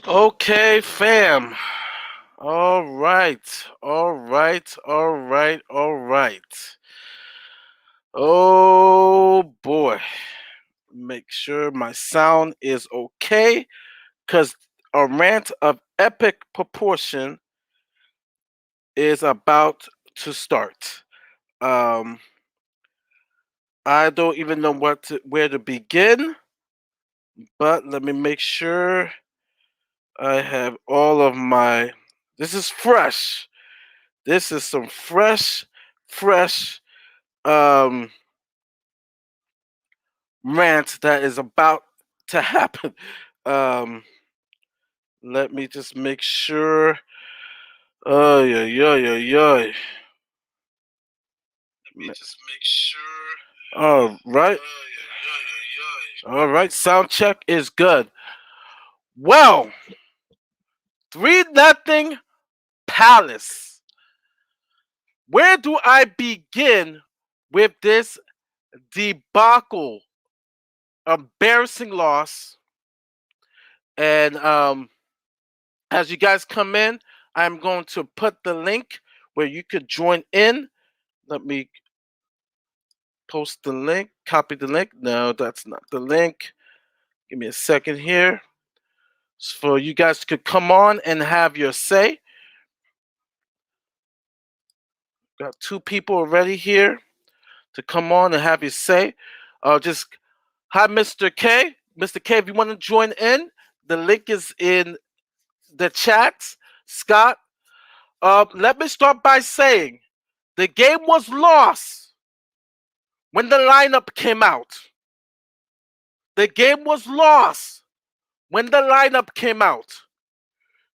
Okay, fam. All right. All right. All right. All right. Oh boy. Make sure my sound is okay because a rant of epic proportion is about to start. Um, I don't even know where to begin, but let me make sure I have all of my. This is fresh. This is some fresh um, rant that is about to happen. Um, Let me just make sure. Oh yeah, yeah, yeah, yeah. Let me just make sure. All right. All right. Sound check is good. Well, 3-0 Palace. Where do I begin with this debacle? Embarrassing loss. And as you guys come in, I'm going to put the link where you could join in. Let me post the link, copy the link. No, that's not the link. Give me a second here. So you guys could come on and have your say. Got two people already here to come on and have your say. Just hi, Mr. K. Mr. K, if you want to join in, the link is in the chat. Scott, let me start by saying the game was lost when the lineup came out. The game was lost when the lineup came out.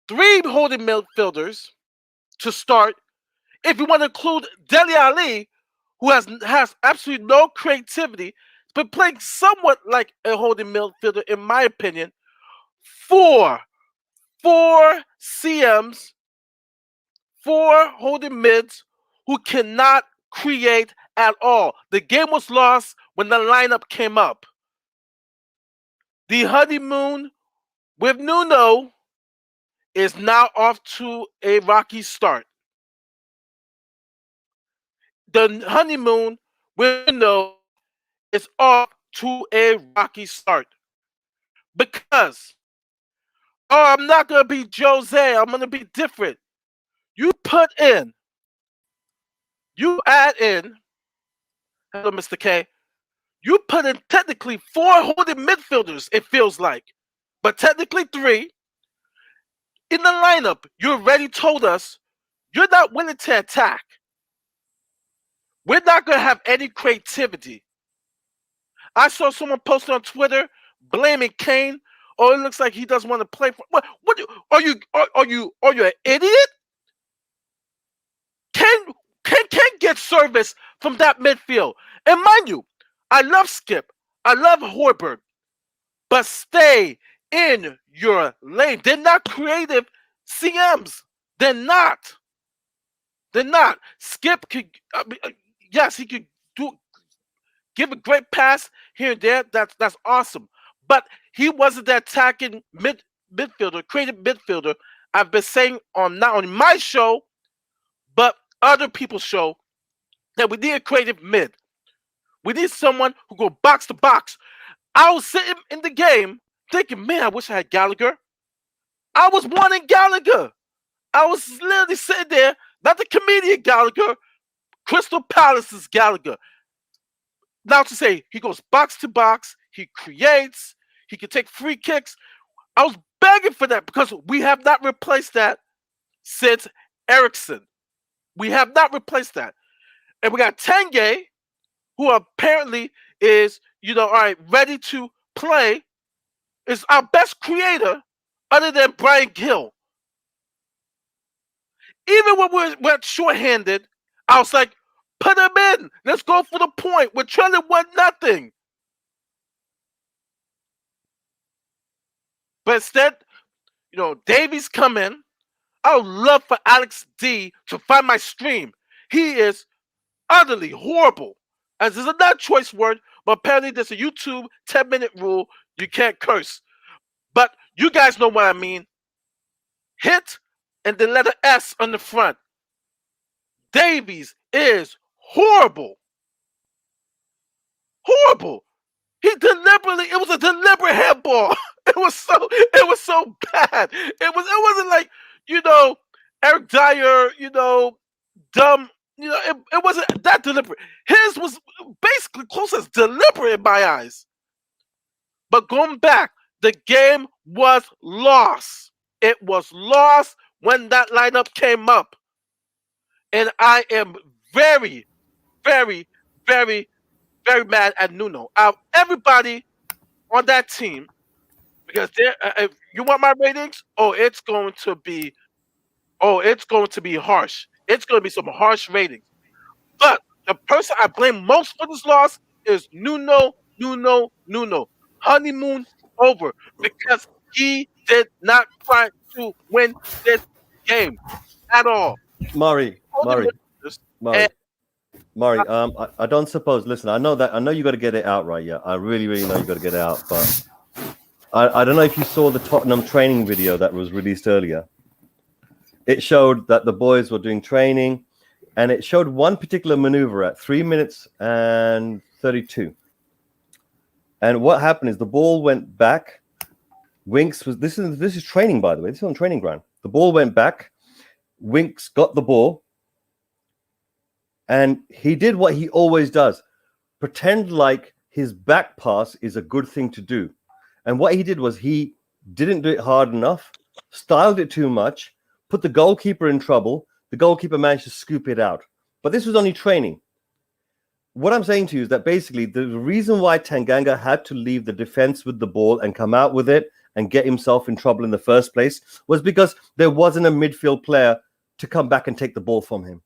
Three holding midfielders to start. If you want to include Dele Ali, who has absolutely no creativity, but playing somewhat like a holding midfielder, in my opinion. Four, four CMs, four holding mids who cannot create at all. The game was lost when the lineup came up. The honeymoon with Nuno is now off to a rocky start. The honeymoon with Nuno is off to a rocky start. Because, oh, I'm not going to be Jose. I'm going to be different. You put in, you add in, hello, Mr. K, you put in technically four holding midfielders, it feels like, but technically three. In the lineup, you already told us you're not willing to attack. We're not going to have any creativity. I saw someone post on Twitter blaming Kane. Oh, it looks like he doesn't want to play for. What are you? Are you an idiot? Can get service from that midfield. And mind you, I love Skip. I love Hoiberg. But stay in your lane. They're not creative CMs. They're not. They're not. Skip could, yes, he could give a great pass here and there. That's awesome. But he wasn't the attacking midfielder, creative midfielder. I've been saying on not only my show, but other people's show that we need a creative mid. We need someone who go box to box. I was sitting in the game thinking, man, I wish I had Gallagher. I was wanting Gallagher. I was literally sitting there, not the comedian Gallagher, Crystal Palace's Gallagher. Now to say he goes box to box, he creates, he can take free kicks. I was begging for that because we have not replaced that since Ericsson. We have not replaced that. And we got Tenge, who apparently is, all right, ready to play, is our best creator other than Brian Gill. Even when we're shorthanded, I was like, put him in. Let's go for the point. We're trailing 1-0. But instead, Davies come in. I would love for Alex D to find my stream. He is utterly horrible. As there's another choice word, but apparently there's a YouTube 10-minute rule. You can't curse. But you guys know what I mean. hit and the letter S on the front. Davies is horrible. Horrible. It was a deliberate handball. It was so bad. It wasn't like, you know, Eric Dyer, dumb. It wasn't that deliberate. His was basically close as deliberate in my eyes. But going back, the game was lost. It was lost when that lineup came up. And I am very, very, very, very mad at Nuno. Out of everybody on that team, because if you want my ratings, it's going to be harsh. It's going to be some harsh ratings. But the person I blame most for this loss is Nuno, Nuno, Nuno. Honeymoon over because he did not try to win this game at all. Murray, Only Murray, win this, Murray, and Murray. I don't suppose. Listen, I know that. I know you got to get it out right. Yeah, I really, really know you got to get it out. But I don't know if you saw the Tottenham training video that was released earlier. It showed that the boys were doing training, and it showed one particular maneuver at 3 minutes and 32. And what happened is the ball went back. Winks was this is training, by the way. This is on training ground. The ball went back. Winks got the ball, and he did what he always does: pretend like his back pass is a good thing to do. And what he did was he didn't do it hard enough, styled it too much, put the goalkeeper in trouble. The goalkeeper managed to scoop it out. But this was only training. What I'm saying to you is that basically the reason why Tanganga had to leave the defense with the ball and come out with it and get himself in trouble in the first place was because there wasn't a midfield player to come back and take the ball from him.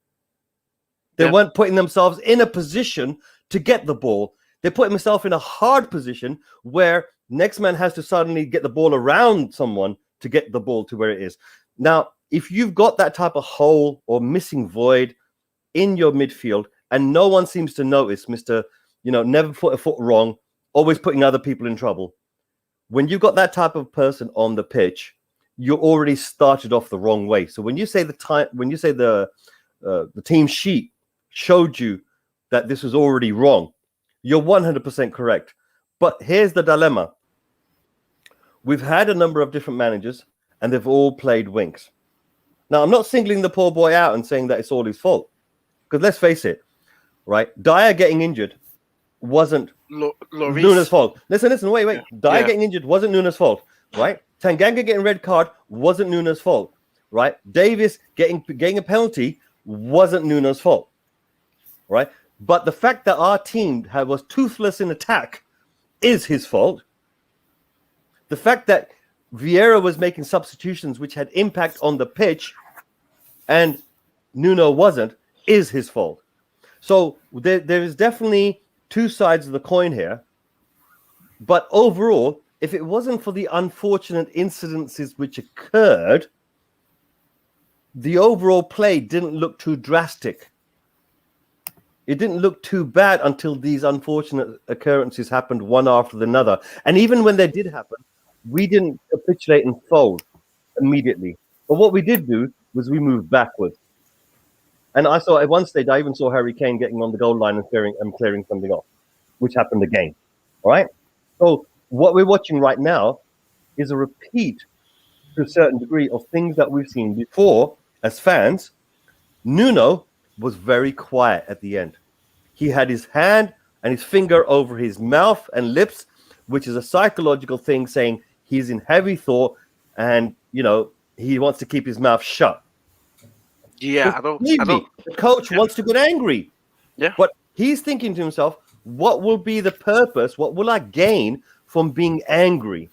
They weren't putting themselves in a position to get the ball. They put themselves in a hard position where next man has to suddenly get the ball around someone to get the ball to where it is. Now, if you've got that type of hole or missing void in your midfield, and no one seems to notice, Mr. Never put a foot wrong, always putting other people in trouble. When you've got that type of person on the pitch, you already started off the wrong way. So when you say the team sheet showed you that this was already wrong, you're 100% correct. But here's the dilemma. We've had a number of different managers, and they've all played Winks. Now, I'm not singling the poor boy out and saying that it's all his fault. Because let's face it, right? Dyer getting injured wasn't Nuno's fault. Listen, wait. Dyer getting injured wasn't Nuno's fault, right? Tanganga getting red card wasn't Nuno's fault, right? Davis getting a penalty wasn't Nuno's fault, right? But the fact that our team was toothless in attack is his fault. The fact that Vieira was making substitutions which had impact on the pitch and Nuno wasn't is his fault. So there is definitely two sides of the coin here. But overall, if it wasn't for the unfortunate incidences which occurred, the overall play didn't look too drastic. It didn't look too bad until these unfortunate occurrences happened one after another. And even when they did happen, we didn't capitulate and fold immediately. But what we did do was we moved backwards. And I saw at one stage, I even saw Harry Kane getting on the goal line and clearing something off, which happened again. All right. So what we're watching right now is a repeat to a certain degree of things that we've seen before as fans. Nuno was very quiet at the end. He had his hand and his finger over his mouth and lips, which is a psychological thing saying he's in heavy thought and, he wants to keep his mouth shut. Yeah, The coach wants to get angry. Yeah. But he's thinking to himself, what will be the purpose? What will I gain from being angry?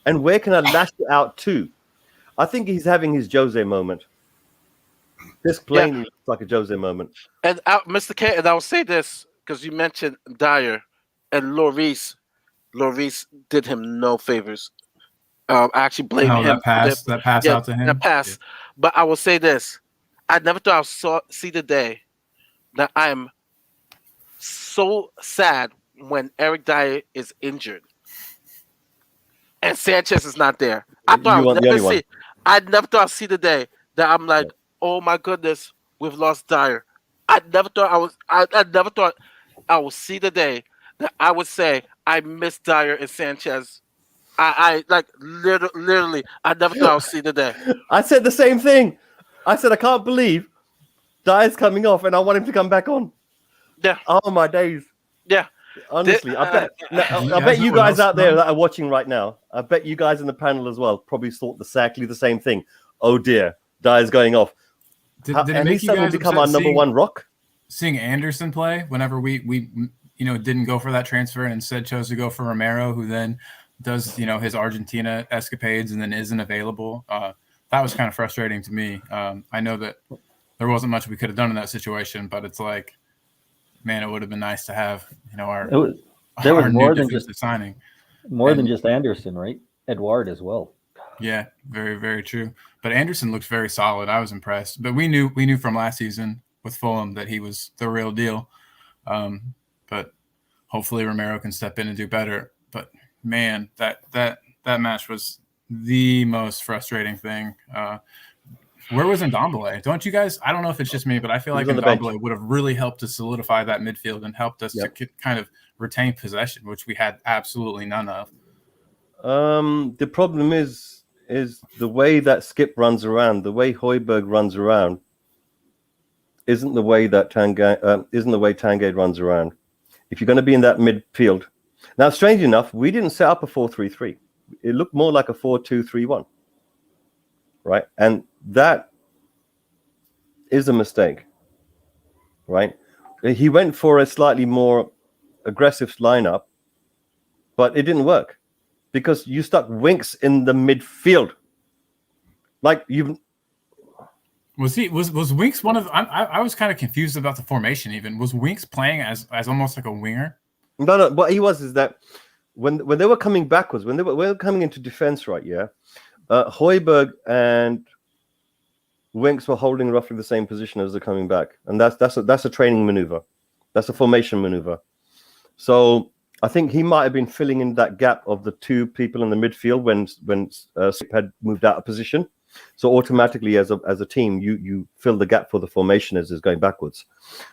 And where can I lash it out to? I think he's having his Jose moment. This plainly looks like a Jose moment. And Mr. K, and I'll say this because you mentioned Dyer and Lloris. Lloris did him no favors. I actually blame him. That pass out to him. That pass. Yeah. But I will say this. I never thought I would see the day that I am so sad when Eric Dyer is injured and Sanchez is not there. I thought I would never see. I never thought I'd see the day that I'm like, oh my goodness, we've lost Dyer. I never thought I would see the day that I would say I miss Dyer and Sanchez. I like literally, I never thought I would see the day. I said the same thing. I said I can't believe Dyer's coming off, and I want him to come back on. Yeah, Oh my days! yeah. The- Honestly, uh, Do you I bet guys know you what guys else, out there though? that are watching right now, I bet you guys in the panel as well probably thought exactly the same thing. Oh dear, Dyer's going off, Did it and make he's you suddenly guys become upset our number one rock. seeing Anderson play whenever we didn't go for that transfer and instead chose to go for Romero, who then does his Argentina escapades and then isn't available? That was kind of frustrating to me. I know that there wasn't much we could have done in that situation, but it's like, man, it would have been nice to have It was, there was our more new than defensive signing. just Anderson, right? Edouard as well. Yeah, very, very true. But Anderson looks very solid. I was impressed. But we knew from last season with Fulham that he was the real deal. But hopefully Romero can step in and do better. But man, that match was the most frustrating thing. Where was Ndombele? Don't you guys? I don't know if it's just me, but I feel like Ndombele would have really helped to solidify that midfield and helped us to kind of retain possession, which we had absolutely none of. The problem is the way that Skip runs around, the way Højbjerg runs around, isn't the way that Tangay runs around. If you're going to be in that midfield, now, strangely enough, we didn't set up a 4-3-3. It looked more like a 4-2-3-1, right? And that is a mistake, right? He went for a slightly more aggressive lineup, but it didn't work because you stuck Winks in the midfield. Like you was Winks one of I was kind of confused about the formation. Even was Winks playing as almost like a winger? No. What he was is that when they were coming backwards, when they were coming into defense, right? Yeah, Højbjerg and Winks were holding roughly the same position as they're coming back, and that's a training maneuver, that's a formation maneuver. So I think he might have been filling in that gap of the two people in the midfield when Skip had moved out of position. So automatically, as a team, you fill the gap for the formation as it's going backwards.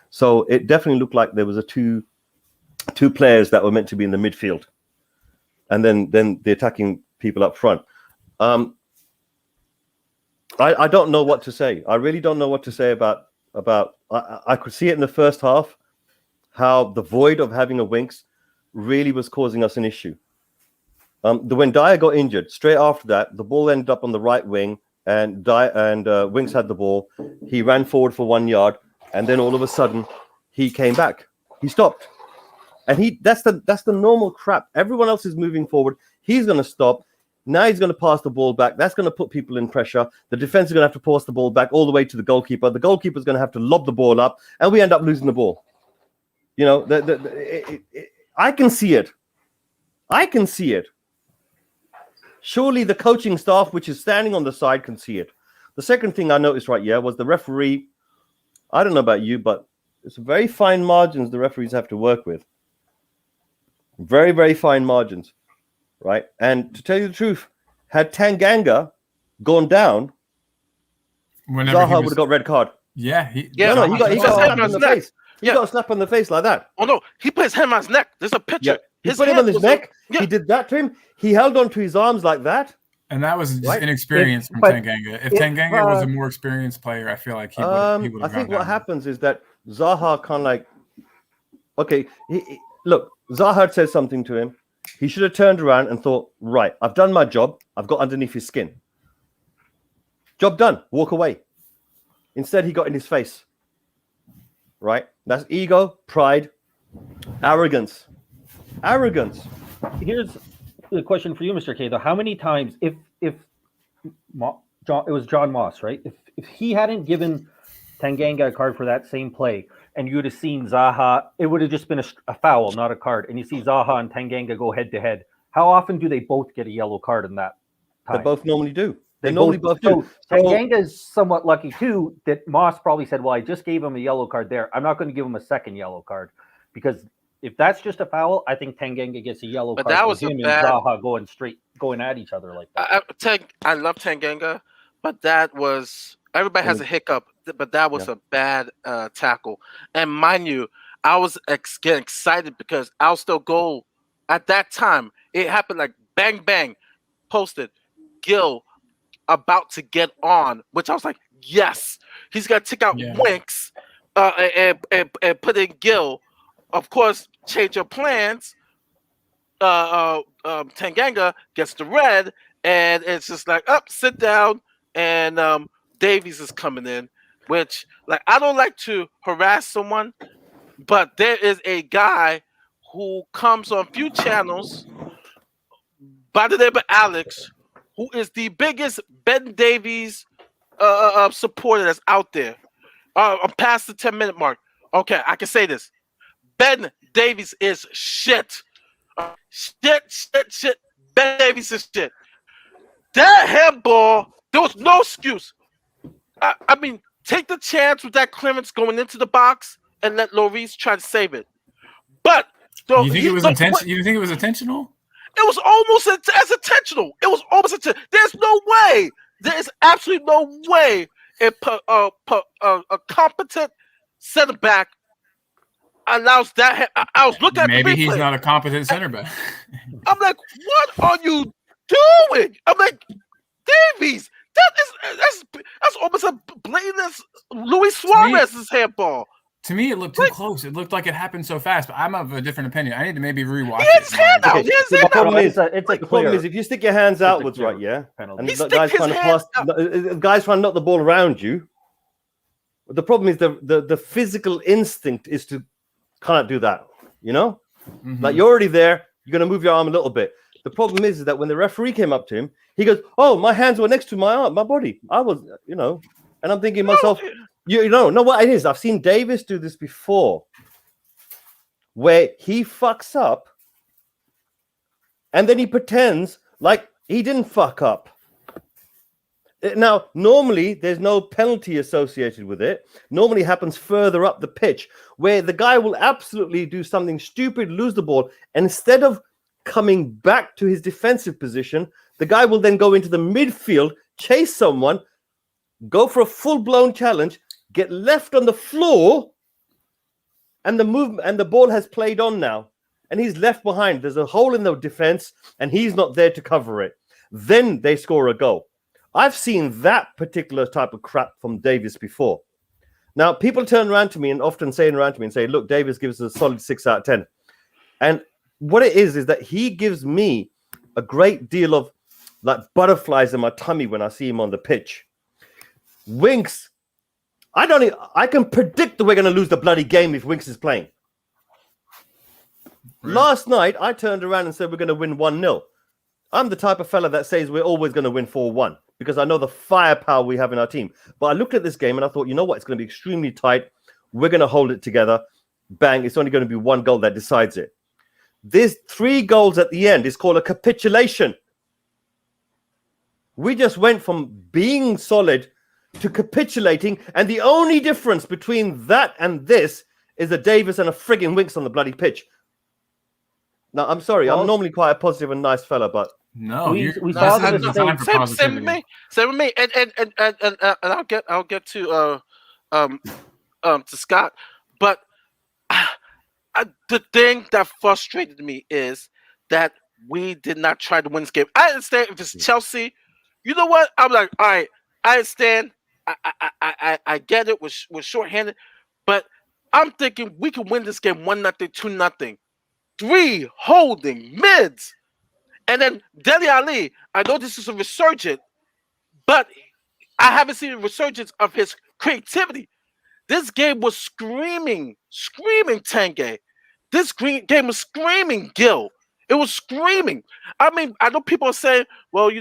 So it definitely looked like there was two players that were meant to be in the midfield, and then the attacking people up front. I don't know what to say. I really don't know what to say about. I could see it in the first half how the void of having a Winks really was causing us an issue. When Dyer got injured, straight after that, the ball ended up on the right wing, and Winks had the ball. He ran forward for 1 yard, and then all of a sudden, he came back. He stopped, and that's the normal crap. Everyone else is moving forward. He's going to stop. Now he's going to pass the ball back. That's going to put people in pressure. The defense is going to have to pass the ball back all the way to the goalkeeper. The goalkeeper is going to have to lob the ball up, and we end up losing the ball. I can see it. I can see it. Surely the coaching staff, which is standing on the side, can see it. The second thing I noticed was the referee. I don't know about you, but it's very fine margins the referees have to work with. Very, very fine margins, right? And to tell you the truth, had Tanganga gone down, Zaha would have got red card. Yeah, he got a slap on the face. He got a slap on the face like that. Oh no, he put his hand on his neck. There's a picture. Yeah. He put him on his neck. He did that to him. He held onto his arms like that. And that was just inexperience from Tanganga. If Tanganga was a more experienced player, I feel like he would have I think what happens is that Zaha kind of like, okay, look, Zaha said something to him. He should have turned around and thought, right, I've done my job. I've got underneath his skin. Job done. Walk away. Instead, he got in his face. Right? That's ego, pride, arrogance. Here's the question for you, Mr. K. Though, how many times, if it was John Moss, right? If he hadn't given Tanganga a card for that same play, and you would have seen Zaha, it would have just been a foul, not a card. And you see Zaha and Tanganga go head to head. How often do they both get a yellow card in that time? They both normally do. They normally both do. So Tanganga is somewhat lucky too that Moss probably said, well, I just gave him a yellow card there. I'm not going to give him a second yellow card, because if that's just a foul, I think Tanganga gets a yellow card. That was him bad... and Zaha going at each other like that. I love Tanganga, but that was everybody has a hiccup. But that was a bad tackle. And mind you, I was getting excited because I'll still go at that time. It happened like bang bang, posted Gil about to get on, which I was like, yes, he's gonna take out Winks and put in Gil. Of course, change your plans. Tanganga gets the red, and it's just like, up, sit down, and Davies is coming in, which like I don't like to harass someone, but there is a guy who comes on few channels by the name of Alex, who is the biggest Ben Davies supporter that's out there. I'm past the 10-minute mark. Okay, I can say this. Ben Davies is shit. Shit. Ben Davies is shit. That handball, there was no excuse. I mean, take the chance with that clearance going into the box and let Lloris try to save it. But you think it was intentional? You think it was intentional? It was almost as intentional. It was almost intentional. There's no way. There is absolutely no way a competent center back allows that. I was looking at maybe the replay. He's not a competent center back. I'm like, what are you doing? I'm like, Davies, that's almost a blatant Luis Suarez's handball. To me, it looked too close. It looked like it happened so fast, but I'm of a different opinion. I need to maybe rewatch it. His hand out. The problem is, if you stick your hands outwards, right, and the guy's trying to knock the ball around you. The problem is the physical instinct is to can't do that. You know, like you're already there. You're going to move your arm a little bit. The problem is that when the referee came up to him, he goes, "Oh, my hands were next to my arm, my body. I was, and I'm thinking to myself, you know what it is? I've seen Davis do this before, where he fucks up, and then he pretends like he didn't fuck up. Now, normally there's no penalty associated with it. Normally it happens further up the pitch, where the guy will absolutely do something stupid, lose the ball, and instead of coming back to his defensive position, the guy will then go into the midfield, chase someone, go for a full-blown challenge, get left on the floor, and the ball has played on now, and he's left behind. There's a hole in the defense, and he's not there to cover it. Then they score a goal. I've seen that particular type of crap from Davis before. Now, people turn around to me and often say, look, Davis gives us a solid 6 out of 10. And what it is that he gives me a great deal of like butterflies in my tummy when I see him on the pitch. Winks, I can predict that we're going to lose the bloody game if Winks is playing. Right. Last night, I turned around and said we're going to win 1-0. I'm the type of fella that says we're always going to win 4-1 because I know the firepower we have in our team. But I looked at this game and I thought, you know what? It's going to be extremely tight. We're going to hold it together. Bang. It's only going to be one goal that decides it. There's 3 goals at the end. It's called a capitulation. We just went from being solid to capitulating. And the only difference between that and this is a Davis and a frigging Winks on the bloody pitch. Now, I'm sorry. I'm normally quite a positive and nice fella, but no, we saw the mistake. Same with me, and I'll get to Scott, but the thing that frustrated me is that we did not try to win this game. I understand if it's Chelsea, you know what? I'm like, all right, I understand. I get it. We're shorthanded, but I'm thinking we can win this game 1-0, 2-0. 3 holding mids. And then Dele Alli, I know this is a resurgence, but I haven't seen a resurgence of his creativity. This game was screaming Tanguy. This game was screaming Gil. It was screaming. I mean, I know people are saying, well,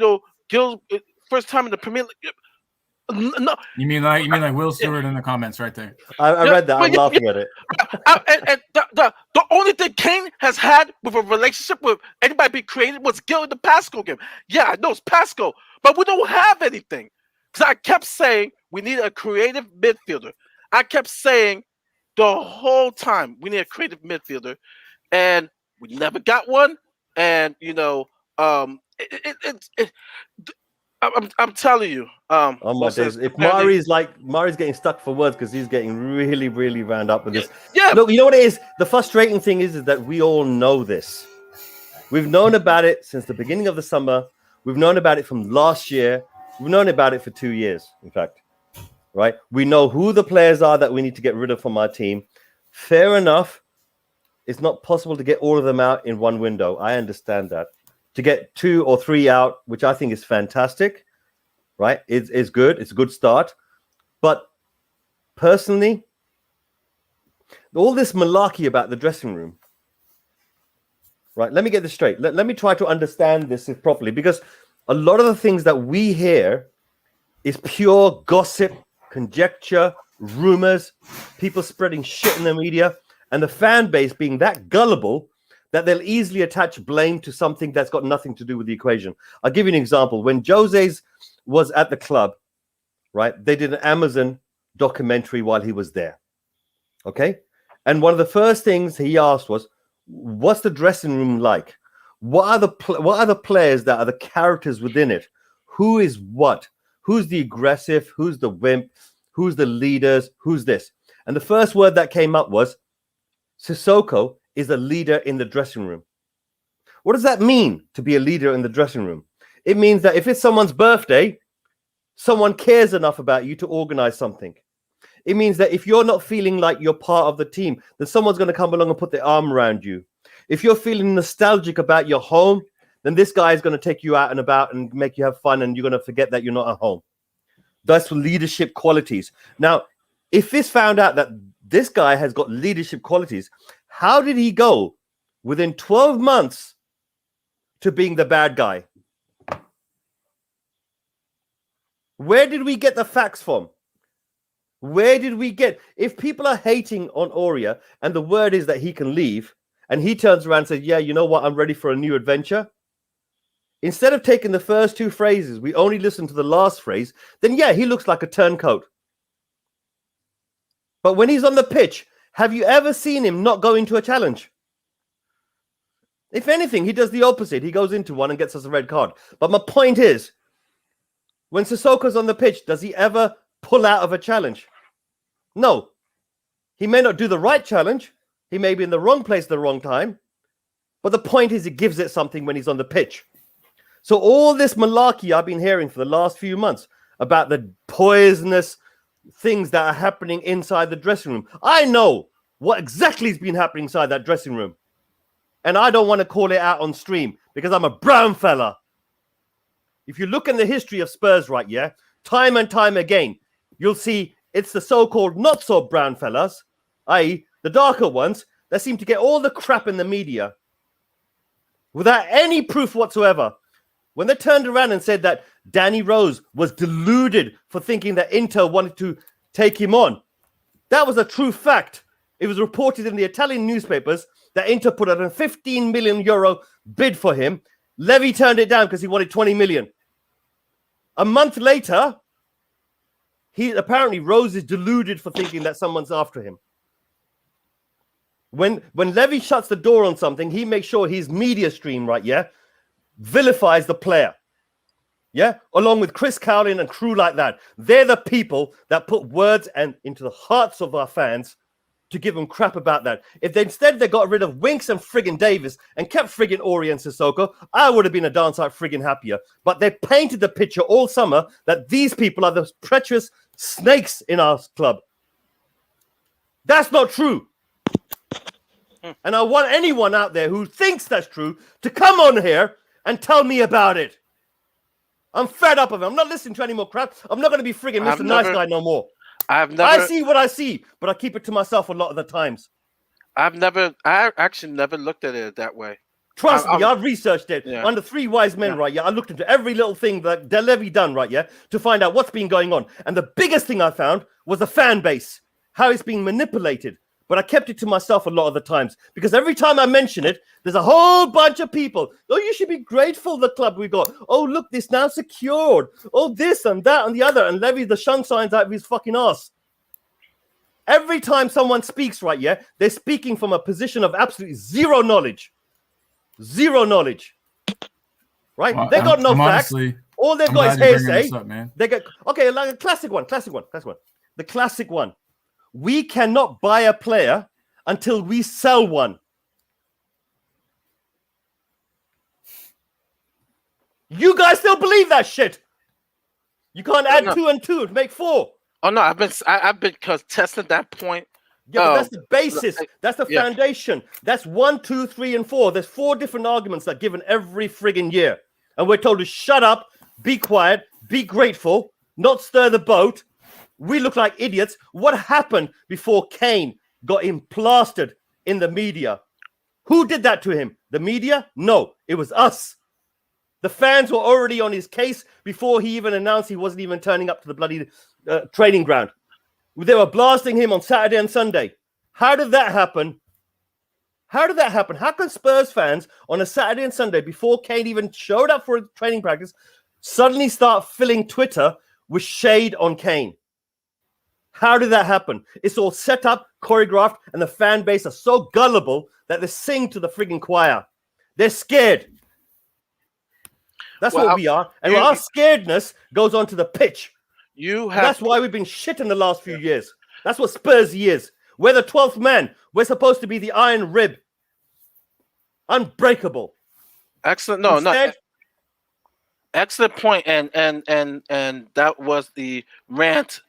Gil, first time in the Premier League. No. You mean like Will Stewart in the comments right there? I read that. I'm laughing at it. And the only thing Kane has had with a relationship with anybody being created was Gil in the Pascal game. Yeah, I know it's Pascal, but we don't have anything. Because I kept saying we need a creative midfielder. I kept saying the whole time we need a creative midfielder, and we never got one. And I'm telling you. Oh my what's days! this? If Mari's getting stuck for words because he's getting really, really wound up with this. Yeah. Look, you know what it is? The frustrating thing is that we all know this. We've known about it since the beginning of the summer. We've known about it from last year. We've known about it for 2 years, in fact. Right? We know who the players are that we need to get rid of from our team. Fair enough. It's not possible to get all of them out in one window. I understand that. To get 2 or 3 out, which I think is fantastic, right? It's good. It's a good start. But personally, all this malarkey about the dressing room, right? Let me get this straight. Let me try to understand this properly, because a lot of the things that we hear is pure gossip, conjecture, rumors, people spreading shit in the media, and the fan base being that gullible that they'll easily attach blame to something that's got nothing to do with the equation. I'll give you an example. When Jose's was at the club, right, they did an Amazon documentary while he was there. Okay? And one of the first things he asked was, what's the dressing room like? What are the players that are the characters within it? Who is what? Who's the aggressive? Who's the wimp? Who's the leaders? Who's this? And the first word that came up was Sissoko is a leader in the dressing room. What does that mean, to be a leader in the dressing room? It means that if it's someone's birthday, someone cares enough about you to organize something. It means that if you're not feeling like you're part of the team, then someone's going to come along and put their arm around you. If you're feeling nostalgic about your home, then this guy is going to take you out and about and make you have fun, and you're going to forget that you're not at home. That's leadership qualities. Now, if it's found out that this guy has got leadership qualities, how did he go within 12 months to being the bad guy? Where did we get the facts from? Where did we get? If people are hating on Aurea and the word is that he can leave, and he turns around and says, yeah, you know what, I'm ready for a new adventure. Instead of taking the first 2 phrases, we only listen to the last phrase, then yeah, he looks like a turncoat. But when he's on the pitch, have you ever seen him not go into a challenge? If anything, he does the opposite. He goes into one and gets us a red card. But my point is, when Sissoko's on the pitch, does he ever pull out of a challenge? No. He may not do the right challenge. He may be in the wrong place at the wrong time. But the point is, he gives it something when he's on the pitch. So all this malarkey I've been hearing for the last few months about the poisonous things that are happening inside the dressing room. I know what exactly has been happening inside that dressing room. And I don't want to call it out on stream because I'm a brown fella. If you look in the history of Spurs, right, yeah, time and time again, you'll see it's the so-called not so brown fellas, i.e. the darker ones, that seem to get all the crap in the media without any proof whatsoever. When they turned around and said that Danny Rose was deluded for thinking that Inter wanted to take him on, that was a true fact. It was reported in the Italian newspapers that Inter put out a 15 million euro bid for him. Levy turned it down because he wanted 20 million. A month later, Rose is deluded for thinking that someone's after him. When Levy shuts the door on something, he makes sure his media stream, right, yeah, vilifies the player. Yeah, along with Chris Cowlin and crew like that. They're the people that put words into the hearts of our fans to give them crap about that. If they got rid of Winks and friggin' Davis and kept friggin' Aurea and Sissoko, I would have been a darn sight friggin' happier. But they painted the picture all summer that these people are the treacherous snakes in our club. That's not true. And I want anyone out there who thinks that's true to come on here and tell me about it. I'm fed up of it. I'm not listening to any more crap. I'm not going to be friggin' Mr. Nice Guy no more. I see what I see, but I keep it to myself a lot of the times. I actually never looked at it that way. Trust me, I've researched it. Yeah. Under Three Wise Men, right? Yeah, I looked into every little thing that Levy done, right? Yeah, to find out what's been going on. And the biggest thing I found was the fan base, how it's being manipulated. But I kept it to myself a lot of the times because every time I mention it, there's a whole bunch of people. Oh, you should be grateful the club we got. Oh, look, this now secured. Oh, this and that and the other. And Levy the shun signs out of his fucking ass. Every time someone speaks, right, yeah, they're speaking from a position of absolutely zero knowledge. Zero knowledge. Right? Well, they got no facts. All they've I'm got is glad you're bringing hearsay. this up, man. They get okay, like a classic one. The classic one. We cannot buy a player until we sell one. You guys still believe that shit? You can't add 2 and 2 to make 4. Oh no, I've been contesting that point. Yeah, but that's the basis. That's the yeah. foundation. That's 1, 2, 3, and 4. There's 4 different arguments that are given every friggin' year. And we're told to shut up, be quiet, be grateful, not stir the boat. We look like idiots. What happened before Kane got him plastered in the media? Who did that to him? The media? No, it was us. The fans were already on his case before he even announced he wasn't even turning up to the bloody training ground. They were blasting him on Saturday and Sunday. How did that happen? How can Spurs fans on a Saturday and Sunday, before Kane even showed up for a training practice, suddenly start filling Twitter with shade on Kane? How did that happen? It's all set up, choreographed, and the fan base are so gullible that they sing to the frigging choir. They're scared. That's what we are. And our scaredness goes onto the pitch. That's why we've been shit in the last few years. That's what Spursy is. We're the 12th man. We're supposed to be the iron rib. Unbreakable. Excellent. Instead, excellent point. And that was the rant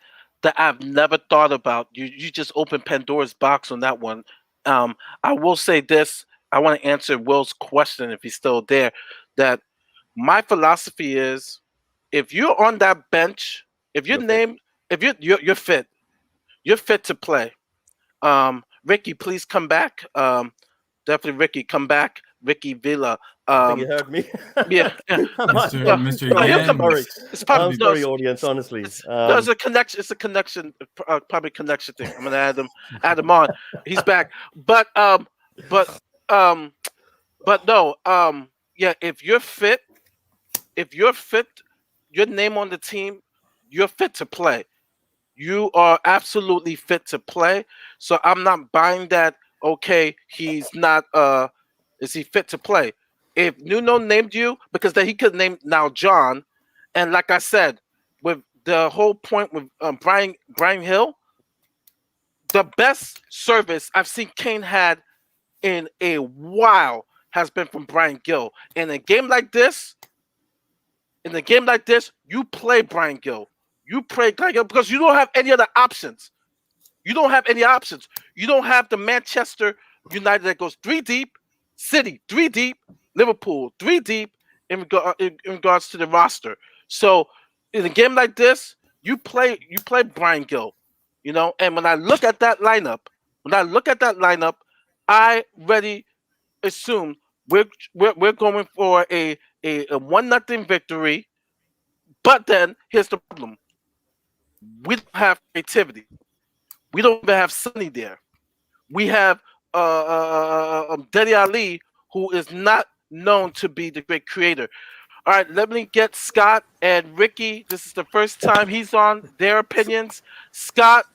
that I've never thought about. You just opened Pandora's box on that one. I will say this. I want to answer Will's question if he's still there. That my philosophy is, if you're on that bench, if you're named, if you're fit, you're fit to play. Ricky, please come back. Definitely, Ricky, come back. Ricky Villa. I think you heard me. Yeah, Mr. I'm sorry, audience. Honestly, there's a connection. It's a connection, probably connection thing. I'm gonna add him on. He's back. But no. Yeah. If you're fit, your name on the team, you're fit to play. You are absolutely fit to play. So I'm not buying that. Okay, he's not. Is he fit to play? If Nuno named you, because then he could name now John, and like I said, with the whole point with Brian Hill, the best service I've seen Kane had in a while has been from Brian Gill. In a game like this, you play Brian Gill. You play Brian Gill because you don't have any other options. You don't have any options. You don't have the Manchester United that goes 3 deep, City 3 deep, Liverpool 3 deep in regards to the roster. So in a game like this, you play Brian Gill, And when I look at that lineup, I already assume we're going for a 1-0 victory. But then here's the problem: we don't have creativity. We don't even have Sonny there. We have Dele Ali, who is not known to be the great creator. All right, let me get Scott and Ricky. This is the first time he's on their opinions. Scott,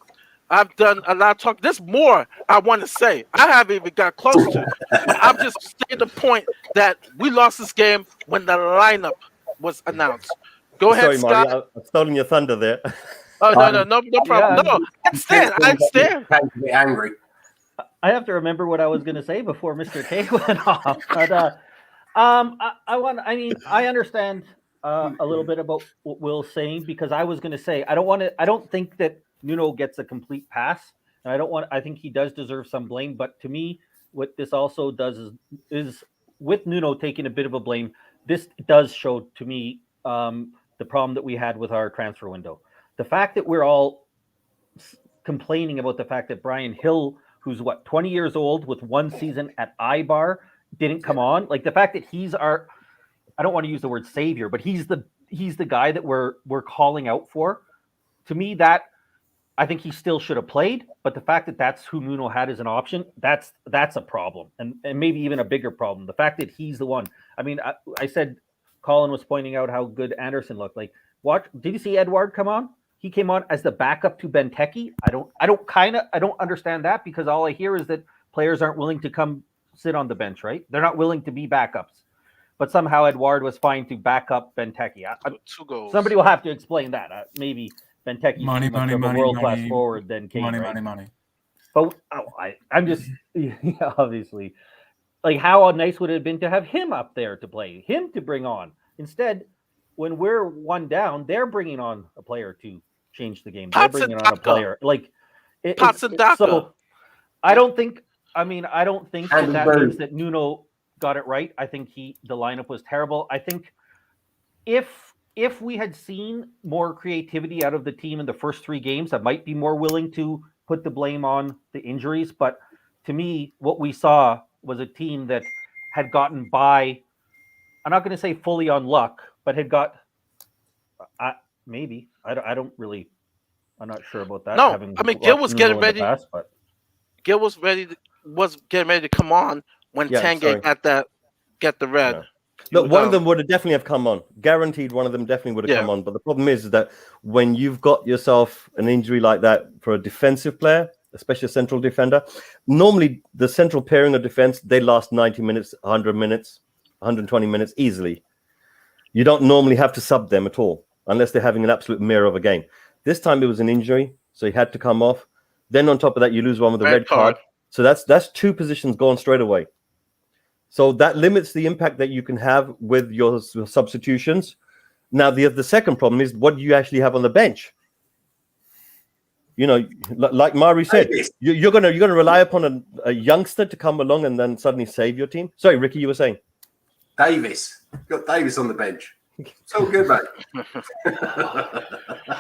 I've done a lot of talk. There's more I want to say. I haven't even got close to it. But I'm just saying the point that we lost this game when the lineup was announced. Go ahead, Scott. Marty, I've stolen your thunder there. Oh, no problem. Yeah, No, I understand. Time to be angry. I have to remember what I was going to say before Mr. K went off. But I understand a little bit about what Will's saying, because I was going to say I don't think that Nuno gets a complete pass, and I think he does deserve some blame. But to me, what this also does is with Nuno taking a bit of a blame, this does show to me the problem that we had with our transfer window. The fact that we're all complaining about the fact that Brian Hill, who's 20 years old with 1 season at Eibar, didn't come on. Like the fact that he's I don't want to use the word savior, but he's the guy that we're calling out for. To me, that I think he still should have played, but the fact that that's who Nuno had as an option, that's a problem, and maybe even a bigger problem. The fact that he's the one. I mean, I said Colin was pointing out how good Anderson looked. Like, did you see Edouard come on? He came on as the backup to Benteke. I don't understand that, because all I hear is that players aren't willing to come sit on the bench, right? They're not willing to be backups. but somehow Edouard was fine to back up Benteke. 2 goals. Somebody will have to explain that. Maybe Benteke is Money, too much money, of a money, world-class money, forward than Kane, money, right? money. But I'm just obviously like how nice would it have been to have him up there to play, him to bring on. Instead, when we're 1 down, they're bringing on a player to change the game. They're bringing on a player like so. I don't think. I mean, I don't think that means that Nuno got it right. I think the lineup was terrible. I think if we had seen more creativity out of the team in the first 3 games, I might be more willing to put the blame on the injuries. But to me, what we saw was a team that had gotten by. I'm not going to say fully on luck, but had got maybe. I don't really. I'm not sure about that. No, I mean Gil was getting ready. Past, but Gil was getting ready to come on when Tanguy get the red. Yeah. Look, one of them would have definitely have come on. Guaranteed, one of them definitely would have come on. But the problem is that when you've got yourself an injury like that for a defensive player, especially a central defender, normally the central pairing of defense, they last 90 minutes, 100 minutes, 120 minutes easily. You don't normally have to sub them at all unless they're having an absolute mirror of a game. This time it was an injury, so he had to come off. Then on top of that, you lose one with a red card. So that's 2 positions gone straight away. So that limits the impact that you can have with your substitutions. Now, the second problem is what do you actually have on the bench? You know, like Mari said, you're gonna rely upon a youngster to come along and then suddenly save your team. Sorry, Ricky, you were saying Davis. Got Davis on the bench. It's all good, mate.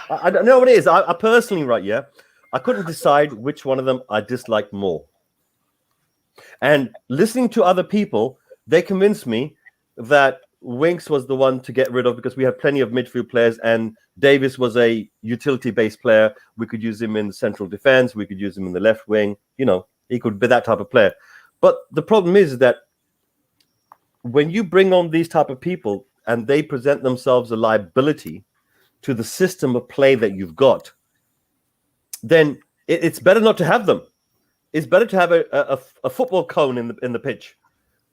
I don't know what it is. I personally, right, yeah, I couldn't decide which one of them I disliked more. And listening to other people, they convinced me that Winks was the one to get rid of because we had plenty of midfield players and Davis was a utility-based player. We could use him in the central defense. We could use him in the left wing. You know, he could be that type of player. But the problem is that when you bring on these type of people and they present themselves a liability to the system of play that you've got, then it's better not to have them. It's better to have a football cone in the pitch.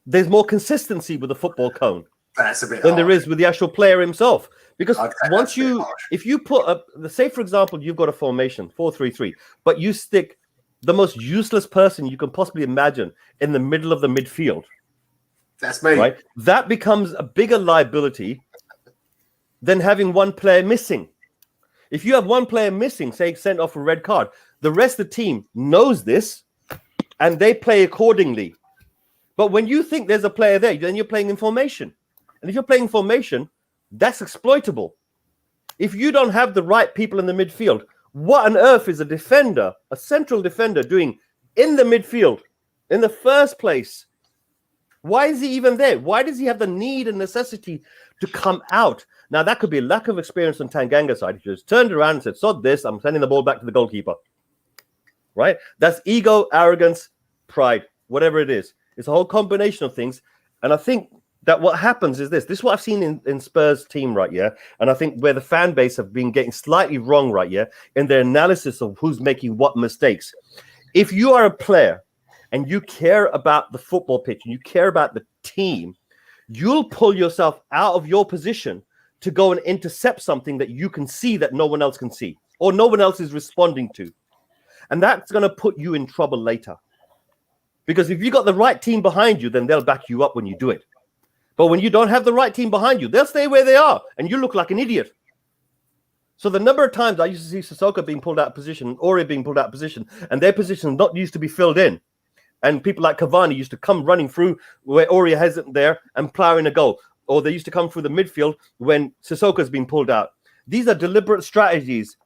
There's more consistency with the football cone than there is with the actual player himself. Because if you put say for example, you've got a formation 4-3-3, but you stick the most useless person you can possibly imagine in the middle of the midfield. That's me. Right? That becomes a bigger liability than having one player missing. If you have one player missing, say sent off a red card, the rest of the team knows this and they play accordingly. But when you think there's a player there, then you're playing in formation. And if you're playing formation, that's exploitable. If you don't have the right people in the midfield, what on earth is a central defender doing in the midfield in the first place? Why is he even there? Why does he have the need and necessity to come out? Now, that could be a lack of experience on Tanganga's side. He just turned around and said, sod this, I'm sending the ball back to the goalkeeper. Right? That's ego, arrogance, pride, whatever it is. It's a whole combination of things. And I think that what happens is this. This is what I've seen in Spurs team, right, yeah? And I think where the fan base have been getting slightly wrong, right, yeah, in their analysis of who's making what mistakes. If you are a player and you care about the football pitch and you care about the team, you'll pull yourself out of your position to go and intercept something that you can see that no one else can see or no one else is responding to. And that's going to put you in trouble later. Because if you got the right team behind you, then they'll back you up when you do it. But when you don't have the right team behind you, they'll stay where they are and you look like an idiot. So the number of times I used to see Sissoko being pulled out of position, Ori being pulled out of position, and their position not used to be filled in. And people like Cavani used to come running through where Ori hasn't there and ploughing a goal. Or they used to come through the midfield when Sissoko's been pulled out. These are deliberate strategies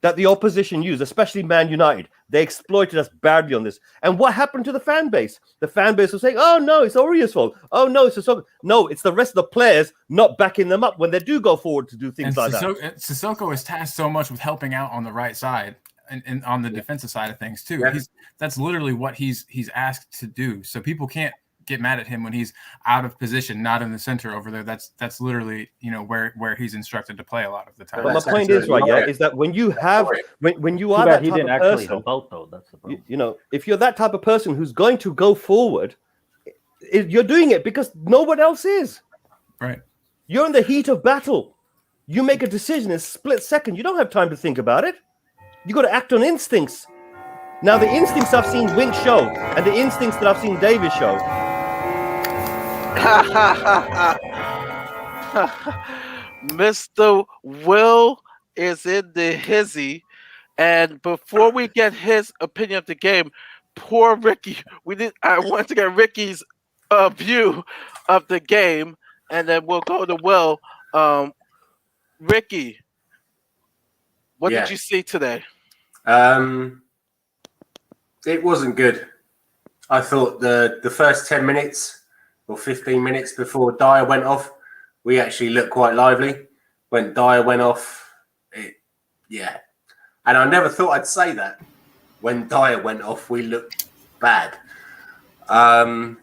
that the opposition used, especially Man United. They exploited us badly on this. And what happened to the fan base? The fan base was saying, oh, no, it's Ori's fault. Oh, no, it's Sissoko. No, it's the rest of the players not backing them up when they do go forward to do things like that. Sissoko is tasked so much with helping out on the right side and on the defensive side of things, too. Yeah. That's literally what he's asked to do. So people can't get mad at him when he's out of position, not in the center over there. That's literally, where he's instructed to play a lot of the time. But my point is, right, yeah, is that when you have when you are that type of person, help out, though. That's the problem. If you're that type of person who's going to go forward, you're doing it because no one else is. Right. You're in the heat of battle. You make a decision in a split second. You don't have time to think about it. You got to act on instincts. Now, the instincts I've seen Wink show and the instincts that I've seen Davis show. Mr. Will is in the hizzy, and before we get his opinion of the game, poor Ricky. I want to get Ricky's view of the game, and then we'll go to Will. Ricky, what Yeah. did you see today? It wasn't good. I thought the first 10 minutes or 15 minutes before Dyer went off, we actually looked quite lively. When Dyer went off, yeah. And I never thought I'd say that. When Dyer went off, we looked bad. I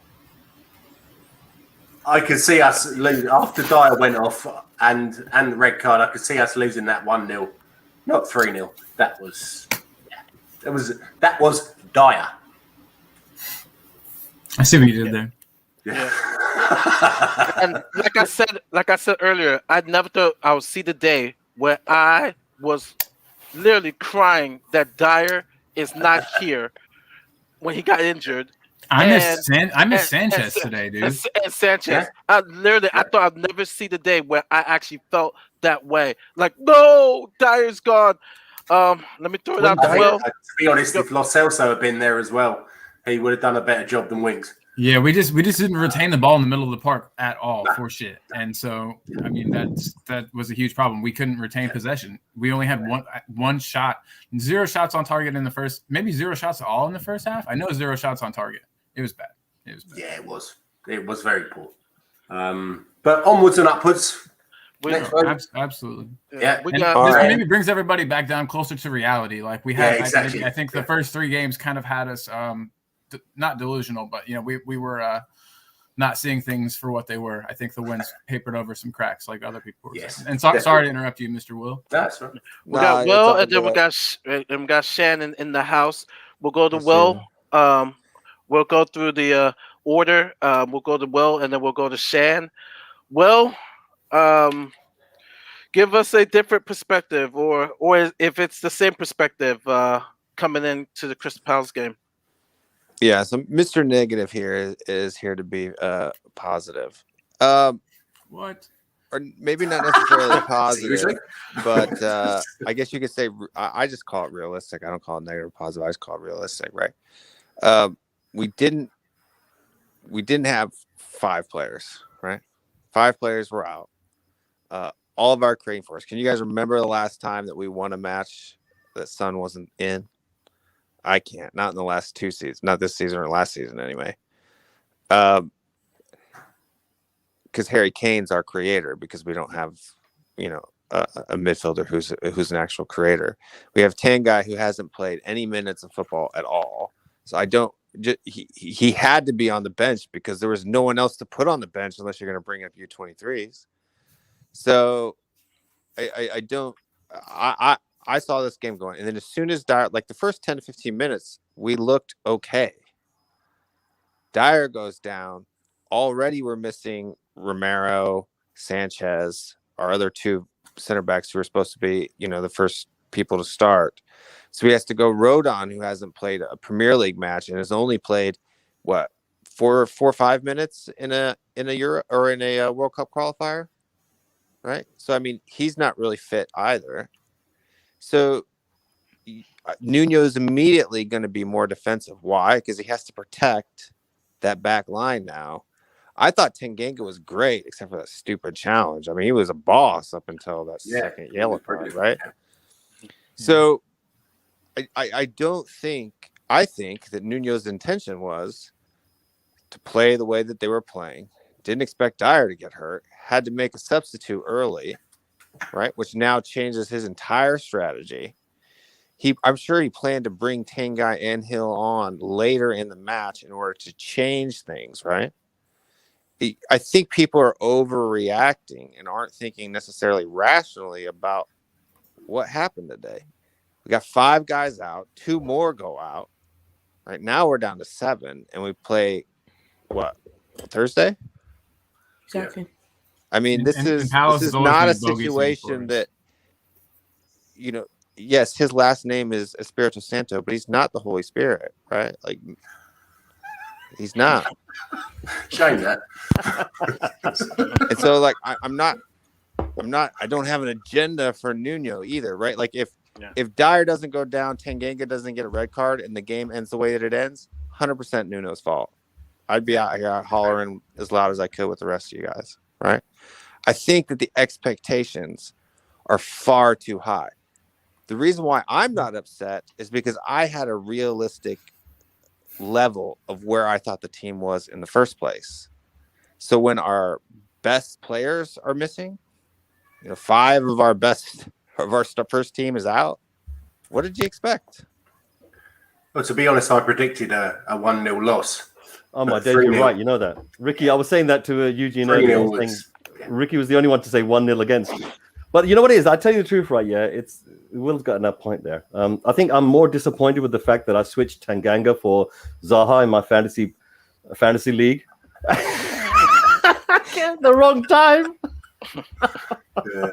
could see us lose after Dyer went off and the red card. I could see us losing that 1-0, not 3-0. That was Dyer. I see what you did there. Yeah. And like I said earlier, I never thought I would see the day where I was literally crying that Dyer is not here when he got injured. I miss Sanchez today, dude. And Sanchez. Yeah. I thought I'd never see the day where I actually felt that way. Like, no, Dyer's gone. Let me throw it out to Will. To be honest, if Lo Celso had been there as well, he would have done a better job than Winks. Yeah, we just didn't retain the ball in the middle of the park at all for shit. And so, I mean, that was a huge problem. We couldn't retain possession. We only had one shot, 0 shots on target in the first, maybe 0 shots at all in the first half. I know 0 shots on target. It was bad. Yeah, it was. It was very poor. But onwards and upwards. Absolutely. Yeah, And this maybe brings everybody back down closer to reality. Like we had, exactly. I think the first 3 games kind of had us not delusional, but we were not seeing things for what they were. I think the wins papered over some cracks, like other people were saying. And sorry to interrupt you, Mr. Will. That's right. We got Will, and then we got Shannon in the house. We'll go to Will. We'll go through the order. We'll go to Will, and then we'll go to Shan. Will, give us a different perspective, or if it's the same perspective coming into the Crystal Palace game. Yeah, so Mr. Negative here is here to be positive. What? Or maybe not necessarily positive, but I guess you could say I just call it realistic. I don't call it negative or positive. I just call it realistic, right? We didn't have 5 players, right? 5 players were out. All of our creating force. Can you guys remember the last time that we won a match that Son wasn't in? I can't. Not in the last 2 seasons. Not this season or last season, anyway. Because Harry Kane's our creator. Because we don't have, a midfielder who's an actual creator. We have Tanguy who hasn't played any minutes of football at all. So I don't. He had to be on the bench because there was no one else to put on the bench unless you're going to bring up U23s. So I don't. I saw this game going, and then as soon as Dyer, like the first 10 to 15 minutes, we looked okay. Dyer goes down. Already we're missing Romero, Sanchez, our other 2 center backs who are supposed to be, the first people to start. So he has to go Rodon, who hasn't played a Premier League match and has only played 4 or 5 minutes in a Euro or in a World Cup qualifier, right? So I mean, he's not really fit either. So Nuno is immediately going to be more defensive. Why? Because he has to protect that back line now. I thought Tanganga was great, except for that stupid challenge. I mean, he was a boss up until that second yellow card, right? So I think that Nuno's intention was to play the way that they were playing. Didn't expect Dyer to get hurt. Had to make a substitute early, right? Which now changes his entire strategy. I'm sure he planned to bring Tanguy and Hill on later in the match in order to change things, right? I think people are overreacting and aren't thinking necessarily rationally about what happened today. We got 5 guys out, 2 more go out. Right now we're down to 7, and we play Thursday. Exactly. I mean, this And is Palace this has is always not been a a bogey city for situation us. that, you know, yes, his last name is Espirito Santo, but he's not the Holy Spirit, right? Like, he's not. Shame that. And so, like, I'm not. I don't have an agenda for Nuno either, right? Like, if Dyer doesn't go down, Tanganga doesn't get a red card, and the game ends the way that it ends, 100% Nuno's fault. I'd be out here hollering as loud as I could with the rest of you guys, right? I think that the expectations are far too high. The reason why I'm not upset is because I had a realistic level of where I thought the team was in the first place. So when our best players are missing, 5 of our first team is out. What did you expect? Well, to be honest, I predicted a 1-0 loss. Oh my days, you're right. You know that, Ricky. I was saying that to Eugene earlier. I was saying Ricky was the only one to say 1-0 against. But you know what it is? I tell you the truth, right? Yeah, Will's got enough point there. I think I'm more disappointed with the fact that I switched Tanganga for Zaha in my fantasy league. The wrong time. Yeah.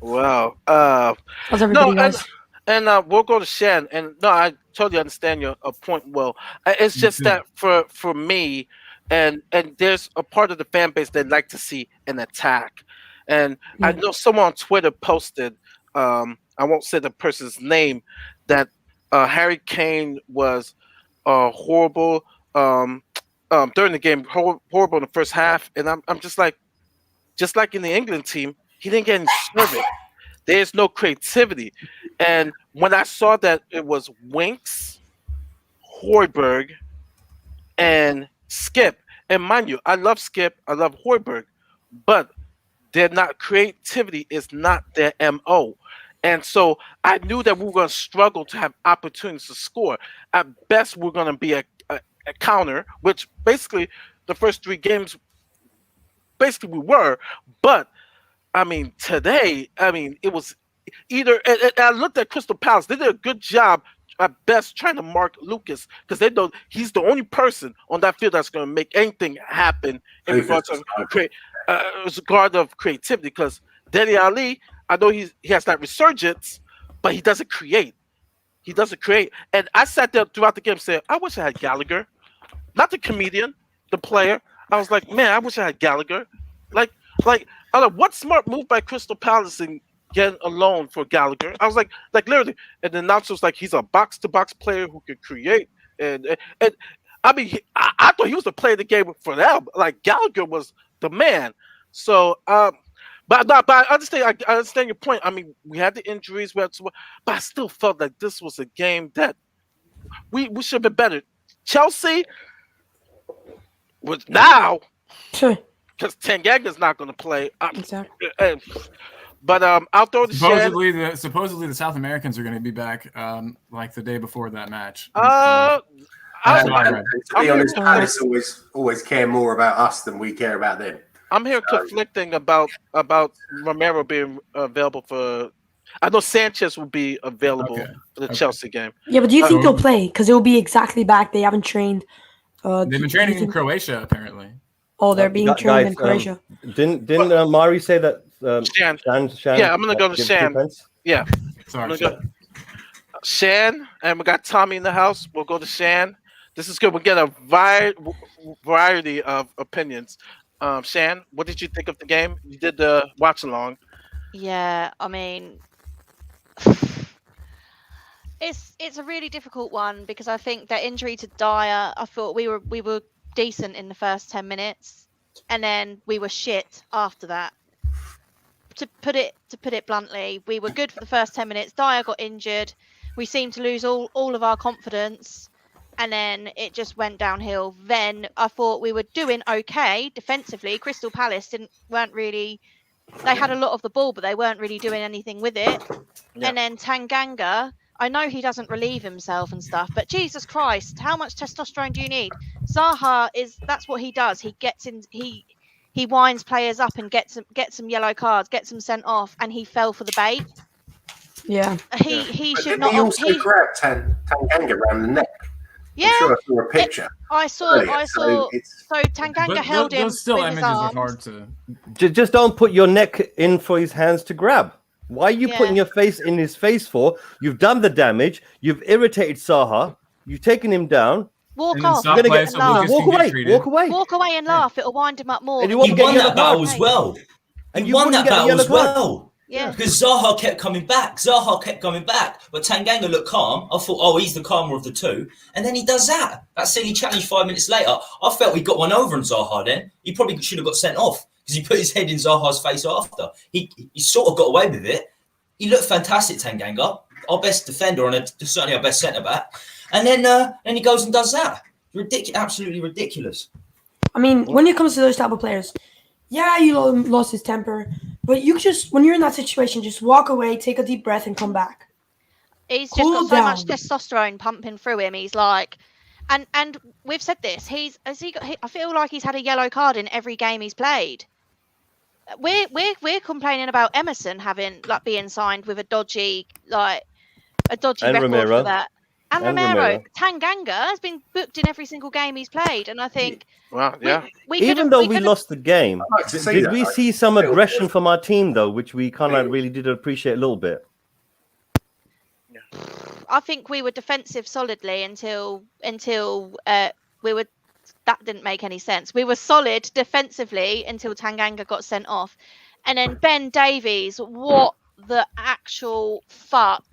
Wow. How's everybody, guys? And we'll go to Shan. And no, I totally understand your point. Well, it's just that for me, and there's a part of the fan base that like to see an attack. And I know someone on Twitter posted, I won't say the person's name, that Harry Kane was horrible during the game, horrible in the first half. And I'm just like in the England team, he didn't get any service. There's no creativity. And when I saw that it was Winks, Højbjerg, and Skip, and mind you, I love Skip, I love Højbjerg, but creativity is not their MO. And so I knew that we were going to struggle to have opportunities to score. At best, we're going to be a counter, which basically the first 3 games, basically we were. But I mean, today, it was either. And I looked at Crystal Palace; they did a good job at best trying to mark Lucas because they know he's the only person on that field that's going to make anything happen in regards to regard of creativity. Because Dele Ali, I know he has that resurgence, but he doesn't create. He doesn't create. And I sat there throughout the game saying, I wish I had Gallagher, not the comedian, the player. I was like, man, I wish I had Gallagher. Like. I don't know what smart move by Crystal Palace and getting a loan for Gallagher. I was like literally, and the announcer was like, he's a box-to-box player who can create. And I mean, I thought he was the player of the game for them. Like Gallagher was the man. So, but I understand. I understand your point. I mean, we had the injuries, but I still felt like this was a game that we should have been better. Chelsea was now. Sure. Because Tanganga's not going to play. Exactly. But I'll throw the supposedly the South Americans are going to be back like the day before that match. To be honest, Palace always care more about us than we care about them. I'm hearing conflicting about Romero being available for. I know Sanchez will be available for the Chelsea game. Yeah, but do you think they'll play? Because it will be exactly back. They haven't trained. They've been training in Croatia apparently. Oh, they're being trained in Croatia. Didn't Mari say that? Shan. Shan. Yeah, I'm gonna go to Shan. Yeah. Sorry. Shan, and we got Tommy in the house. We'll go to Shan. This is good. We'll get a variety of opinions. Shan, what did you think of the game? You did the watch along. Yeah, I mean, it's a really difficult one because I think that injury to Dyer, I thought we were decent in the first 10 minutes and then we were shit after that. To put it bluntly, we were good for the first 10 minutes. Dyer got injured. We seemed to lose all of our confidence and then it just went downhill. Then I thought we were doing okay defensively. Crystal Palace weren't really, they had a lot of the ball but they weren't really doing anything with it. Yeah. And then Tanganga, I know he doesn't relieve himself and stuff, but Jesus Christ, how much testosterone do you need? Zaha that's what he does. He gets in, he winds players up and gets some yellow cards, gets them sent off, and he fell for the bait. Yeah. He should not. He also grabbed Tanganga around the neck. Yeah, I'm sure I saw a picture. I saw. earlier, I so saw. it's So Tanganga But held him those still with his images are arms. hard to. Just don't put your neck in for his hands to grab. Why are you putting Yeah. your face in his face for? You've done the damage. You've irritated Saha. You've taken him down. Walk And then off stop You're gonna play get and so laugh. Lucas walk can get away. treated. Walk away. Walk away and Yeah. laugh. It'll wind him up more. And you than won't He get won yellow that battle card. as well. And He you won wouldn't that get a battle yellow as card. well. Yeah. Because Zaha kept coming back. Zaha kept coming back. But Tanganga looked calm. I thought, oh, he's the calmer of the two. And then he does that. That silly challenge 5 minutes later. I felt we got one over on Zaha then. He probably should have got sent off because he put his head in Zaha's face after. He sort of got away with it. He looked fantastic, Tanganga. Our best defender and certainly our best centre-back. And then he goes and does that. Ridiculous, absolutely ridiculous. I mean, when it comes to those type of players, yeah, you lost his temper, but you just, when you're in that situation, just walk away, take a deep breath, and come back. He's just Cool got so much down. testosterone pumping through him. He's like, and we've said this. I feel like he's had a yellow card in every game he's played. We're complaining about Emerson having being signed with a dodgy record Romero. for that. And Romero. Romero. Tanganga has been booked in every single game he's played, and I think Well, yeah. Even though we lost the game, I'd like to see did that. we see some aggression from our team though, which we kind of really did appreciate a little bit? I think we were defensive solidly until we were. That didn't make any sense. We were solid defensively until Tanganga got sent off, and then Ben Davies. What the actual fuck?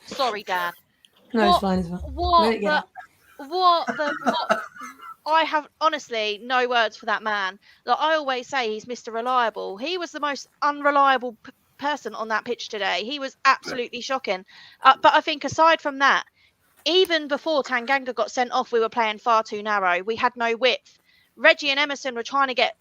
Sorry, Dan. No, What- it's fine. It's fine. What Let it get the? What the? What? I have honestly no words for that man. Like I always say, he's Mr. Reliable. He was the most unreliable person on that pitch today. He was absolutely shocking. But I think aside from that, even before Tanganga got sent off, we were playing far too narrow. We had no width. Reggie and Emerson were trying to get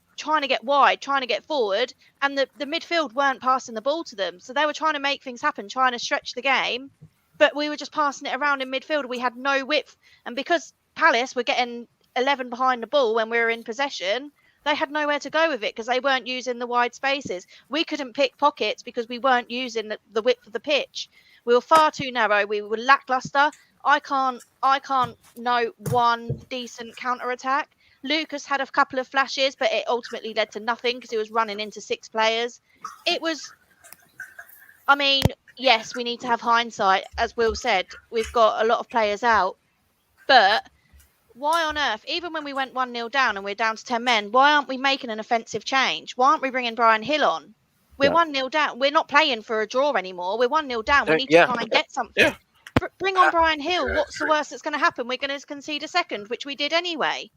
wide, trying to get forward, and the midfield weren't passing the ball to them. So they were trying to make things happen, trying to stretch the game, but we were just passing it around in midfield. We had no width, and because Palace were getting 11 behind the ball when we were in possession, they had nowhere to go with it because they weren't using the wide spaces. We couldn't pick pockets because we weren't using the width of the pitch. We were far too narrow. We were lackluster. I can't know one decent counter-attack. Lucas had a couple of flashes, but it ultimately led to nothing because he was running into 6 players. It was, I mean, yes, we need to have hindsight. As Will said, we've got a lot of players out. But why on earth, even when we went 1-0 down and we're down to 10 men, why aren't we making an offensive change? Why aren't we bringing Brian Hill on? We're 1-0 down. We're not playing for a draw anymore. We're 1-0 down. We need to try and get something. Yeah. Bring on Brian Hill. What's the worst that's going to happen? We're going to concede a second, which we did anyway.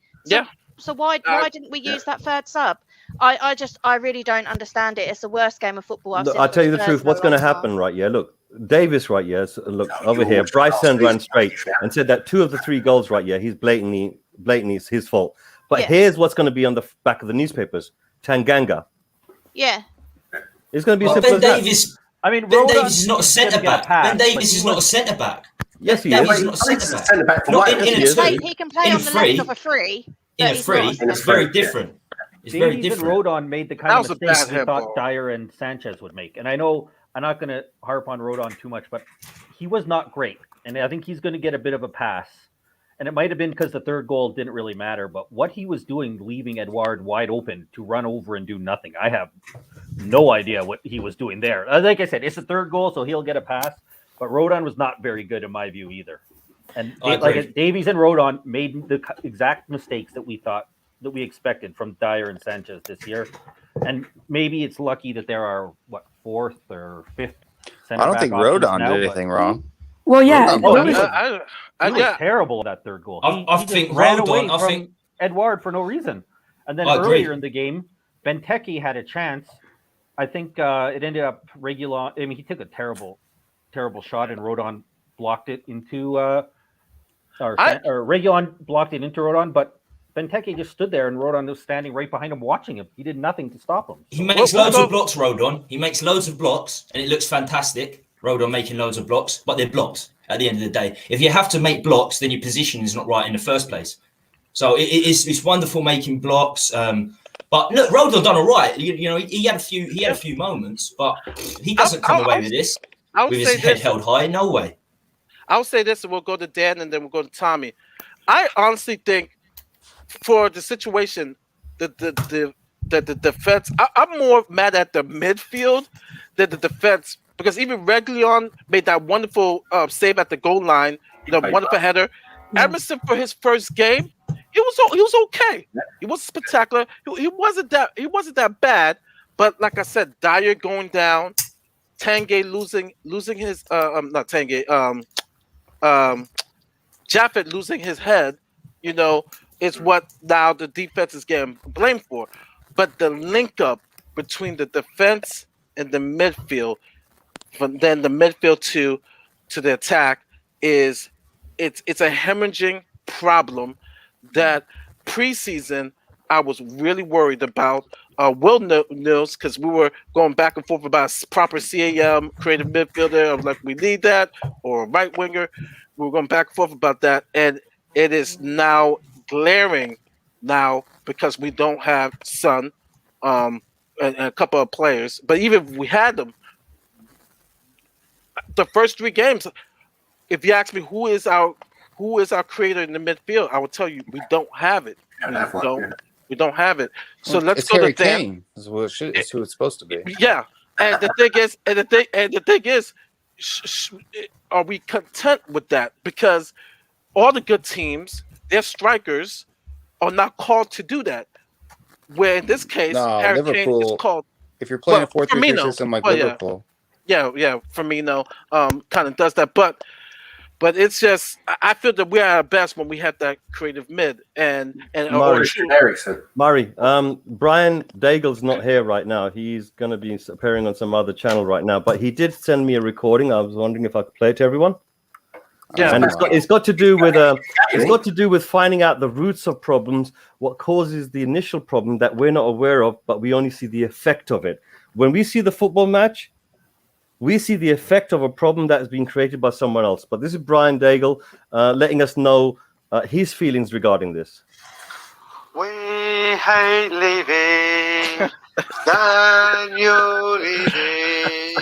So why didn't we use that third sub? I really don't understand it. It's the worst game of football I've Look, seen. I'll tell you the Spurs truth. in a What's going to long happen, time. right? Yeah, look, Davis, right? Yeah, so look over you here. always Bryson ask ran these straight questions. and said that 2 of the 3 goals, right? Yeah, he's blatantly it's his fault. But Yeah. here's what's going to be on the back of the newspapers: Tanganga. Yeah. It's going to be Well, simple Ben as that. Davis. I mean, Ben Rodon Davis is not a gonna centre get a back. pass, Ben but Davis he is not a was- centre back. Yes, he Ben is. Davis is not a centre back. Centre back for Not Wales. in a He is. two. He can play in a on the free. left of a free. In but a he's free, not a it's centre very back. different. It's very Davies and different. Rodon made the That kind was of a mistakes bad we thought handball. Dyer and Sanchez would make. And I know I'm not going to harp on Rodon too much, but he was not great. And I think he's going to get a bit of a pass. And it might have been because the third goal didn't really matter. But what he was doing, leaving Edouard wide open to run over and do nothing, I have no idea what he was doing there. Like I said, it's the third goal, so he'll get a pass. But Rodon was not very good in my view either. And I agree. like Davies and Rodon made the exact mistakes that we expected from Dyer and Sanchez this year. And maybe it's lucky that there are 4th or 5th center I don't back think options Rodon now, did but anything wrong. Well, yeah. Rodon- Oh, it he was- was- he was yeah. terrible at that third goal. I He just think ran Rodon- away I from think- Edouard for no reason. And then I agree. earlier in the game, Benteke had a chance. I think it ended up Regulon. I mean, he took a terrible shot, and Rodon blocked it into, or Regulon blocked it into Rodon, but Benteke just stood there, and Rodon was standing right behind him, watching him. He did nothing to stop him. He makes Well, loads well, of blocks, Rodon. He makes loads of blocks, and it looks fantastic. Rodon making loads of blocks, but they're blocks at the end of the day. If you have to make blocks, then your position is not right in the first place. So it's wonderful making blocks. But look, Rodon done all right. You know, he had a few moments, but he doesn't come away with this I would with say his head this. held high. No way. I'll say this, and we'll go to Dan, and then we'll go to Tommy. I honestly think for the situation, the defense. I'm more mad at the midfield than the defense because even Reguilon made that wonderful save at the goal line. Wonderful header. Yeah. Emerson for his first game, he was okay. He wasn't spectacular. He wasn't that bad. But like I said, Dyer going down, Tanguay losing his not Tanguay Jaffet losing his head, is what now the defense is getting blamed for. But the link up between the defense and the midfield, from then the midfield to the attack, it's a hemorrhaging problem that preseason I was really worried about. Will Nils, because we were going back and forth about proper CAM creative midfielder. I was like, we need that, or a right winger. We were going back and forth about that, and it is now glaring now because we don't have Son, and a couple of players. But even if we had them, the first 3 games, if you ask me who is our creator in the midfield, I will tell you we don't have it. We don't have it. So let's it's go Harry to Dan. Kane. Is what it should, it's who it's supposed to be. Yeah, and the thing is, are we content with that? Because all the good teams, their strikers, are not called to do that. Where in this case, No, Harry Kane is Liverpool. called. If you're playing Well, a 4-3-3 Firmino. system like Well, yeah. Liverpool, Yeah, Firmino kind of does that, but it's just I feel that we're at our best when we have that creative mid and Murray. Ericsson. Murray, Brian Daigle's not here right now. He's going to be appearing on some other channel right now, but he did send me a recording. I was wondering if I could play it to everyone. Yeah, And it's got to do with finding out the roots of problems, what causes the initial problem that we're not aware of, but we only see the effect of it. When we see the football match, we see the effect of a problem that has been created by someone else. But this is Brian Daigle letting us know his feelings regarding this. We hate leaving, Daniel Levy.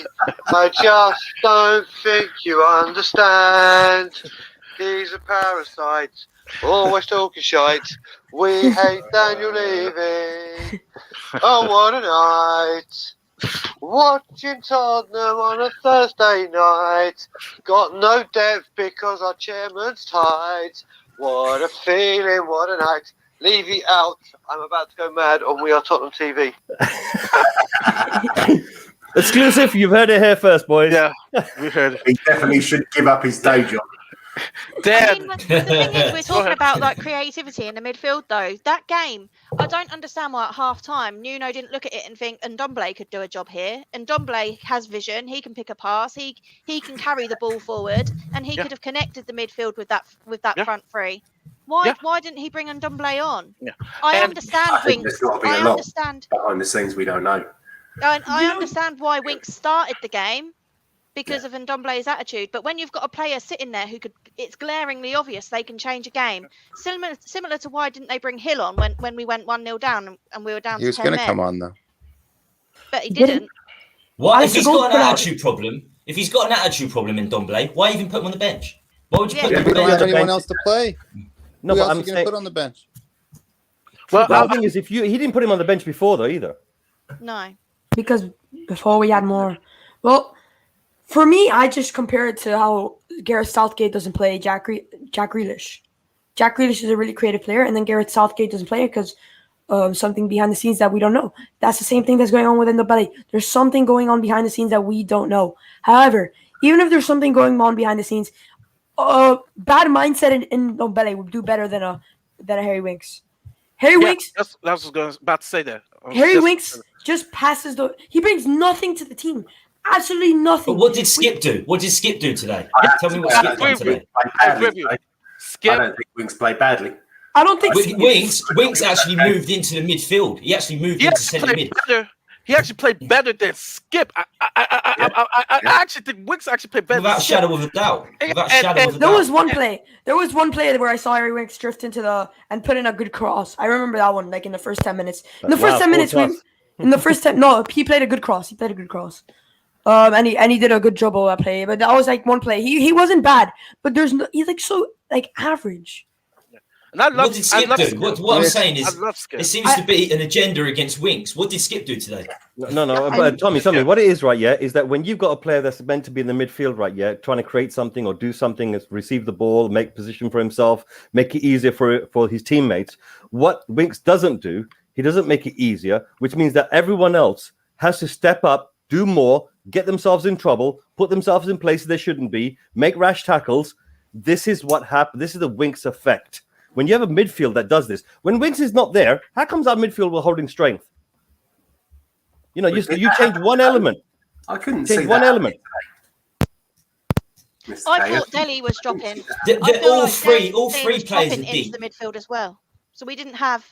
I just don't think you understand. He's a parasite, always talking shite. We hate Daniel Levy. Oh, what a night. Watching Tottenham on a Thursday night. Got no depth because our chairman's tight. What a feeling, what a night. Levy out. I'm about to go mad on We Are Tottenham TV. Exclusive. You've heard it here first, boys. Yeah, we heard it. He definitely should give up his day job. Dan, the thing is, we're talking about like creativity in the midfield, though. That game, I don't understand why at half time Nuno didn't look at it and think Ndombele could do a job here. Ndombele has vision; he can pick a pass, he can carry the ball forward, and he could have connected the midfield with that front three. Why didn't he bring Ndombele on? Yeah. I And understand I think Winks. there's got to be I a lot understand. behind the scenes we don't know. I understand why Winks started the game because of Ndombele's attitude. But when you've got a player sitting there who it's glaringly obvious they can change a game. Similar to why didn't they bring Hill on when we went 1-0 down and we were down he was to 10 going to men? come on though. But he didn't. What if he's got an Alex, attitude problem? If he's got an attitude problem in Ndombele, why even put him on the bench? Why would you put Yeah. him We on don't the have bench? anyone else to play. No, Who but else are I'm you going saying. to put on the bench? well, The thing is, he didn't put him on the bench before though either. No. Because before we had more. Well, for me, I just compare it to how Gareth Southgate doesn't play Jack Grealish. Jack Grealish is a really creative player, and then Gareth Southgate doesn't play it because something behind the scenes that we don't know. That's the same thing that's going on with Ndombele. There's something going on behind the scenes that we don't know. However, even if there's something going on behind the scenes, bad mindset in Ndombele would do better than a Harry Winks. Winks. That's what I was about to say that. Harry Winks just passes he brings nothing to the team. Absolutely nothing. But what did Skip do? What did Skip do today? Tell me what I Skip done today. I agree with you. I Skip. don't think Winks played badly. I don't think Winks actually moved into the midfield. He actually moved He into actually centre mid. played better. He actually played better than Skip. I actually think Winks actually played better. Without than Skip. shadow of a doubt. Without And- shadow of a and there doubt. was one play where I saw Harry Winks drift into and put in a good cross. I remember that one, like in the first 10 minutes. In the first 10 minutes, he played a good cross. And he did a good job of that play. But that was like one play. He wasn't bad, but he's like so like average. And I love. What did I Skip love do? Skip. What I'm saying I is, love Skip. there seems to be an agenda against Winks. What did Skip do today? No. But Tommy, what it is, right? Yeah, is that when you've got a player that's meant to be in the midfield, right? Yeah, trying to create something or do something, receive the ball, make position for himself, make it easier for his teammates. What Winks doesn't do, he doesn't make it easier, which means that everyone else has to step up, do more, get themselves in trouble, put themselves in places they shouldn't be, make rash tackles. This is what happened. This is the Winks effect. When you have a midfield that does this, when Winks is not there, how comes our midfield were holding strength? You know, you change one element. I couldn't Change see one that. element. I thought Delhi was dropping. They're I feel all like three Delhi players was are dropping into deep. the midfield as well. So we didn't have,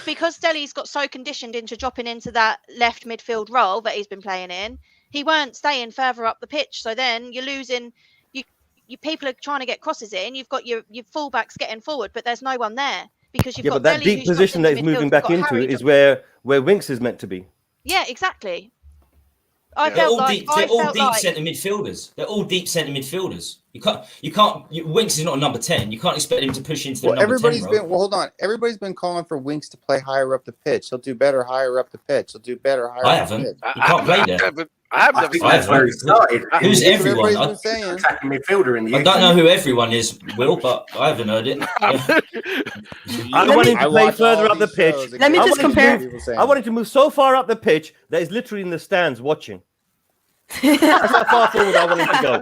because Delhi's got so conditioned into dropping into that left midfield role that he's been playing in. He weren't staying further up the pitch. So then you're losing. You people are trying to get crosses in. You've got your fullbacks getting forward, but there's no one there because you've Yeah, got but that Delhi deep who's dropped position that into he's midfield, moving you've back got into Harry is dropping- where Winks is meant to be. Yeah, exactly. I They're felt all like deep. They're all deep like centre midfielders. They're all deep centre midfielders. Winks is not a number 10. You can't expect him to push into the Well, number 10 everybody's role. been. Well, hold on. Everybody's been calling for Winks to play higher up the pitch. He'll do better higher up the pitch. He'll do better higher I up the haven't. pitch. You can't play there. I've I never think seen that's that. where he started. Who's That's what everyone? everybody's been saying. Attacking midfielder in the I don't know who everyone is, Will, but I haven't heard it. I want him to play watch further all up the these pitch. shows Let me again. just I wanted to compare- hear people saying I wanted to move so far up the pitch that he's literally in the stands watching. That's how far forward I wanted to go.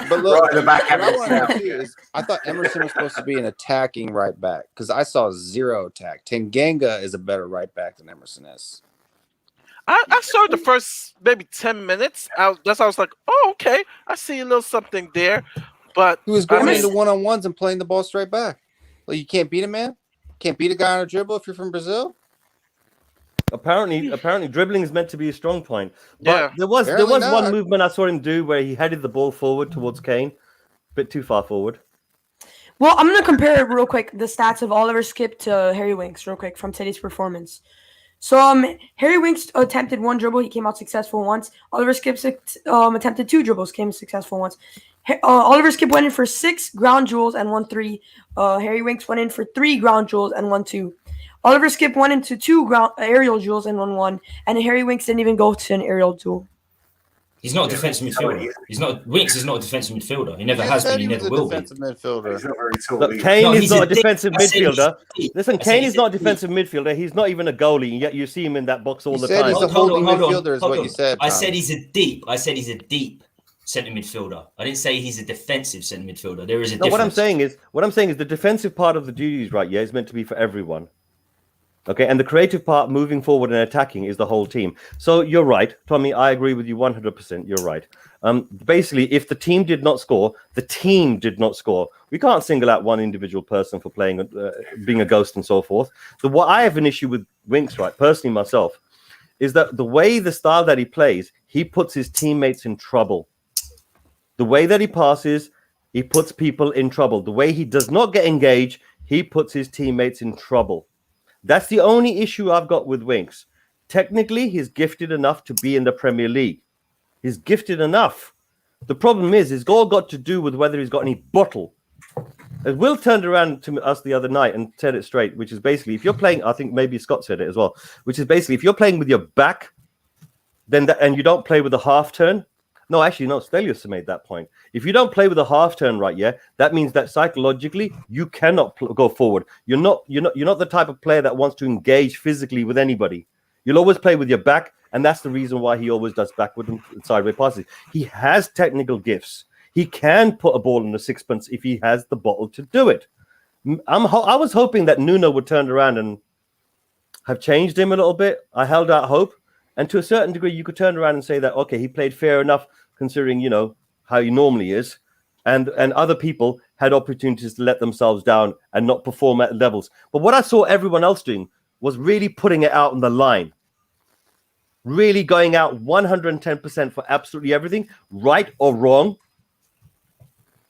But look, Right at the back what I of want to do is, I thought Emerson was supposed to be an attacking right back because I saw zero attack. Tanganga is a better right back than Emerson is. I saw the first maybe 10 minutes. I was like, oh, okay, I see a little something there. But He was going I mean, into one-on-ones and playing the ball straight back. Well, you can't beat a man. Can't beat a guy on a dribble if you're from Brazil. Apparently, dribbling is meant to be a strong point. But Yeah. there was Apparently one not. movement I saw him do where he headed the ball forward towards Kane, a bit too far forward. Well, I'm gonna compare real quick the stats of Oliver Skip to Harry Winks real quick from today's performance. So Harry Winks attempted one dribble, he came out successful once. Oliver Skip attempted two dribbles, came successful once. Oliver Skip went in for 6 ground duels and 1 3. Harry Winks went in for 3 ground duels and 1 2. Oliver Skip went into 2 aerial duels and 1 1, and Harry Winks didn't even go to an aerial duel. He's not a defensive midfielder. Winks is not a defensive midfielder. He never You has said been. He he was never a will be. defensive midfielder. He's not very tall. Look, either. Kane No, is he's not a a deep- defensive I said he's midfielder. deep. Listen, I said Kane he's is not a deep. defensive midfielder. He's not even a goalie, and yet you see him in that box all You the said time. he's a holding midfielder is what you said, I Tom. said he's a deep centre midfielder. I didn't say he's a defensive centre midfielder. There is a No, difference. what I'm saying is the defensive part of the duties, right? Yeah, is meant to be for everyone. Okay, and the creative part, moving forward and attacking, is the whole team. So you're right, Tommy. I agree with you 100%. You're right. Basically, if the team did not score, the team did not score. We can't single out one individual person for playing, being a ghost and so forth. So what I have an issue with Winks, right, personally myself, is that the way the style that he plays, he puts his teammates in trouble. The way that he passes, he puts people in trouble. The way he does not get engaged, he puts his teammates in trouble. That's the only issue I've got with Winks. Technically, he's gifted enough to be in the Premier League. He's gifted enough. The problem is, it's all got to do with whether he's got any bottle. As Will turned around to us the other night and said it straight, which is basically, if you're playing, I think maybe Scott said it as well, which is basically, if you're playing with your back, then and you don't play with a half turn. No, actually, no, Stelios made that point. If you don't play with a half turn, right, yeah, that means that psychologically you cannot go forward. You're not the type of player that wants to engage physically with anybody. You'll always play with your back, and that's the reason why he always does backward and sideways passes. He has technical gifts. He can put a ball in the sixpence if he has the bottle to do it. I was hoping that Nuno would turn around and have changed him a little bit. I held out hope. And to a certain degree, you could turn around and say that, okay, he played fair enough considering, how he normally is. And other people had opportunities to let themselves down and not perform at levels. But what I saw everyone else doing was really putting it out on the line. Really going out 110% for absolutely everything, right or wrong.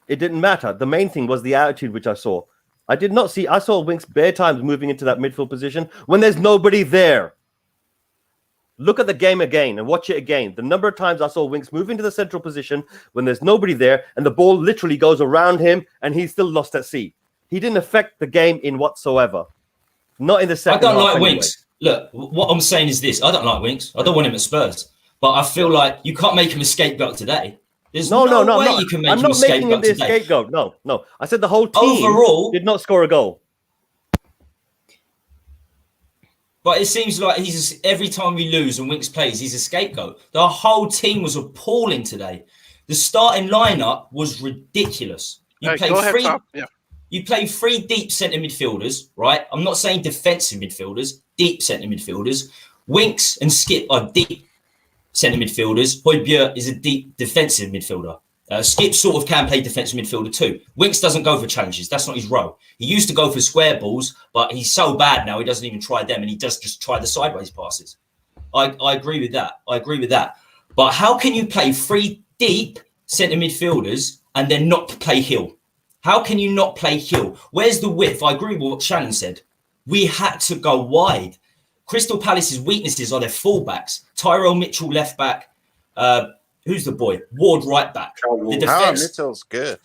It didn't matter. The main thing was the attitude which I saw. I saw Winks bare times moving into that midfield position when there's nobody there. Look at the game again and watch it again. The number of times I saw Winks move into the central position when there's nobody there and the ball literally goes around him and he's still lost at sea. He didn't affect the game in whatsoever. Not in the I second don't half. like anyway. Winks. Look, what I'm saying is this: I don't like Winks. I don't want him at Spurs. But I feel like you can't make him a scapegoat today. There's no way you can make I'm him a not making him scapegoat the today. scapegoat. No. I said the whole team Overall, did not score a goal. But it seems like every time we lose and Winks plays, he's a scapegoat. The whole team was appalling today. The starting lineup was ridiculous. You played three deep centre midfielders, right? I'm not saying defensive midfielders, deep centre midfielders. Winks and Skip are deep centre midfielders. Højbjerg is a deep defensive midfielder. Skip sort of can play defensive midfielder too. Winks doesn't go for challenges. That's not his role. He used to go for square balls, but he's so bad now he doesn't even try them, and he does just try the sideways passes. I agree with that. But how can you play three deep centre midfielders and then not play Hill? How can you not play Hill? Where's the width? I agree with what Shannon said. We had to go wide. Crystal Palace's weaknesses are their fullbacks. Tyrell Mitchell left back. Who's the boy? Ward right back. The defense. Mitchell's good.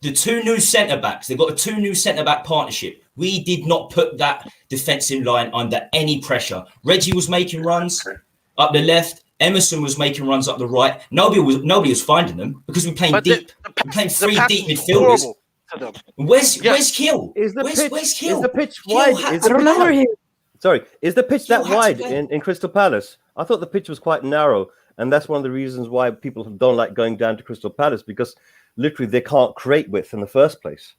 The two new centre backs. They've got a two new centre back partnership. We did not put that defensive line under any pressure. Reggie was making runs up the left. Emerson was making runs up the right. Nobody was finding them because we're playing deep. We're playing three deep midfielders. Where's Hill? Where's Hill? Is the pitch wide? I don't remember him. Sorry, is the pitch that wide in Crystal Palace? I thought the pitch was quite narrow, and that's one of the reasons why people don't like going down to Crystal Palace, because literally they can't create width in the first place.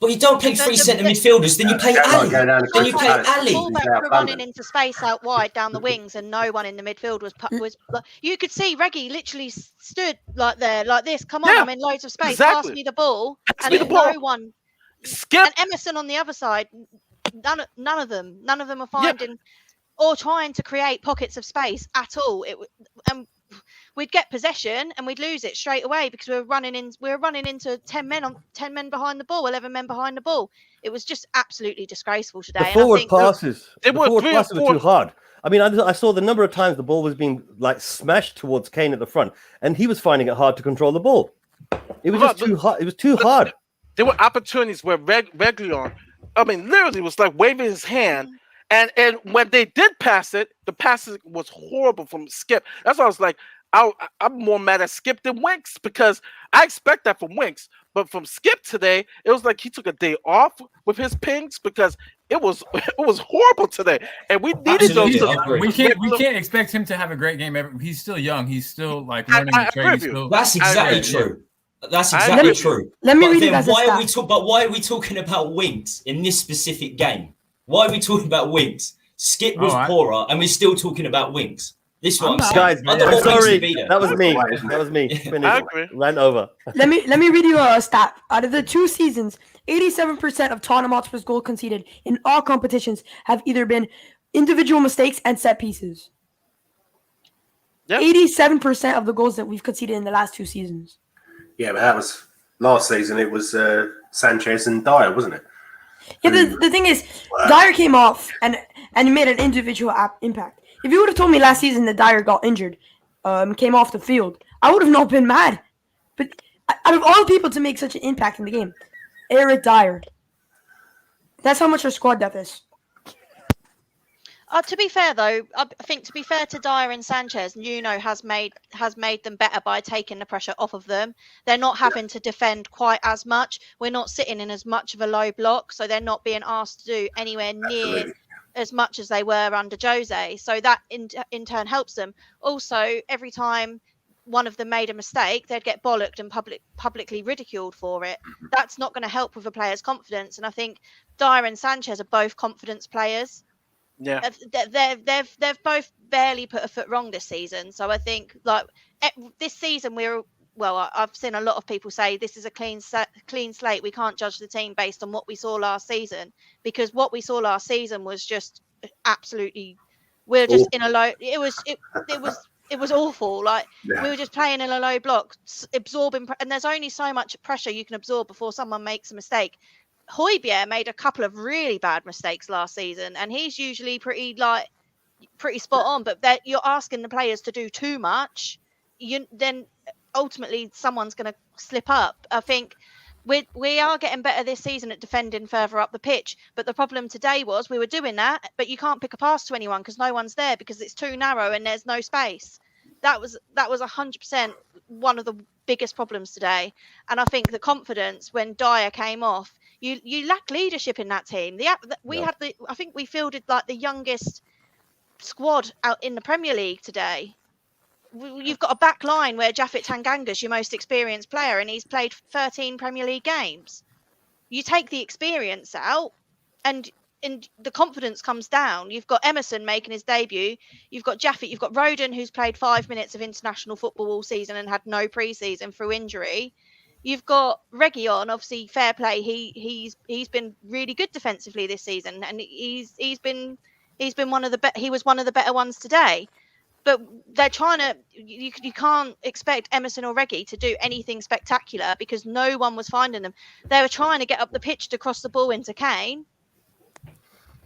But you don't play three centre midfielders, then you play Ali. Then you play Ali. Fullbacks were running into space out wide down the wings, and no one in the midfield was. You could see Reggie literally stood like this. Come on, I'm in loads of space. Exactly. Pass me the ball, me the ball. no one. Skip. And Emerson on the other side. None of them are finding or trying to create pockets of space at all. We'd get possession and we'd lose it straight away because we were running into 10 men behind the ball, 11 men behind the ball. It was just absolutely disgraceful today. The forward passes were too hard. I mean, I saw the number of times the ball was being like smashed towards Kane at the front, and he was finding it hard to control the ball. It was just too hard. It was too hard. There were opportunities where Reguilon, I mean, literally was like waving his hand. And when they did pass it, the passing was horrible from Skip. That's why I was like, I'm more mad at Skip than Winks, because I expect that from Winks. But from Skip today, it was like he took a day off with his pings, because it was horrible today. And we needed those. We can't expect him to have a great game. He's still young. He's still like learning the trade. That's exactly true. That's exactly true. Let me read you guys why are we talking about Winks in this specific game? Why are we talking about Winks? Skip was poorer, and we're still talking about Winks. This one, guys. I'm sorry. That was me. That was me. I agree. Ran over. Let me read you a stat. Out of the 2 seasons, 87% of Tottenham Hotspur's goals conceded in all competitions have either been individual mistakes and set pieces. Yep. 87% of the goals that we've conceded in the last 2 seasons. Yeah, but that was last season. It was Sanchez and Dyer, wasn't it? Yeah, the thing is, Dyer came off and made an individual impact. If you would have told me last season that Dyer got injured, came off the field, I would have not been mad. But out of all people to make such an impact in the game, Eric Dyer. That's how much our squad depth is. To be fair, though, I think to be fair to Dyer and Sanchez, Nuno has made them better by taking the pressure off of them. They're not having to defend quite as much. We're not sitting in as much of a low block, so they're not being asked to do anywhere near as much as they were under Jose. So that in turn helps them. Also, every time one of them made a mistake, they'd get bollocked and publicly ridiculed for it. That's not going to help with a player's confidence. And I think Dyer and Sanchez are both confidence players. Yeah, they've both barely put a foot wrong this season. So I think like this season I've seen a lot of people say this is a clean slate. We can't judge the team based on what we saw last season, because what we saw last season was just absolutely. We're just in a low. It was awful. Like we were just playing in a low block, absorbing, and there's only so much pressure you can absorb before someone makes a mistake. Højbjerg made a couple of really bad mistakes last season, and he's usually pretty spot on. But that you're asking the players to do too much, then ultimately someone's going to slip up. I think We are getting better this season at defending further up the pitch, but the problem today was we were doing that, but you can't pick a pass to anyone because no one's there because it's too narrow and there's no space. That was 100% one of the biggest problems today, and I think the confidence when Dyer came off, you lack leadership in that team. I think we fielded like the youngest squad out in the Premier League today. You've got a back line where Japhet Tanganga's your most experienced player and he's played 13 Premier League games. You take the experience out and the confidence comes down. You've got Emerson making his debut. You've got Japhet. You've got Roden, who's played 5 minutes of international football all season and had no pre-season through injury. You've got Reguilon, obviously fair play. He's been really good defensively this season, and he was one of the better ones today. But they're trying to. You can't expect Emerson or Reggie to do anything spectacular because no one was finding them. They were trying to get up the pitch to cross the ball into Kane.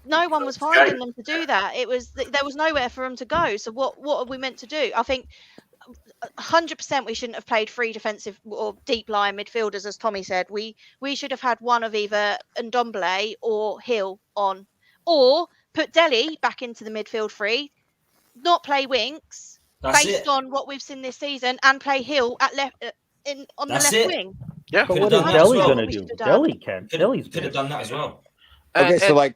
No one was finding them to do that. There was nowhere for them to go. So what are we meant to do? I think 100% we shouldn't have played three defensive or deep line midfielders, as Tommy said. We should have had one of either Ndombele or Hill on, or put Dele back into the midfield three. Not play Winks based on what we've seen this season, and play Hill at on the left wing. Yeah, but what is Dele going to do? Dele could have done that as well. Okay, so like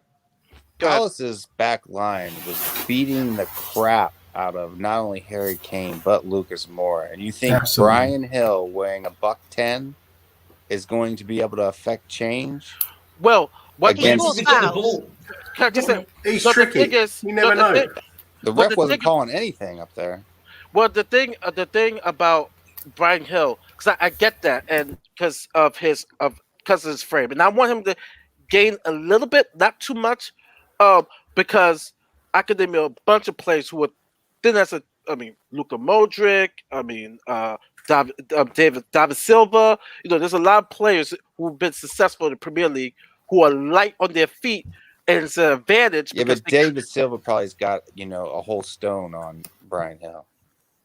Palace's back line was beating the crap out of not only Harry Kane but Lucas Moura, and you think Brian Hill weighing $110 is going to be able to affect change? Well, what against he's tricky. You never know. The ref wasn't calling anything up there. Well, the thing about Brian Hill, because I get that, and because of his frame, and I want him to gain a little bit, not too much, because I could name a bunch of players who would. Then Luka Modric. David Silva. There's a lot of players who've been successful in the Premier League who are light on their feet. And it's an advantage. Yeah, but David Silva probably's got a whole stone on Brian Hill.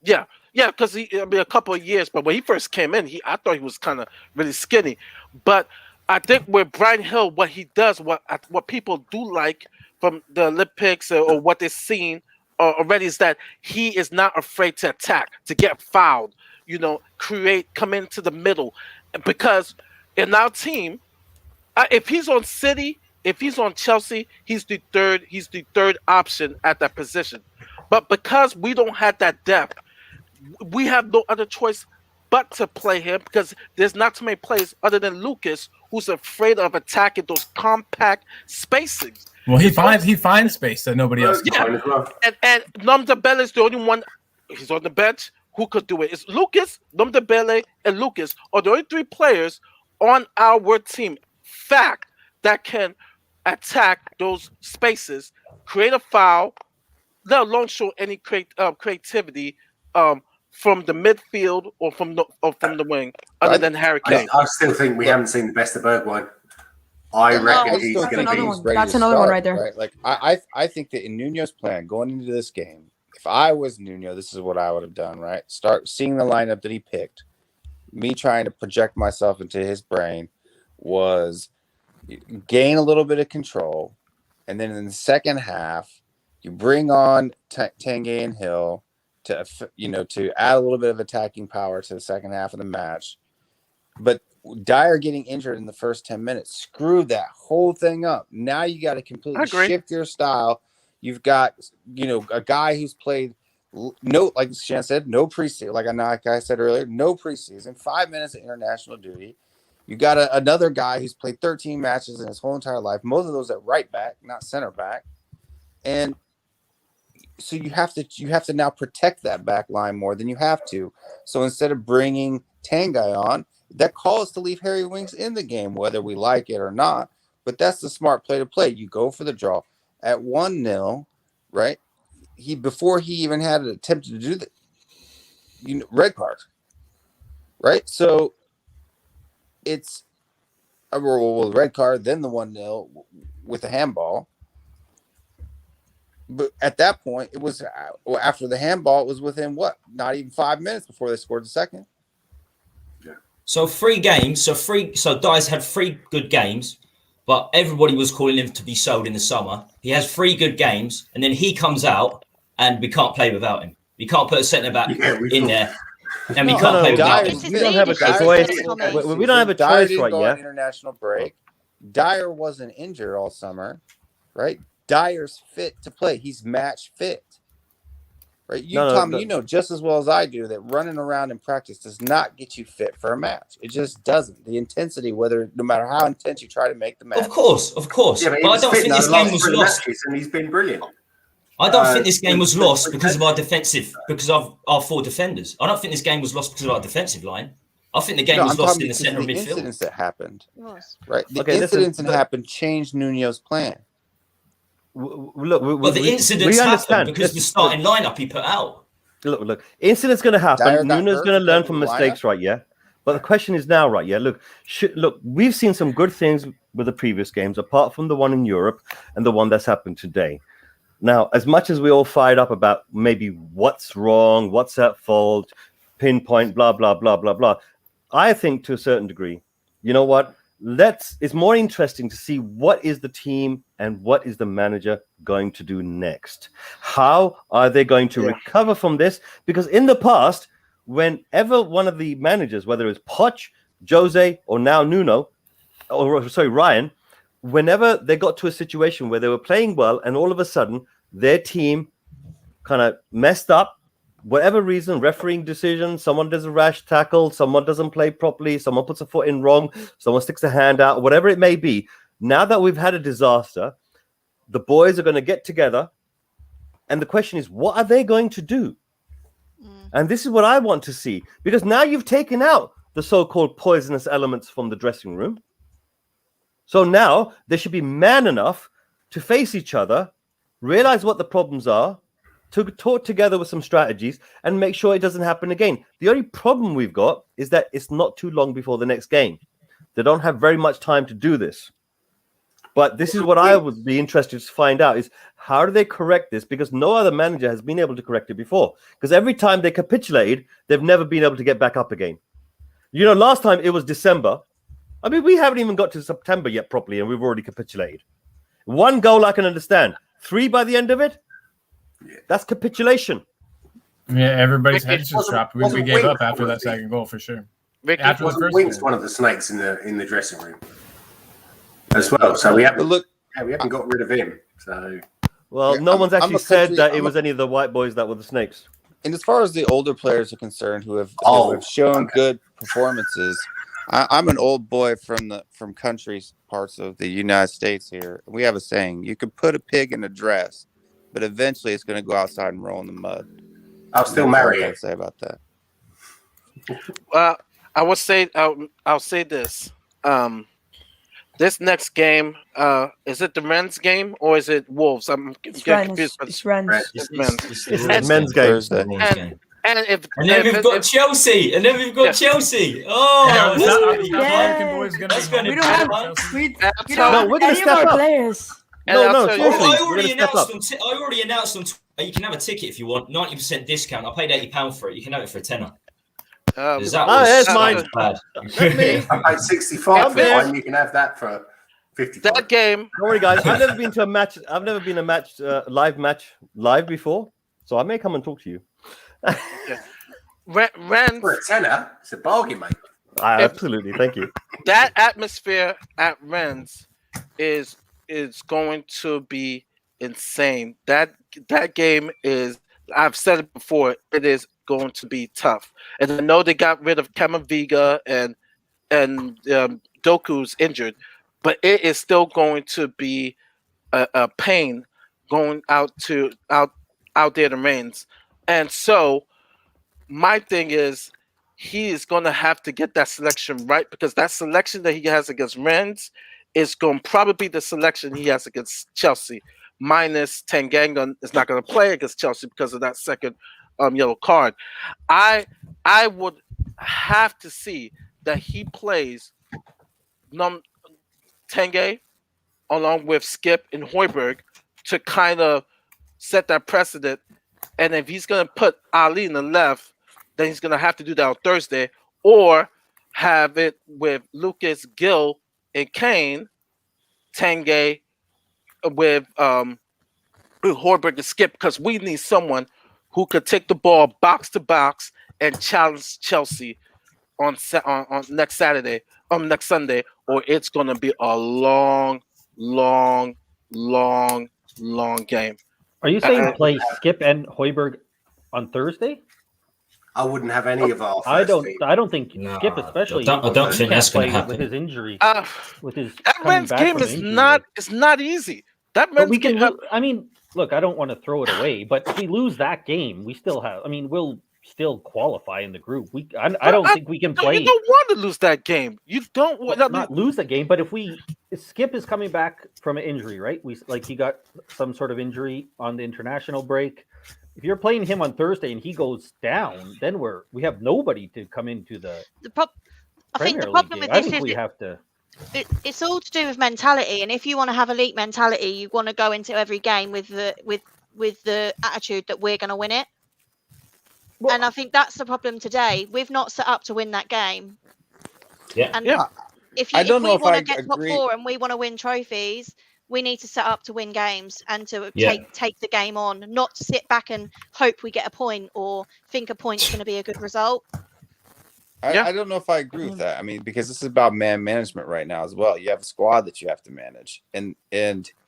Yeah, because a couple of years, but when he first came in, I thought he was kind of really skinny. But I think with Brian Hill, what he does, what people do like from the Olympics or what they've seen already is that he is not afraid to attack, to get fouled, come into the middle, because in our team, if he's on City. If he's on Chelsea, he's the third option at that position. But because we don't have that depth, we have no other choice but to play him because there's not too many players other than Lucas who's afraid of attacking those compact spacings. Well, he finds space that nobody else can. Yeah. And Ndombele is the only one. He's on the bench who could do it. It's Lucas, Ndombele, and Lucas are the only three players on our team. Fact that can attack those spaces, create a foul, let alone show any creativity from the midfield or from the wing, other than Harry Kane. I still think we haven't seen the best of Bergwijn. I reckon he's going to be That's another one right there. Right? Like I think that in Nuno's plan going into this game, if I was Nuno, this is what I would have done. Right, start seeing the lineup that he picked. Me trying to project myself into his brain was. Gain a little bit of control, and then in the second half, you bring on Tanguy and Hill to add a little bit of attacking power to the second half of the match. But Dyer getting injured in the first 10 minutes screwed that whole thing up. Now you got to completely shift your style. You've got a guy who's played like Shan said, no preseason. Like I said earlier, no preseason. 5 minutes of international duty. You got another guy who's played 13 matches in his whole entire life. Most of those at right back, not center back. And so you have to now protect that back line more than you have to. So instead of bringing Tanguy on, that call is to leave Harry Winks in the game, whether we like it or not. But that's the smart play to play. You go for the draw. At 1-0, right? Before he even had an attempt to do that, red card. Right? So it's a red card, then the 1-0 with the handball. But at that point, it was after the handball, it was within not even 5 minutes before they scored the second. Yeah. So 3 games. So Dyer's had 3 good games, but everybody was calling him to be sold in the summer. He has 3 good games, and then he comes out, and we can't play without him. We can't put a centre back in there, and we No, can't play without Dyer, him. It's his we don't have a leadership, choice. isn't it, Tommy? We don't have a Dyer choice didn't right go yeah. on international break. Dyer wasn't injured all summer, right? Dyer's fit to play. He's match fit. Right, Tommy, you know just as well as I do that running around in practice does not get you fit for a match. It just doesn't. The intensity, no matter how intense you try to make the match. Of course. Yeah, But I don't think this game was lost. And he's been brilliant. I don't think this game was lost because of our because of our 4 defenders. I don't think this game was lost because of our defensive line. I think the game was lost in the centre of midfield. The incidents that happened, It was. right? The incidents that happened changed Nuno's plan. Look, But the incidents happened because the starting lineup he put out. Look. Incidents going to happen. Nuno's going to learn from mistakes, right? Yeah. But the question is now, right? Yeah. Look, we've seen some good things with the previous games, apart from the one in Europe and the one that's happened today. Now, as much as we all fired up about maybe what's wrong, what's at fault, pinpoint, blah blah blah blah blah, I think to a certain degree, you know what? It's more interesting to see what is the team and what is the manager going to do next. How are they going to recover from this? Because in the past, whenever one of the managers, whether it's Poch, Jose, or now Nuno, Ryan, whenever they got to a situation where they were playing well and all of a sudden their team kind of messed up, whatever reason, refereeing decision, someone does a rash tackle, someone doesn't play properly, someone puts a foot in wrong, someone sticks a hand out, whatever it may be. Now that we've had a disaster, the boys are going to get together. And the question is, what are they going to do? And this is what I want to see. Because now you've taken out the so-called poisonous elements from the dressing room. So now they should be man enough to face each other, realize what the problems are, to talk together with some strategies and make sure it doesn't happen again. The only problem we've got is that it's not too long before the next game. They don't have very much time to do this. But this is what I would be interested to find out is how do they correct this? Because no other manager has been able to correct it before. Because every time they capitulated, they've never been able to get back up again. You know, last time it was December. I mean, we haven't even got to September yet properly, and we've already capitulated. 1 goal I can understand. 3 by the end of it? That's capitulation. Yeah, everybody's heads just dropped. We gave up after that second goal for sure. After the first Wink's one of the snakes in the dressing room as well. So we haven't got rid of him. So no one's actually said that it was any of the white boys that were the snakes. And as far as the older players are concerned who have shown good performances, I'm an old boy from country parts of the United States here. We have a saying: you could put a pig in a dress, but eventually it's going to go outside and roll in the mud. I'll still marry you. Say about that. I would say I'll say this. This next game, is it the Rennes game or is it Wolves? I'm getting confused. It's Rennes. It's men's game. And then we've got Chelsea. Oh, that's going to be fun. We don't have any of our players. I already announced on Twitter, you can have a ticket if you want, 90% discount. I paid £80 for it. You can have it for a tenner. There's mine. I paid 65 for it, and you can have that for 50. That game. Don't worry, guys. I've never been to a match. I've never been a live before, so I may come and talk to you. Rennes for a tenner, it's a bargain, mate. Absolutely, thank you. That atmosphere at Rennes is going to be insane. That game is. I've said it before. It is going to be tough, and I know they got rid of Camavinga and Doku's injured, but it is still going to be a pain going out there to Rennes. And so my thing is he is going to have to get that selection right, because that selection that he has against Rennes is going to probably be the selection he has against Chelsea. Minus Tanganga is not going to play against Chelsea because of that second yellow card. I would have to see that he plays Tanguy along with Skip and Højbjerg to kind of set that precedent. And if he's going to put Ali in the left, then he's going to have to do that on Thursday, or have it with Lucas, Gill, and Kane, Tanguay with Hoiberg and Skip, because we need someone who could take the ball box to box and challenge Chelsea on next Saturday, next Sunday, or it's gonna be a long game. Are you saying play Skip and Hoiberg on Thursday? I wouldn't have any of our. I first team. don't think No, Skip, especially. I don't he think that's can't going to play happen. with his injury. With his That coming man's back game from is injury. not. It's not easy. That But man's we can. game. I mean, look, I don't want to throw it away, but if we lose that game, we still have. I mean, we'll still qualify in the group. I don't think we can play. You don't want to lose that game. You don't want not lose the game, but if Skip is coming back from an injury, right? He got some sort of injury on the international break. If you're playing him on Thursday and he goes down, then we have nobody to come into the. I think the Premier problem League with game. this is we have to. It's all to do with mentality, and if you want to have elite mentality, you want to go into every game with the attitude that we're going to win it. Well, and I think that's the problem today. We've not set up to win that game. Yeah. And Yeah. if I don't we know if want I to get agree. top 4 and we want to win trophies, we need to set up to win games and to Yeah. take the game on, not to sit back and hope we get a point or think a point's going to be a good result. I don't know if I agree with that. I mean, because this is about man management right now as well. You have a squad that you have to manage, and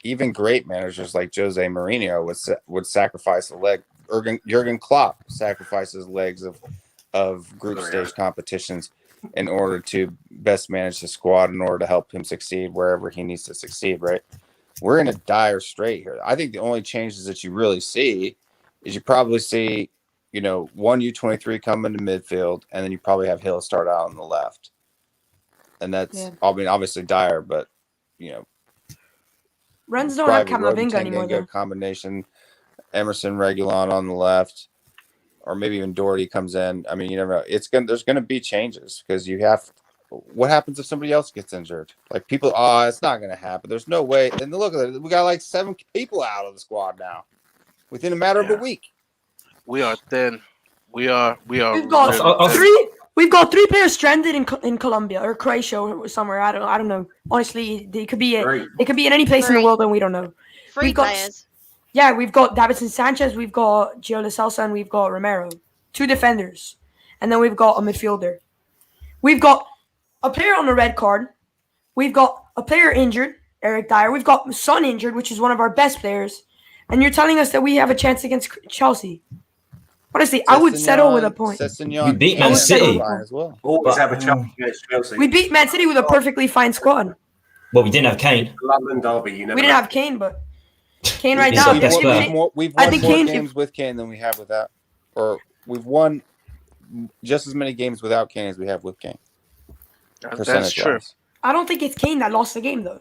even great managers like Jose Mourinho would sacrifice a leg. Jurgen Klopp sacrifices legs of group stage competitions in order to best manage the squad, in order to help him succeed wherever he needs to succeed. Right? We're in a dire strait here. I think the only changes that you really see is you probably see, one U23 come into midfield, and then you probably have Hill start out on the left. And that's, I mean, obviously Dyer, but, Rennes don't have probably Camavinga anymore, Rodin-Tanguy though. combination, Emerson Reguilon on the left, or maybe even Doherty comes in. I mean, you never know. There's going to be changes because what happens if somebody else gets injured? Like people, it's not going to happen. There's no way. And look at it. We got like 7 people out of the squad now within a matter of a week. We are thin. We are. We've got really three. We've got 3 players stranded in Colombia or Croatia or somewhere. I don't know. Honestly, they could be in any place in the world, and we don't know. 3 We've got players. Yeah, we've got Davinson Sanchez, we've got Gio Lo Celso, and we've got Romero. 2 defenders, and then we've got a midfielder. We've got a player on a red card. We've got a player injured, Eric Dyer. We've got Son injured, which is one of our best players. And you're telling us that we have a chance against Chelsea. Honestly, I would settle with a point. We beat Man City. As well. Always have a chance against Chelsea. We beat Man City with a perfectly fine squad. Well, we didn't have Kane. London derby. You never We didn't know. have Kane, but Kane right Yeah, now. we if- won- if- We've I won think more Kane- games with Kane than we have without, or we've won just as many games without Kane as we have with Kane. That's true. I don't think it's Kane that lost the game, though.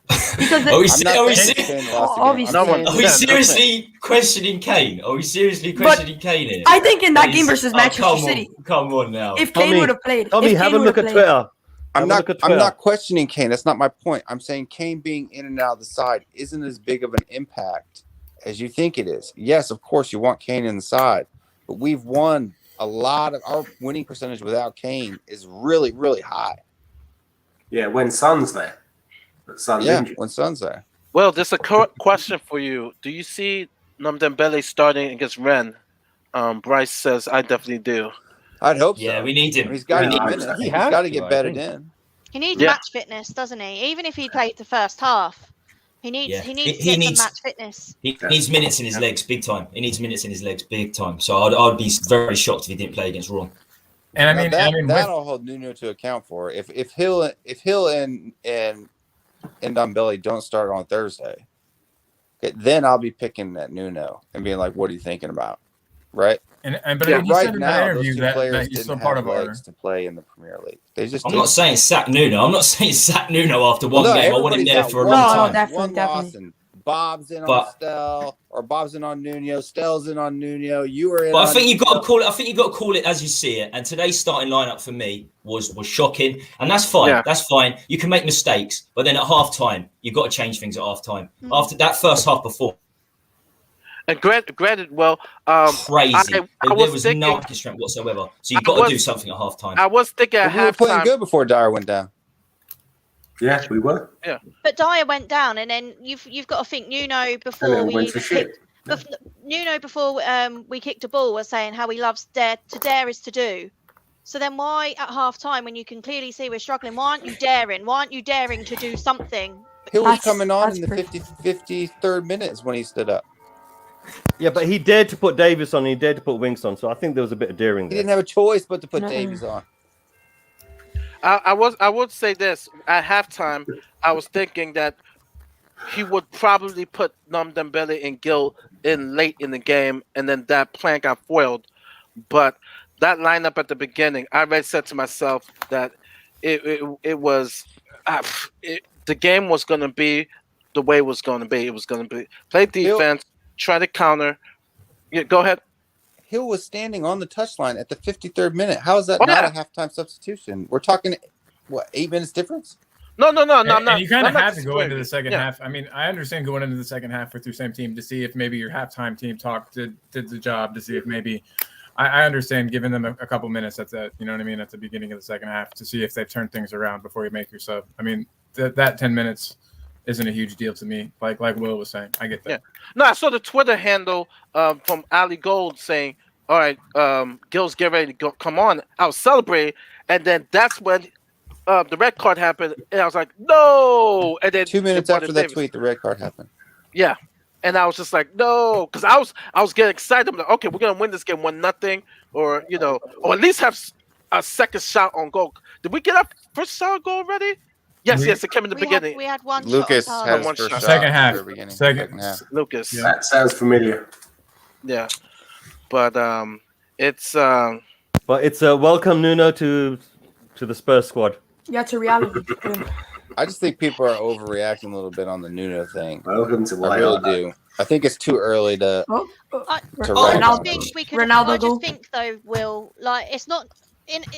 Because Are we, I'm not are we, saying se- Kane lost the Obviously. game. I'm No saying- one- are we Yeah, seriously questioning Kane? Are we seriously questioning Kane here? I think in that game Is- versus oh, Manchester come City, on, come on now. if Kane Tommy, would have played, Tommy, if have Kane a look would at have played, Twitter. I'm Have a look not. at I'm Twitter. not questioning Kane. That's not my point. I'm saying Kane being in and out of the side isn't as big of an impact as you think it is. Yes, of course you want Kane in the side, but we've won a lot of our winning percentage without Kane is really, really high. Yeah, when Son's there. But Son's Yeah, injured. when Son's there. Well, there's a question for you. Do you see Dembele starting against Rennes? Bryce says, I definitely do. I'd hope so. Yeah, we need him. He's got to We get need- minutes. He He's has got to to, get I bedded think. in. He needs Yeah. match fitness, doesn't he? Even if he played the first half, he needs Yeah. he needs to He get needs- some match fitness. He needs minutes in his legs, big time. He needs minutes in his legs, big time. So I'd be very shocked if he didn't play against Raw. And I Now mean, that with- I'll hold Nuno to account for. If Hill and Ndombele don't start on Thursday, okay, then I'll be picking at Nuno and being like, "What are you thinking about?" Right? but Yeah, I mean, he right said in that now, those interview two that players he's still didn't part have of our. legs to play in the Premier League. They just I'm didn't. not saying sack Nuno. I'm not saying sack Nuno after one Well, no, game. I want him everybody's there got for a one long No, time. loss, definitely, one loss, definitely. and Bob's in on But- Stell, or Bob's in on Nuno, Stell's in on Nuno. You were in. But I on think you've got to Nuno. call it. I think you've got to call it as you see it. And today's starting lineup for me was shocking, and that's fine. Yeah. That's fine. You can make mistakes, but then at half time, you've got to change things at half time. After that first half before, And granted, well, Crazy. I There was was thinking, no anti strength whatsoever. So you've I got to do was, something at half time. I was thinking at But we were playing halftime. good before Dyer went down. Yeah, we were. But Dyer went down, and then you've got to think Nuno And before then we went for shit. Nuno before we kicked a ball was saying how he loves dare is to do. So then why at half time when you can clearly see we're struggling, why aren't you daring? Why aren't you daring to do something? Hill was That's- coming on that's in the 53rd minute is when he stood up. Yeah, but he dared to put Davis on. He dared to put Winks on. So I think there was a bit of daring He there. didn't have a choice but to put No. Davies on. I would say this at halftime. I was thinking that he would probably put Dembele and Gill in late in the game, and then that plan got foiled. But that lineup at the beginning, I already said to myself that it was the game was going to be the way it was going to be. It was going to be play defense, try to counter. Yeah, go ahead. Hill was standing on the touchline at the 53rd minute. How is that Oh, not yeah. a halftime substitution? We're talking, what, 8 minutes difference? No, I'm not. And you kind I'm of not have to go into disagreeing. the second Yeah. half. I mean, I understand going into the second half with your same team to see if maybe your halftime team talk did the job, to see if maybe I understand giving them a couple minutes at that, you know what I mean, at the beginning of the second half to see if they've turned things around before you make your sub. I mean, that 10 minutes isn't a huge deal to me. Like Will was saying, I get that. Yeah. No, I saw the Twitter handle from Ali Gold saying, "All right, Gil's get ready to come on." I was celebrating, and then that's when the red card happened, and I was like, "No!" And then 2 minutes they brought after in that Davis. tweet, the red card happened. Yeah, and I was just like, "No," because I was getting excited. I'm like, "Okay, we're gonna win this game 1-0, or or at least have a second shot on goal." Did we get our first shot on goal already? Yes, We- yes, it came in the beginning. We had one Lucas shot on had target. his One first shot. shot. Second at half. the beginning. Second half. Lucas. Yeah. That sounds familiar. Yeah, but it's But it's a welcome Nuno to the Spurs squad. Yeah, it's a reality. Yeah. I just think people are overreacting a little bit on the Nuno thing. Welcome to I White really Hart. do. I think it's too early to. Oh, I, To I run just on. think we could. Ronaldo I just goal. think though, Will, like it's not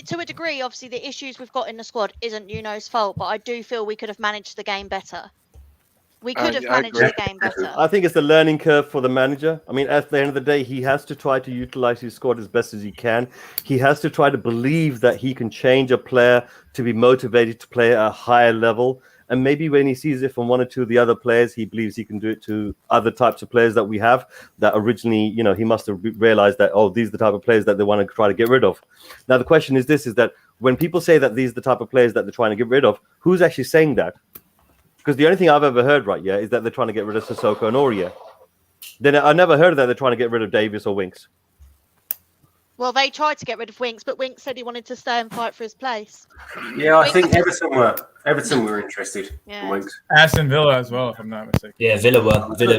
to a degree. Obviously, the issues we've got in the squad isn't Nuno's fault, but I do feel we could have managed the game better. We could have I managed agree. the game better. I think it's a learning curve for the manager. I mean, at the end of the day, he has to try to utilize his squad as best as he can. He has to try to believe that he can change a player to be motivated to play at a higher level. And maybe when he sees it from one or two of the other players, he believes he can do it to other types of players that we have that originally, he must have realized that, oh, these are the type of players that they want to try to get rid of. Now, the question is this, is that when people say that these are the type of players that they're trying to get rid of, who's actually saying that? Because the only thing I've ever heard, right, is that they're trying to get rid of Sissoko and Aurier. Then I never heard that they're trying to get rid of Davis or Winks. Well, they tried to get rid of Winks, but Winks said he wanted to stay and fight for his place. Yeah, I think Everton were interested in Yeah. Winks. Aston Villa as well, if I'm not mistaken. Yeah, Villa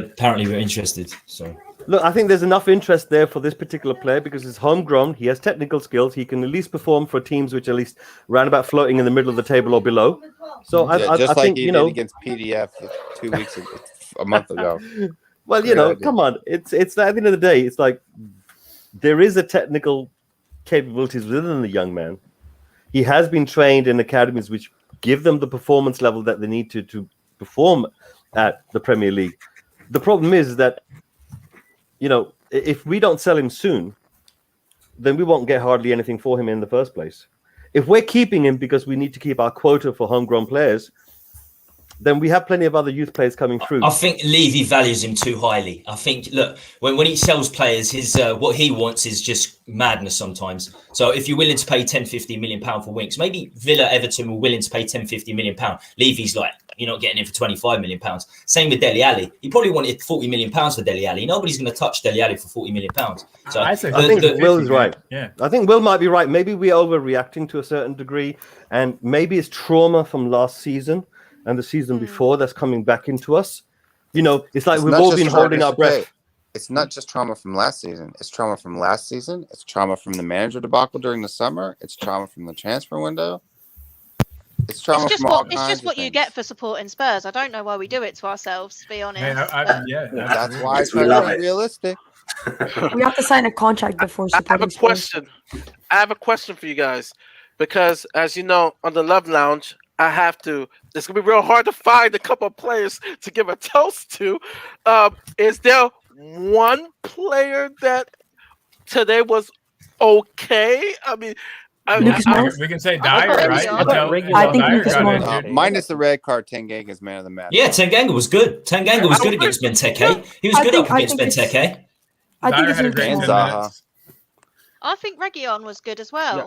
apparently were interested. So Look, I think there's enough interest there for this particular player because he's homegrown. He has technical skills. He can at least perform for teams which are at least round about floating in the middle of the table or below. So I just like think, he did against PDF 2 weeks ago, a month ago. well, Great idea. come on. It's at the end of the day, it's like there is a technical capabilities within the young man. He has been trained in academies which give them the performance level that they need to perform at the Premier League. The problem is that, if we don't sell him soon, then we won't get hardly anything for him in the first place. If we're keeping him because we need to keep our quota for homegrown players, then we have plenty of other youth players coming through. I think Levy values him too highly. I think, look, when he sells players, his what he wants is just madness sometimes. So if you're willing to pay 10, 15 million pound for Winks, maybe Villa, Everton were willing to pay 10, 15 million pound. Levy's like, you're not getting him for 25 million pounds. Same with Dele Alli. He probably wanted 40 million pounds for Dele Alli. Nobody's going to touch Dele Alli for 40 million pounds. So I think Will is right. Yeah. I think Will might be right. Maybe we're overreacting to a certain degree, and maybe it's trauma from last season and the season before that's coming back into us. It's like we've all been holding our breath. It's not just trauma from last season. It's trauma from last season. It's trauma from the manager debacle during the summer. It's trauma from the transfer window. It's trauma It's just from all what kinds of you things. get for supporting Spurs. I don't know why we do it to ourselves, to be honest. Hey, That's why it's We love not it. realistic. We have to sign a contract before I have a supporting Spurs. question. I have a question for you guys because, as you know, on the Love Lounge, it's gonna be real hard to find a couple of players to give a toast to. Is there one player that today was okay. I mean, Lucas Moura? We can say I thought Dyer, it right? was Until, on. until think Dyer Lucas got Moura. injured. Minus the red card, Tenganga's man of the match. Yeah, Tanganga was good. Tanganga was I good agree. against Benteke. He was I good think- up I against think it's- Benteke. I think Dyer it's had a Lucas great And 10 Moura. Zaha. minutes. I think Reguilon was good as well.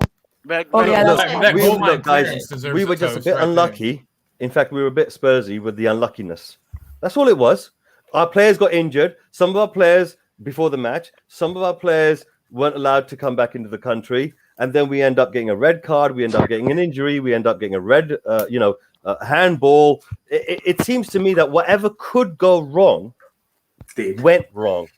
Oh, yeah, Look, that's that we, goal line look, guys, clearance deserves we a were just a toast bit right there. unlucky. In fact, we were a bit Spursy with the unluckiness. That's all it was. Our players got injured. Some of our players before the match, some of our players weren't allowed to come back into the country. And then we end up getting a red card. We end up getting an injury. We end up getting a red, handball. It seems to me that whatever could go wrong went wrong.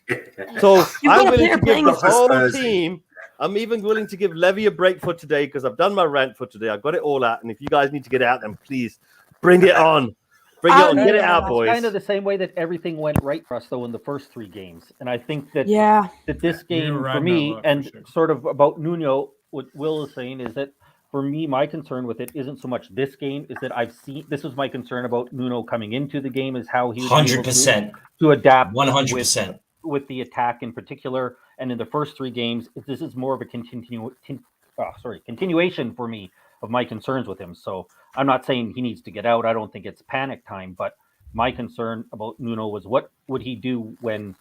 So You've I'm got a willing player to give playing the with whole Spursy. team. I'm even willing to give Levy a break for today because I've done my rant for today. I've got it all out. And if you guys need to get it out, then please bring it on. Bring it on. Get it out, It's boys. kind of the same way that everything went right for us, though, in the first 3 games. And I think that Yeah. that this We were game for riding me, that luck, for and sure. sort of about Nuno, what Will is saying is that for me, my concern with it isn't so much this game, is that I've seen, this was my concern about Nuno coming into the game, is how he would be able 100%. to adapt 100%. with the attack in particular. And in the first 3 games, this is more of a continuation for me of my concerns with him. So I'm not saying he needs to get out. I don't think it's panic time, but my concern about Nuno was what would he do when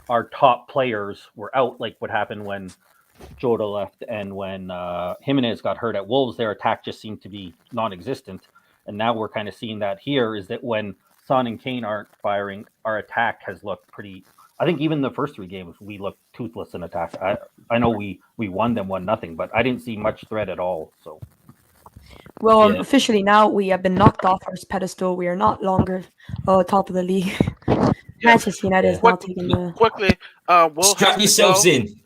our top players were out, like what happened when Jota left and when Jimenez got hurt at Wolves. Their attack just seemed to be non-existent. And now we're kind of seeing that here, is that when Son and Kane aren't firing, our attack has looked pretty. I think even the first 3 games we looked toothless in attack. I know we won them 1-0, but I didn't see much threat at all. So Well, Yeah. officially now we have been knocked off our pedestal. We are not longer top of the league. Manchester United is now taking the. Quickly, Will Strap has yourselves to go. in.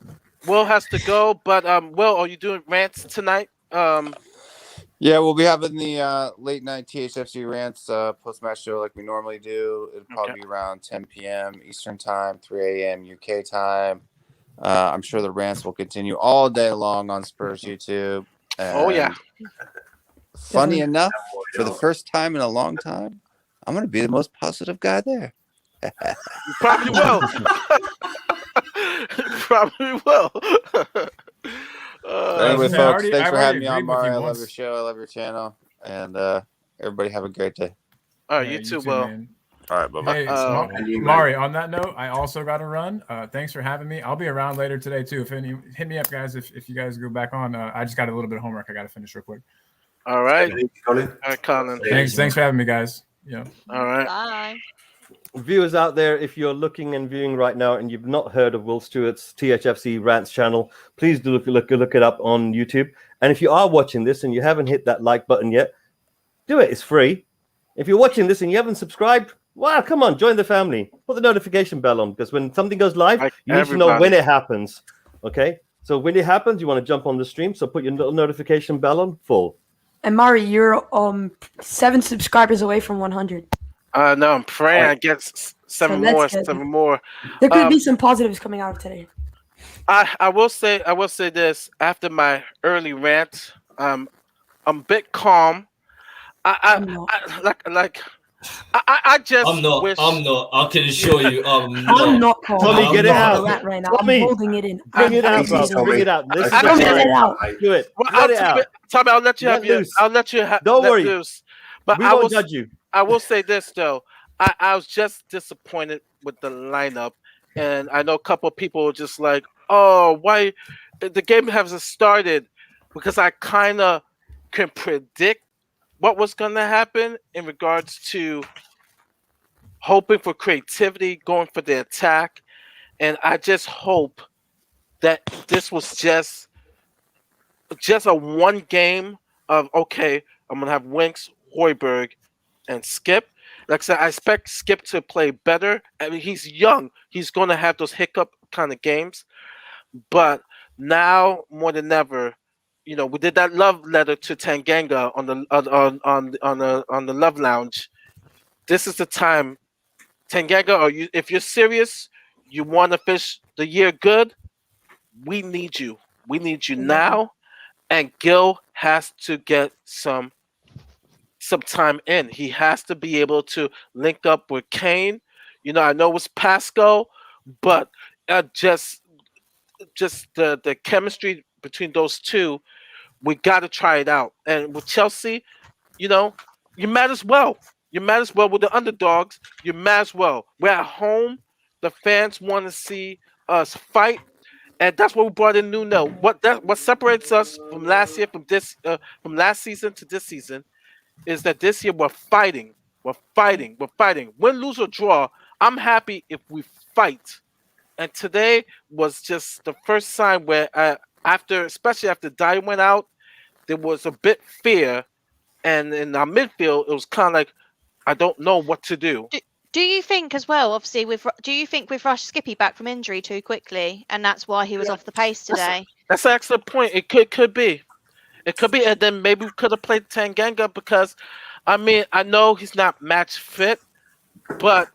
Will has to go, but Will, are you doing rants tonight? Yeah, we'll be having the late night THFC rants post match show like we normally do. It'll probably be around 10 p.m. Eastern time, 3 a.m. UK time. I'm sure the rants will continue all day long on Spurs YouTube. Oh, yeah. And funny Definitely. enough, for the first time in a long time, I'm going to be the most positive guy there. You probably will. Probably will. Anyway, I folks, already- thanks I've for having already me on, agreed with Mari. you I love once. your show. I love your channel. And everybody have a great day. All right, Yeah, you too, Will. man. All right, bye-bye. Hey, and you, Mari, on that note, I also got to run. Thanks for having me. I'll be around later today, too. Hit me up, guys, if you guys go back on. I just got a little bit of homework I got to finish real quick. All right. Thank you, Colin. All right, Colin. Thanks for having me, guys. Yeah. All right. Bye. Viewers out there, if you're looking and viewing right now and you've not heard of Will Stewart's THFC Rants channel, please do look it up on YouTube. And if you are watching this and you haven't hit that like button yet, do it. It's free. If you're watching this and you haven't subscribed, wow, come on, join the family. Put the notification bell on, because when something goes live, Like you need to know everybody. when it happens. Okay? So when it happens, you want to jump on the stream. So put your little notification bell on full. And Mari, you're 7 subscribers away from 100. No, I'm praying I get seven let's more, get- 7 more. There could be some positives coming out of today. I will say this after my early rant. I'm a bit calm. I'm not. I just I'm not. wish. I'm not. I can assure you, I'm not calm. Tommy, I'm get it not out. on that right now. Tommy, I'm holding it in. Bring it out, Easy, bro. Tommy. Bring it out. This is I the don't get time. it out. Do it. Well, Let it out. Tommy, I'll let you have Let your. loose. I'll let you have. Don't let worry. Loose. But We I won't will. judge you. I will say this though. I was just disappointed with the lineup, and I know a couple of people were just like, "Oh, why the game hasn't started?" Because I kind of can predict what was going to happen in regards to hoping for creativity, going for the attack, and I just hope that this was just a one game of okay. I'm gonna have Winks, Hoiberg, and Skip. Like I said, I expect Skip to play better. I mean, he's young. He's going to have those hiccup kind of games. But now more than ever, we did that love letter to Tanganga on the Love Lounge. This is the time, Tanganga. If you're serious, you want to finish the year good. We need you. We need you now. And Gil has to get some time in. He has to be able to link up with Kane. I know it was Pasco, but just the chemistry between those two, we got to try it out. And with Chelsea, you might as well. You might as well with the underdogs. You might as well. We're at home. The fans want to see us fight, and that's what we brought in Nuno. What separates us from last year, from last season to this season, is that this year we're fighting. We're fighting. We're fighting. Win, lose, or draw. I'm happy if we fight. And today was just the first time where, especially after Dyer went out, there was a bit fear, and in our midfield, it was kind of like, I don't know what to do. Do you think as well? Obviously, do you think we've rushed Skippy back from injury too quickly, and that's why he was off the pace today? That's an excellent point. It could be. It could be, and then maybe we could have played Tanganga because, I know he's not match fit, but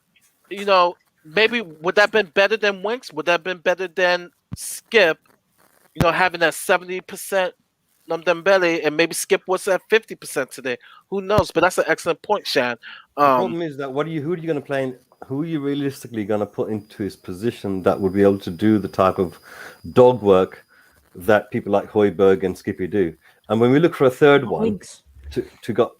maybe would that have been better than Winks? Would that have been better than Skip? Having that 70% Dembele, and maybe Skip was at 50% today. Who knows? But that's an excellent point, Shan. The problem is that who are you going to play in? Who are you realistically going to put into his position that would be able to do the type of dog work that people like Højbjerg and Skippy do? And when we look for a third one to go,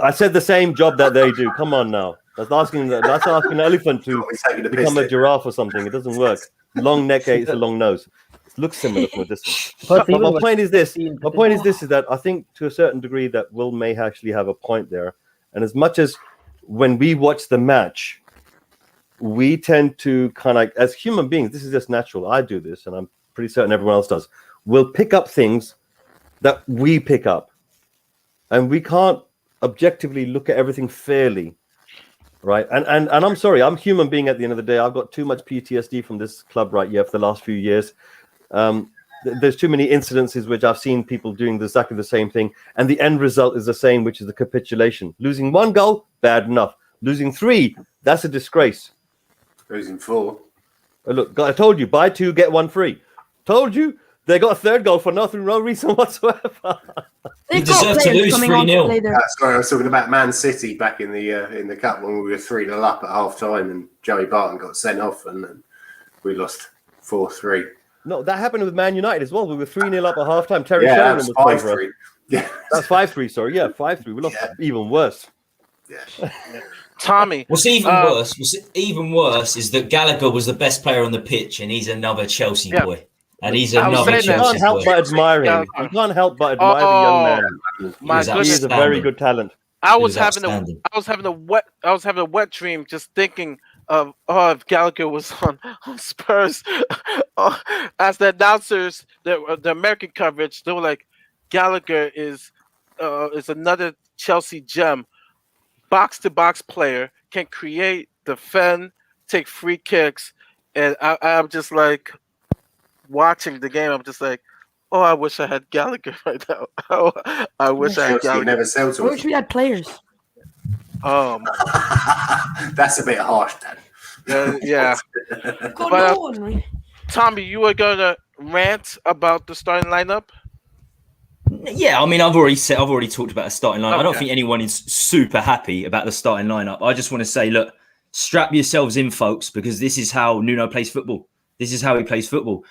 I said the same job that they do. Come on now, that's asking an elephant to become a giraffe or something. It doesn't work. Long neck hates a long nose. It looks similar from a distance. But my point is this: is that I think to a certain degree that Will may actually have a point there. And as much as when we watch the match, we tend to kind of, as human beings, this is just natural. I do this, and I'm pretty certain everyone else does. We'll pick up things that we pick up, and we can't objectively look at everything fairly, right? And I'm sorry, I'm a human being at the end of the day. I've got too much PTSD from this club right here for the last few years. There's too many incidences which I've seen people doing exactly the same thing, and the end result is the same, which is the capitulation. Losing 1 goal, bad enough. Losing 3, that's a disgrace. Losing 4. Look, I told you, buy 2, get 1 free. Told you, they got a third goal for no reason whatsoever. They deserve to lose 3-0. That's right. I was talking about Man City back in the cup when we were 3-0 up at half time, and Joey Barton got sent off, and then we lost 4-3. No, that happened with Man United as well. We were 3-0 up at half time. Terry Sheringham was 5-3. Yeah, that's 5-3. Sorry, 5-3. We lost even worse. Yeah. Tommy. What's even worse is that Gallagher was the best player on the pitch, and he's another Chelsea boy. And he's another Chelsea boy. You can't help but admire him. You can't help but admire the young man. My goodness, he is a very good talent. I was having a wet dream just thinking of if Gallagher was on Spurs. As the announcers, the American coverage, they were like, Gallagher is another Chelsea gem, box to box player, can create, defend, take free kicks, and I'm just like watching the game. I'm just like, oh, I wish I had Gallagher right now. Oh, I wish I had Gallagher. Never sell to I wish we had players. That's a bit harsh, Dan. Yeah. But, Tommy, you were going to rant about the starting lineup? Yeah, I mean, I've already talked about the starting lineup. Okay. I don't think anyone is super happy about the starting lineup. I just want to say, look, strap yourselves in, folks, because this is how Nuno plays football. This is how he plays football.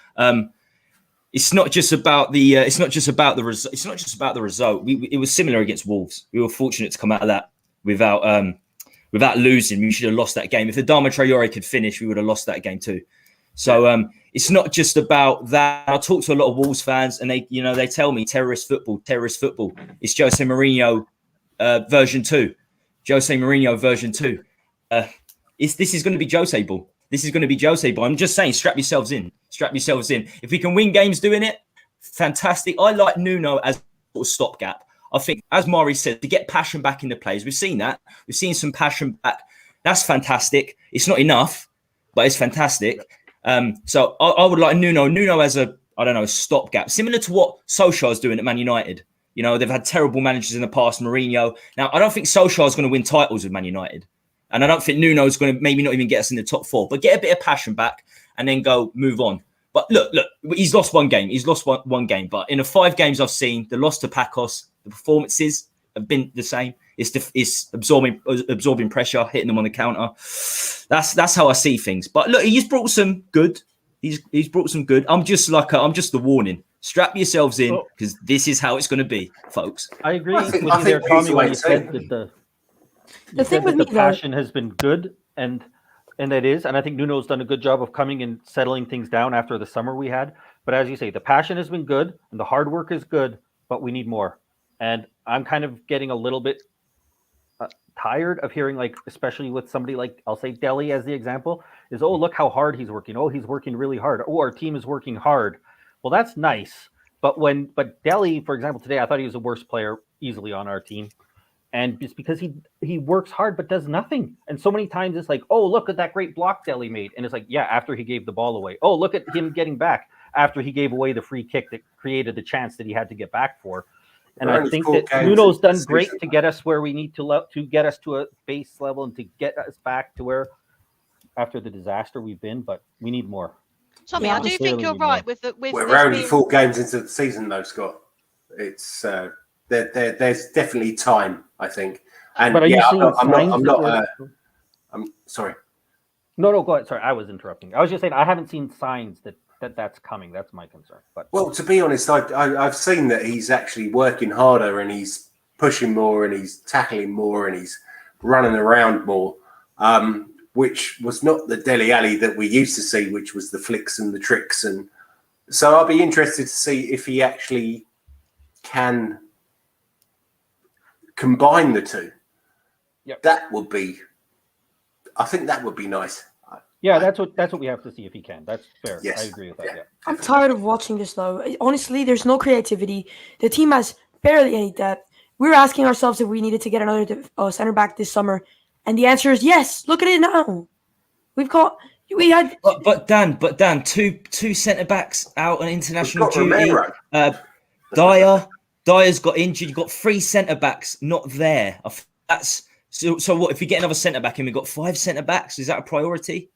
It's not just about the result. It was similar against Wolves. We were fortunate to come out of that without losing. We should have lost that game. If Adama Traore could finish, we would have lost that game too. So it's not just about that. I talk to a lot of Wolves fans, and they tell me terrorist football. It's Jose Mourinho version 2. Jose Mourinho version 2. This is going to be Jose ball. This is going to be Jose ball. I'm just saying, strap yourselves in. If we can win games doing it, fantastic. I like Nuno as a sort of stopgap. I think, as Mari said, to get passion back in the players. We've seen that. We've seen some passion back. That's fantastic. It's not enough, but it's fantastic. So I would like Nuno as a stopgap, similar to what Solskjaer's doing at Man United. They've had terrible managers in the past, Mourinho. Now, I don't think Solskjaer's going to win titles with Man United. And I don't think Nuno's going to maybe not even get us in the top 4, but get a bit of passion back and then move on. But look, he's lost one game. But in the 5 games I've seen, the loss to Pacos, the performances have been the same. It's absorbing pressure, hitting them on the counter. That's how I see things. But look, he's brought some good. He's brought some good. I'm just the warning. Strap yourselves in because this is how it's going to be, folks. I agree I think with you there, he's Tommy, when the you said that The thing with the me, though, passion has been good, and it is, and I think Nuno's done a good job of coming and settling things down after the summer we had. But as you say, the passion has been good, and the hard work is good, but we need more. And I'm kind of getting a little bit tired of hearing, like, especially with somebody like, I'll say Delhi as the example, is, oh, look how hard he's working. Oh, he's working really hard. Oh, our team is working hard. Well, that's nice. But Delhi, for example, today, I thought he was the worst player easily on our team. And it's because he works hard but does nothing. And so many times it's like, oh, look at that great block Delhi made. And it's like, yeah, after he gave the ball away. Oh, look at him getting back after he gave away the free kick that created the chance that he had to get back for. And I think that Nuno's done great to get us where we need to get us to a base level and to get us back to where after the disaster we've been, but we need more. Tommy, Yeah, I do think you're right with We're this only being... 4 games into the season, though, Scott. It's there's definitely time, I think. And But are you yeah, seeing I'm sorry. No, go ahead. Sorry, I was interrupting. I was just saying I haven't seen signs that's coming. That's my concern. But Well, to be honest, I've seen that he's actually working harder and he's pushing more and he's tackling more and he's running around more, which was not the Dele Alli that we used to see, which was the flicks and the tricks. And so I'll be interested to see if he actually can combine the two. Yep. I think that would be nice. yeah, that's what we have to see if he can. That's fair. Yes. I agree with that. Yeah. I'm tired of watching this, though. Honestly, there's no creativity. The team has barely any depth. We were asking ourselves if we needed to get another center back this summer, and the answer is yes. Look at it now. We had. But Dan, two centre backs out on international duty. Dyer's got injured. You've got 3 centre backs not there. That's so. What if you get another centre back and we've got 5 centre backs? Is that a priority?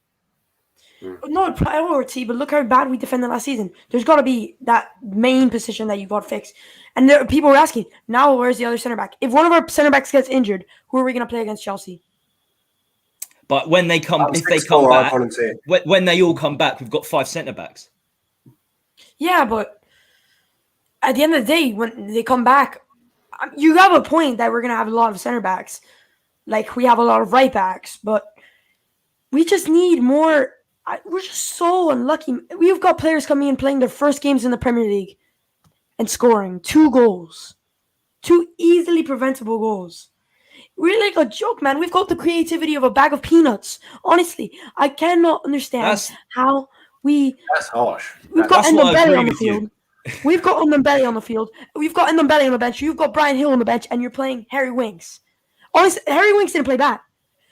Not a priority, but look how bad we defended last season. There's got to be that main position that you got fixed. And people were asking, now where's the other center back? If one of our center backs gets injured, who are we going to play against Chelsea? But when they come, if they come back, when they all come back, we've got 5 centre backs. Yeah, but at the end of the day, when they come back, you have a point that we're going to have a lot of center backs. Like, we have a lot of right backs, but we just need more. We're just so unlucky. We've got players coming in playing their first games in the Premier League and scoring 2 goals. 2 easily preventable goals. We're like a joke, man. We've got the creativity of a bag of peanuts. Honestly, I cannot understand how we... That's harsh. We've got Ndombele on the field. We've got Ndombele on the field. We've got Ndombele on the bench. You've got Brian Hill on the bench, and you're playing Harry Winks. Honestly, Harry Winks didn't play bad.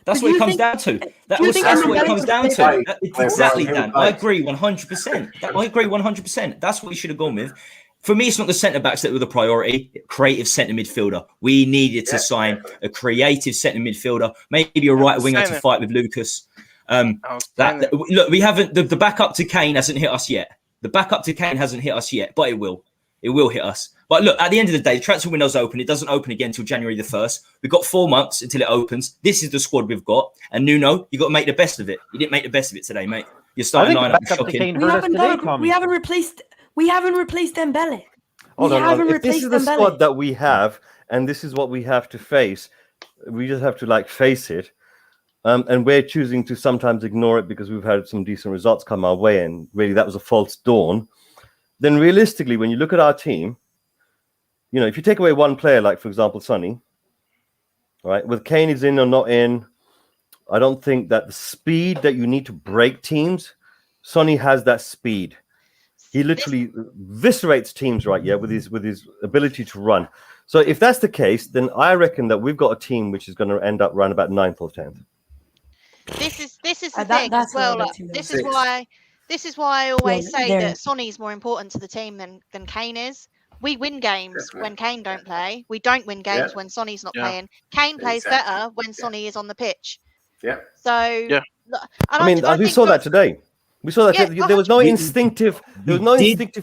That's what it comes down to. That's what it comes down to. Exactly, Dan. I agree 100%. I agree 100%. That's what you should have gone with. For me, it's not the centre-backs that were the priority. Creative centre midfielder. We needed to sign a creative centre midfielder, maybe a right winger to fight with Lucas. Look, we haven't. The backup to Kane hasn't hit us yet. The backup to Kane hasn't hit us yet, but it will. It will hit us. But look, at the end of the day, the transfer window's open. It doesn't open again until January the 1st. We've got 4 months until it opens. This is the squad we've got. And Nuno, you've got to make the best of it. You didn't make the best of it today, mate. You're starting lineup is shocking. We haven't replaced Dembele. Hold on. If this is the squad that we have, and this is what we have to face, we just have to face it. And we're choosing to sometimes ignore it because we've had some decent results come our way, and really that was a false dawn. Then realistically, when you look at our team, if you take away one player, like for example Sonny, right, with Kane is in or not in, I don't think that the speed that you need to break teams, Sonny has that speed. He literally viscerates teams, right? Yeah, with his ability to run. So if that's the case, then I reckon that we've got a team which is going to end up around about 9th or 10th. This is the thing as well. This is why I always say that Sonny's more important to the team than Kane is. We win games when Kane don't play. We don't win games when Sonny's not playing. Kane plays better when Sonny is on the pitch. Yeah. So we saw that today. We saw that there was no instinctive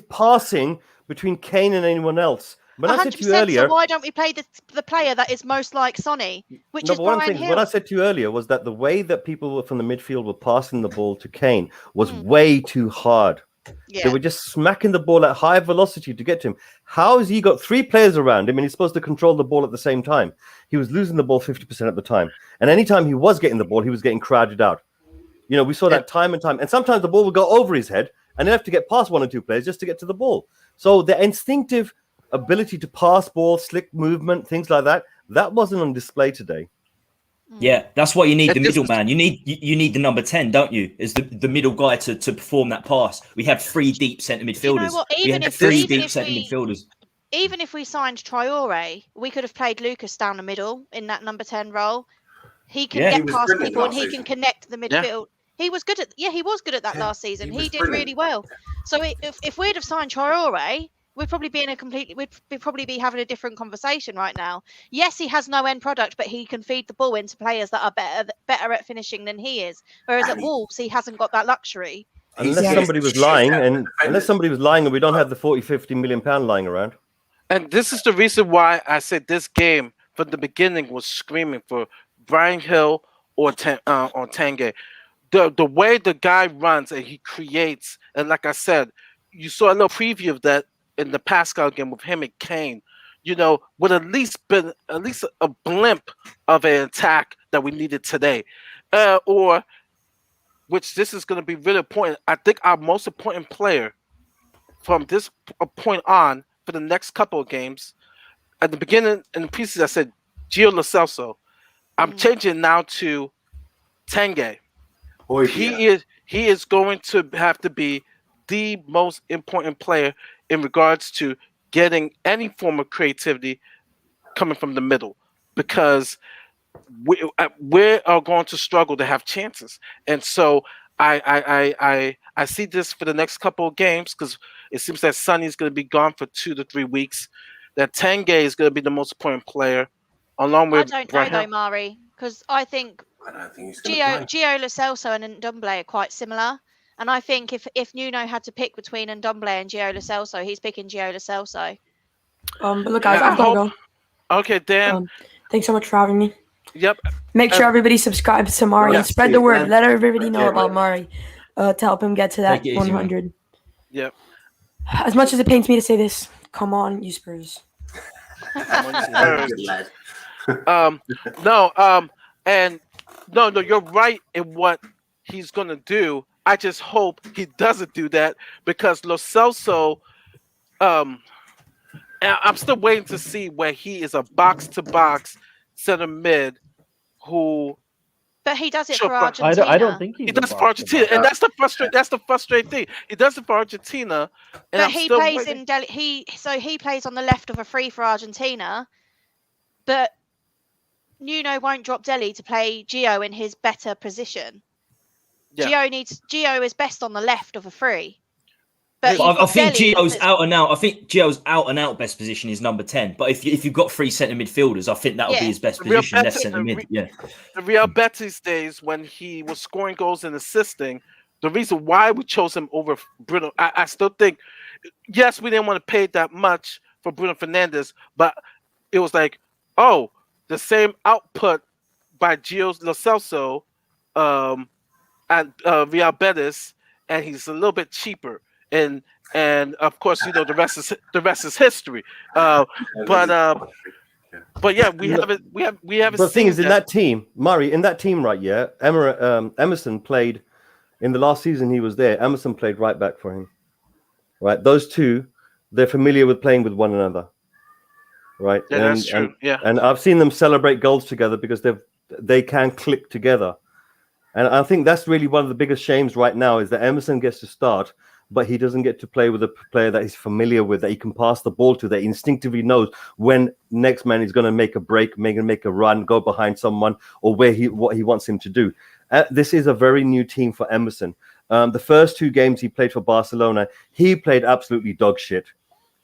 passing between Kane and anyone else. when I said to you 100%. earlier, So why don't we play the player that is most like Sonny, which no, is but what I'm Brian saying, Hill? what I said to you earlier was that the way that people from the midfield were passing the ball to Kane was Mm. way too hard. They Yeah. were just smacking the ball at high velocity to get to him. How has he got 3 players around him and he's supposed to control the ball at the same time? He was losing the ball 50% of the time. And anytime he was getting the ball, he was getting crowded out. You know, we saw that time and time. And sometimes the ball would go over his head and he'd have to get past 1 or 2 players just to get to the ball. So the instinctive ability to pass ball, slick movement, things like that, that wasn't on display today. Yeah, that's why you need the And this is- middleman. You need the number 10, don't you? Is the middle guy to perform that pass. We had 3 deep centre midfielders. You know what? We had 3 deep centre midfielders. Even if we signed Traore, we could have played Lucas down the middle in that number 10 role. He can Yeah. He get was past brilliant people and last he season. can connect the midfield. He was good at that Yeah, last season. he was He did brilliant. really well. So if we'd have signed Traore, we'd probably be having a different conversation right now. Yes, he has no end product, but he can feed the ball into players that are better at finishing than he is. Whereas at Wolves, he hasn't got that luxury. Unless somebody was lying, and we don't have the 40-50 million pound lying around. And this is the reason why I said this game from the beginning was screaming for Brian Hill or Tanguy. The way the guy runs and he creates, and like I said, you saw a little preview of that in the Pascal game with him and Kane. You know, would at least a blimp of an attack that we needed today, or which this is going to be really important. I think our most important player from this point on for the next couple of games. At the beginning in the pieces, I said Gio Lo Celso. I'm changing now to Tanguy. He is going to have to be the most important player in regards to getting any form of creativity coming from the middle, because we are going to struggle to have chances. And so I see this for the next couple of games, because it seems that Sonny's going to be gone for 2 to 3 weeks. That Tanguy is going to be the most important player, along with. I don't know though, Mari, because I think he's gonna play. Gio Lo Celso and Ndombele are quite similar. And I think if Nuno had to pick between Ndombele and Gio Lo Celso, he's picking Gio Lo Celso. But look, guys, I've got to go. Okay, Dan. Thanks so much for having me. Yep. Make sure everybody subscribes to Mari and spread the word. Let everybody know about Mari to help him get to that 100. Yep. As much as it pains me to say this, come on, you Spurs. Good lad. And you're right in what he's gonna do. I just hope he doesn't do that, because Lo Celso, I'm still waiting to see where he is a box-to-box center mid who. But he does it Sure, for but Argentina. I don't think he does it for Argentina, and that's the frustrating thing. He does it for Argentina, and But I'm he still plays waiting. in he plays on the left of a free for Argentina, but Nuno won't drop Dele to play Gio in his better position. Yeah. Gio is best on the left of a free. But I think Dele Gio's that's- out and out. I think Gio's out and out best position is number 10. But if you've got 3 centre midfielders, I think that'll be his best Real position, left Betis- centre mid. Yeah. The Real Betis days when he was scoring goals and assisting, the reason why we chose him over Bruno, I still think, yes, we didn't want to pay that much for Bruno Fernandes, but it was like, oh, the same output by Gio Lo Celso at Real Betis, and he's a little bit cheaper. And of course, the rest is history. But yeah, we haven't. But the thing is, in that team, Murray, in that team, right? Yeah, Emerson played in the last season. He was there. Emerson played right back for him. Right, those two, they're familiar with playing with one another. Right, Yeah, that's true. And I've seen them celebrate goals together because they can click together. And I think that's really one of the biggest shames right now is that Emerson gets to start, but he doesn't get to play with a player that he's familiar with, that he can pass the ball to, that he instinctively knows when next man is going to make a break, make a run, go behind someone, or what he wants him to do. This is a very new team for Emerson. The first 2 games he played for Barcelona, he played absolutely dog shit.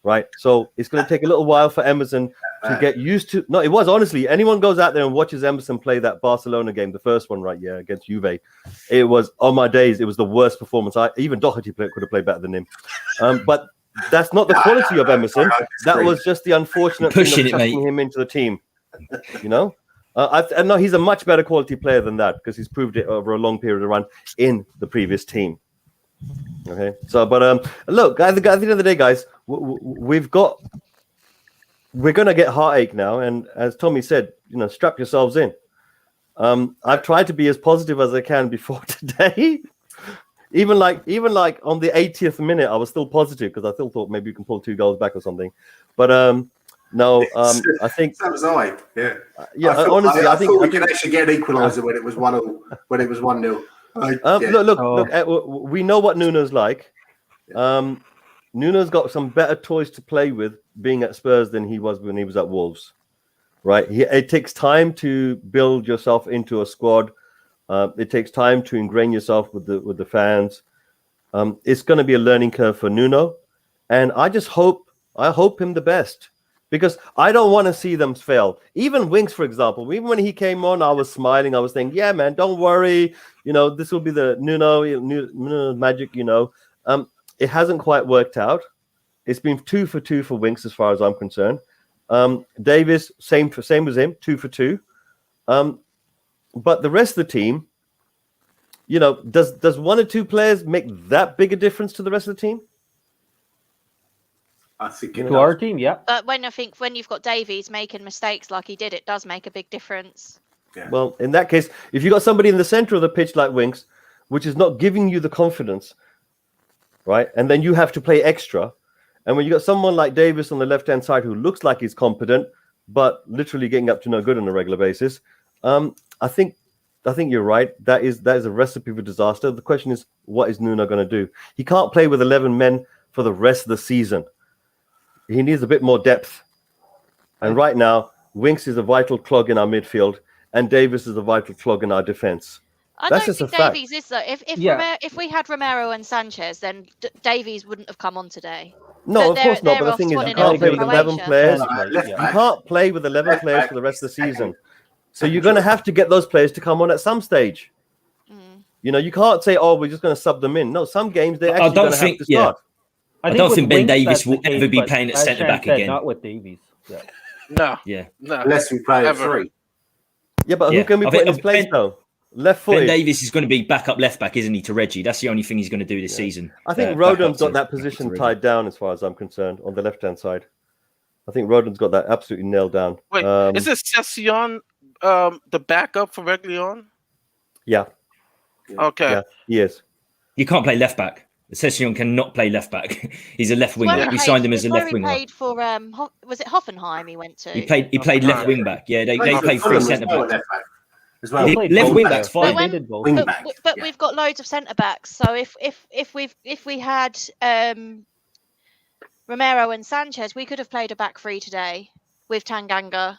Right, so it's going to take a little while for Emerson to get used to. No, it was honestly. Anyone goes out there and watches Emerson play that Barcelona game, the first one, right? Yeah, against Juve. It was on my days. It was the worst performance. Even Doherty could have played better than him. But that's not the quality of Emerson. I That disagree. was just the unfortunate Pushing thing it, of trusting mate. him into the team. You know, I know he's a much better quality player than that because he's proved it over a long period of run in the previous team. Okay, so but look, at the end of the day, guys, we're gonna get heartache now, and as Tommy said, you know, strap yourselves in. I've tried to be as positive as I can before today. Even like on the 80th minute, I was still positive because I still thought maybe you can pull 2 goals back or something. But no, I think So was I. Yeah. yeah. I thought, Honestly, I think thought we could actually get an equaliser when it was 1-0, when it was 1-0. Look. We know what Nuno's like. Nuno's got some better toys to play with being at Spurs than he was when he was at Wolves. Right? It takes time to build yourself into a squad. It takes time to ingrain yourself with the fans. It's going to be a learning curve for Nuno, and I hope him the best because I don't want to see them fail. Even Winks, for example, even when he came on, I was smiling. I was thinking, yeah, man, don't worry. You know, this will be the Nuno magic. You know, it hasn't quite worked out. It's been 2 for 2 for Winks as far as I'm concerned. Davis, same as him, 2 for 2. But the rest of the team, you know, does 1 or 2 players make that big a difference to the rest of the team? I think To our team, yeah. But when you've got Davies making mistakes like he did, it does make a big difference. Yeah. Well, in that case, if you got somebody in the center of the pitch like Winks, which is not giving you the confidence, right? And then you have to play extra. And when you got someone like Davis on the left-hand side who looks like he's competent, but literally getting up to no good on a regular basis, I think you're right. That is a recipe for disaster. The question is, what is Nuno going to do? He can't play with 11 men for the rest of the season. He needs a bit more depth. And right now, Winks is a vital clog in our midfield, and Davis is a vital clog in our defense. I That's don't just a think fact. Davies is though. Yeah. If we had Romero and Sanchez, then Davies wouldn't have come on today. No, But of course not. they're But the off thing is, you swanning can't over play with 11 Croatia. players. Right, You can't play with 11 players for the rest of the season. So you're going to have to get those players to come on at some stage. You know, you can't say, "Oh, we're just going to sub them in." No, some games they're actually going to have to start. I don't with think Ben Winks, Davies that's will the case, ever be but playing at as centre Shan back said, again. Not with Davies. Yeah. No. Yeah. No. Unless we play at Ever. 3. Yeah, but who Yeah. can we I put in think- his place Ben- though? Left Ben footed. Davies is going to be backup left back, isn't he, to Reggie? That's the only thing he's going to do this season. I think back Rodon's up got that to position Reggie. tied down as far as I'm concerned on the left-hand side. I think Rodon's got that absolutely nailed down. Wait, is this Session the backup for Reguilon? Yeah, Okay. yeah, he is. You can't play left back. Session cannot play left back. He's a left winger. We signed him as a left winger. He played for was it Hoffenheim? He went to. He played left wing back. Yeah, they played Fulham 3 as centre well, backs. left back as well. He- played left both wing back. back's fine. They did both. Wing But, back. but yeah. we've got loads of centre backs. So if we had Romero and Sanchez, we could have played a back 3 today with Tanganga.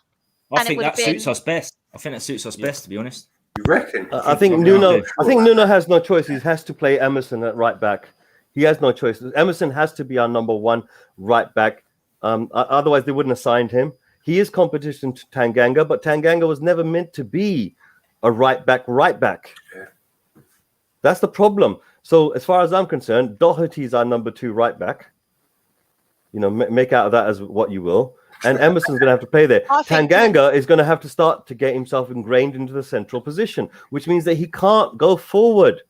I And it think would that have suits been- us best. I think that suits us best, to be honest. You reckon? I think Nuno has no choice. He has to play Emerson at right back. He has no choice. Emerson has to be our number 1 right back. Otherwise, they wouldn't have signed him. He is competition to Tanganga, but Tanganga was never meant to be a right back. Yeah. That's the problem. So as far as I'm concerned, Doherty's our number 2 right back. You know, make out of that as what you will. And Emerson's going to have to play there. I think- Tanganga is going to have to start to get himself ingrained into the central position, which means that he can't go forward.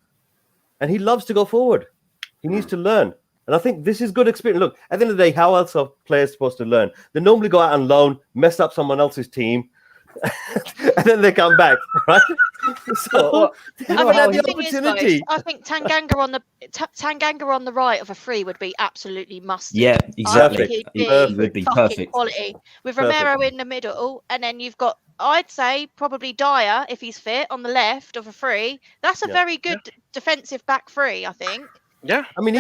And he loves to go forward. He needs to learn. And I think this is good experience. Look, at the end of the day, how else are players supposed to learn? They normally go out on loan, mess up someone else's team, and then they come back, right? So they I don't mean, have the the thing is, opportunity. though, I think Tanganga on the right of a 3 would be absolutely mustard. Yeah, I exactly. think He he'd would be fucking perfect. quality with Perfect. Romero in the middle, and then you've got, I'd say, probably Dyer if he's fit on the left of a 3. That's a Yeah. very good defensive back 3, I think. Yeah. I mean,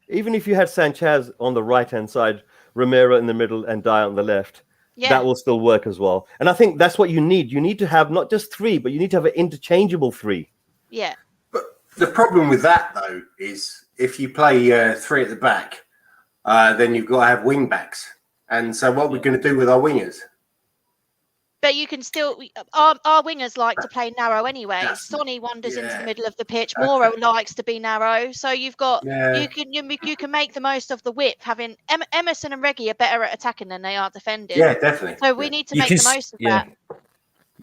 even if you had Sanchez on the right-hand side, Romero in the middle, and Dyer on the left, Yeah, that will still work as well. And I think that's what you need. You need to have not just 3, but you need to have an interchangeable 3. yeah. But the problem with that, though, is if you play 3 at the back, then you've got to have wing backs. And so what we're going to do with our wingers? but you can still. Our wingers like to play narrow anyway. That's- Sonny wanders into yeah. the middle of the pitch. Moro likes to be narrow. So you've got Yeah. you can make the most of the width. Having Emerson and Reggie are better at attacking than they are defending. Yeah, definitely. So we need to You make can the s- most of yeah. that.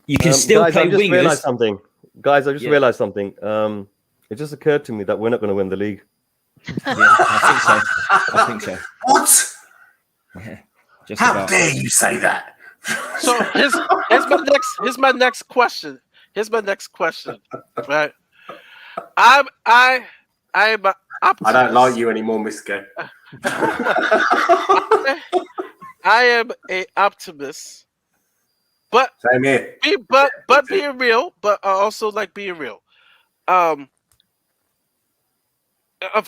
You can still guys, play I've just realized wingers. something. Guys, I just Yeah. realized something. It just occurred to me that we're not going to win the league. Yeah, I think so. What? Yeah, just How about. dare you say that? So here's my next question. Here's my next question. Right. I'm an optimist. I don't like you anymore, Misko. I am a optimist, but Same here. but being real, but I also like being real. Of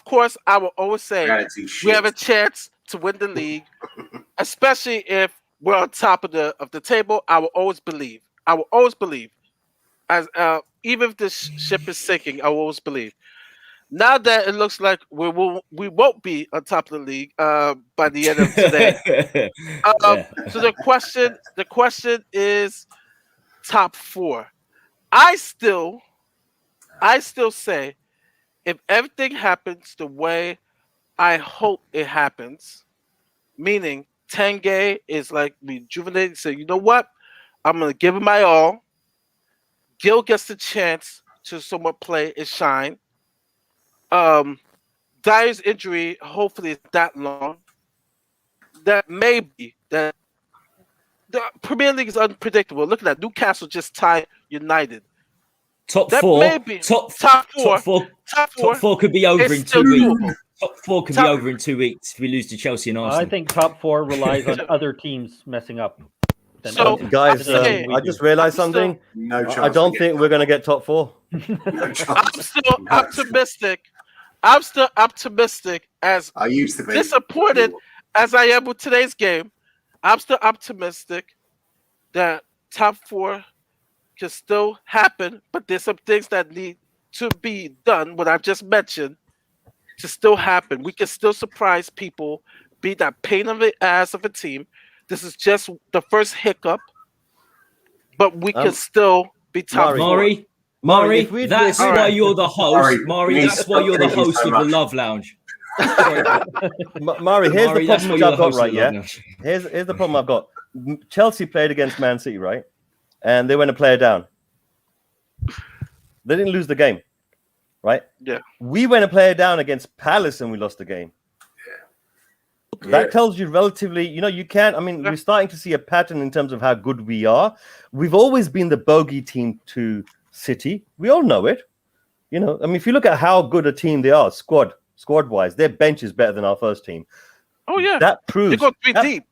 course, I will always say Reality we shit. have a chance to win the league, especially if we're on top of the table. I will always believe. As even if this ship is sinking, I will always believe. Now that it looks like we won't be on top of the league by the end of today. Yeah. So the question is top 4. I still say if everything happens the way I hope it happens, meaning Tanguy is like rejuvenated, say, you know what? I'm gonna give him my all. Gil gets the chance to somewhat play and shine. Dyer's injury hopefully is that long. That maybe that the Premier League is unpredictable. Look at that. Newcastle just tied United. Top That four. may be Top top four. four. Top four could be over It's in still 2 weeks. doable. Top 4 could Top- be over in 2 weeks if we lose to Chelsea and Arsenal. I think top 4 relies on other teams messing up. than So, us. Guys, I'm saying- I just realized I'm still- something. No chance. I don't think we're going to get top 4. No chance. I'm still optimistic. I'm still optimistic as I used to be disappointed as I am with today's game. I'm still optimistic that top 4 can still happen, but there's some things that need to be done, what I've just mentioned, to still happen. We can still surprise people, be that pain in the ass of a team. This is just the first hiccup, but we can still be top 4. Mari, if we- that's all why right. you're the host. Mari, Mari, you need that's to why stop you're the drinking host so of the much. Love Lounge. Mari, here's Mari, the that's problem why which you're I've the got host of right, the yeah? Love Lounge. Here's the problem I've got. Chelsea played against Man City, right? And they went a player down. They didn't lose the game, right? Yeah. We went a player down against Palace and we lost the game. That tells you relatively, you can't. I mean, we're starting to see a pattern in terms of how good we are. We've always been the bogey team to City. We all know it. I mean, if you look at how good a team they are, squad wise, their bench is better than our first team. Oh yeah, That proves they go 3 deep.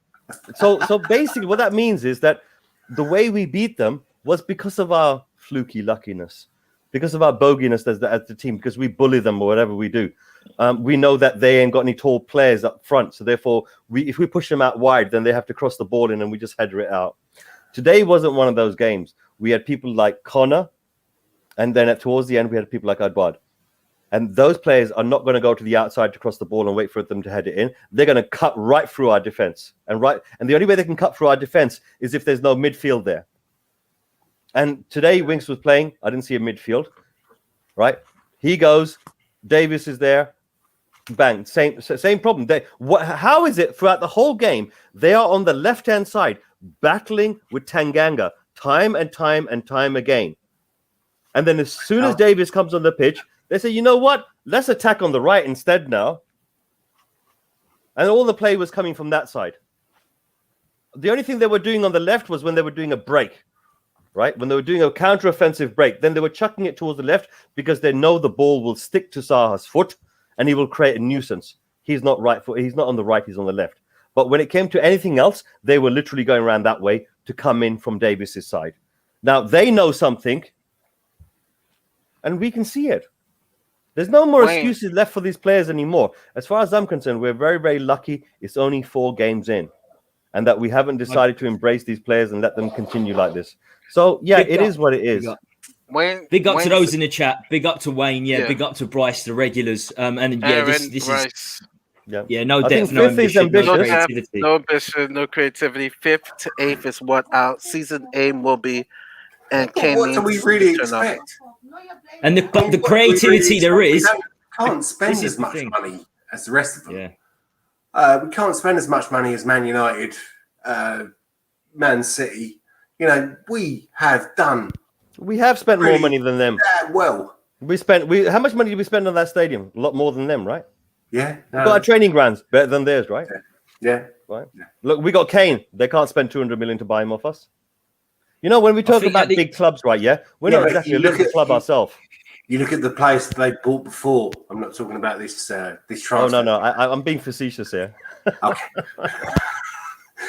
So basically, what that means is that the way we beat them was because of our fluky luckiness, because of our boginess as the team, because we bully them or whatever we do. We know that they ain't got any tall players up front, so therefore, if we push them out wide, then they have to cross the ball in, and we just header it out. Today wasn't one of those games. We had people like Connor, and then towards the end, we had people like Adwad. And those players are not going to go to the outside to cross the ball and wait for them to head it in. They're going to cut right through our defense. And the only way they can cut through our defense is if there's no midfield there. And today, Winks was playing. I didn't see a midfield, right? He goes. Davis is there. Bang. Same problem. How is it throughout the whole game, they are on the left-hand side battling with Tanganga time and time and time again. And then as soon as Davis comes on the pitch, they say, you know what? Let's attack on the right instead now. And all the play was coming from that side. The only thing they were doing on the left was when they were doing a break, right? When they were doing a counter-offensive break, then they were chucking it towards the left because they know the ball will stick to Zaha's foot and he will create a nuisance. He's not he's not on the right, he's on the left. But when it came to anything else, they were literally going around that way to come in from Davis's side. Now, they know something, and we can see it. There's no more excuses left for these players anymore. As far as I'm concerned, we're very, very lucky it's only 4 games in and that we haven't decided to embrace these players and let them continue like this. So, yeah, it is what it is. Big up to those in the chat. Big up to Wayne. Yeah. Big up to Bryce, the regulars. And yeah, Aaron, this Bryce. is Yeah, no I think depth, no fifth is ambition, no ambitious. depth, creativity. no ambition, no creativity. 5th to 8th is what our season aim will be, and But Kane what do needs we really to turn up. expect? And I mean, the what do we really creativity there expect? We is. can't spend This is as the much thing. money as the rest of them. Yeah. We can't spend as much money as Man United, Man City. You know, we have done We have spent more money than them. well. How much money did we spend on that stadium? A lot more than them, right? Yeah. We got our training grounds better than theirs, right? Yeah. Right. Look, we got Kane. They can't spend 200 million to buy him off us. You know, when we talk about big clubs, right? Yeah, we're not exactly a little club ourselves. You look at the players that they bought before. I'm not talking about this transfer. Oh no, I'm being facetious here. Okay.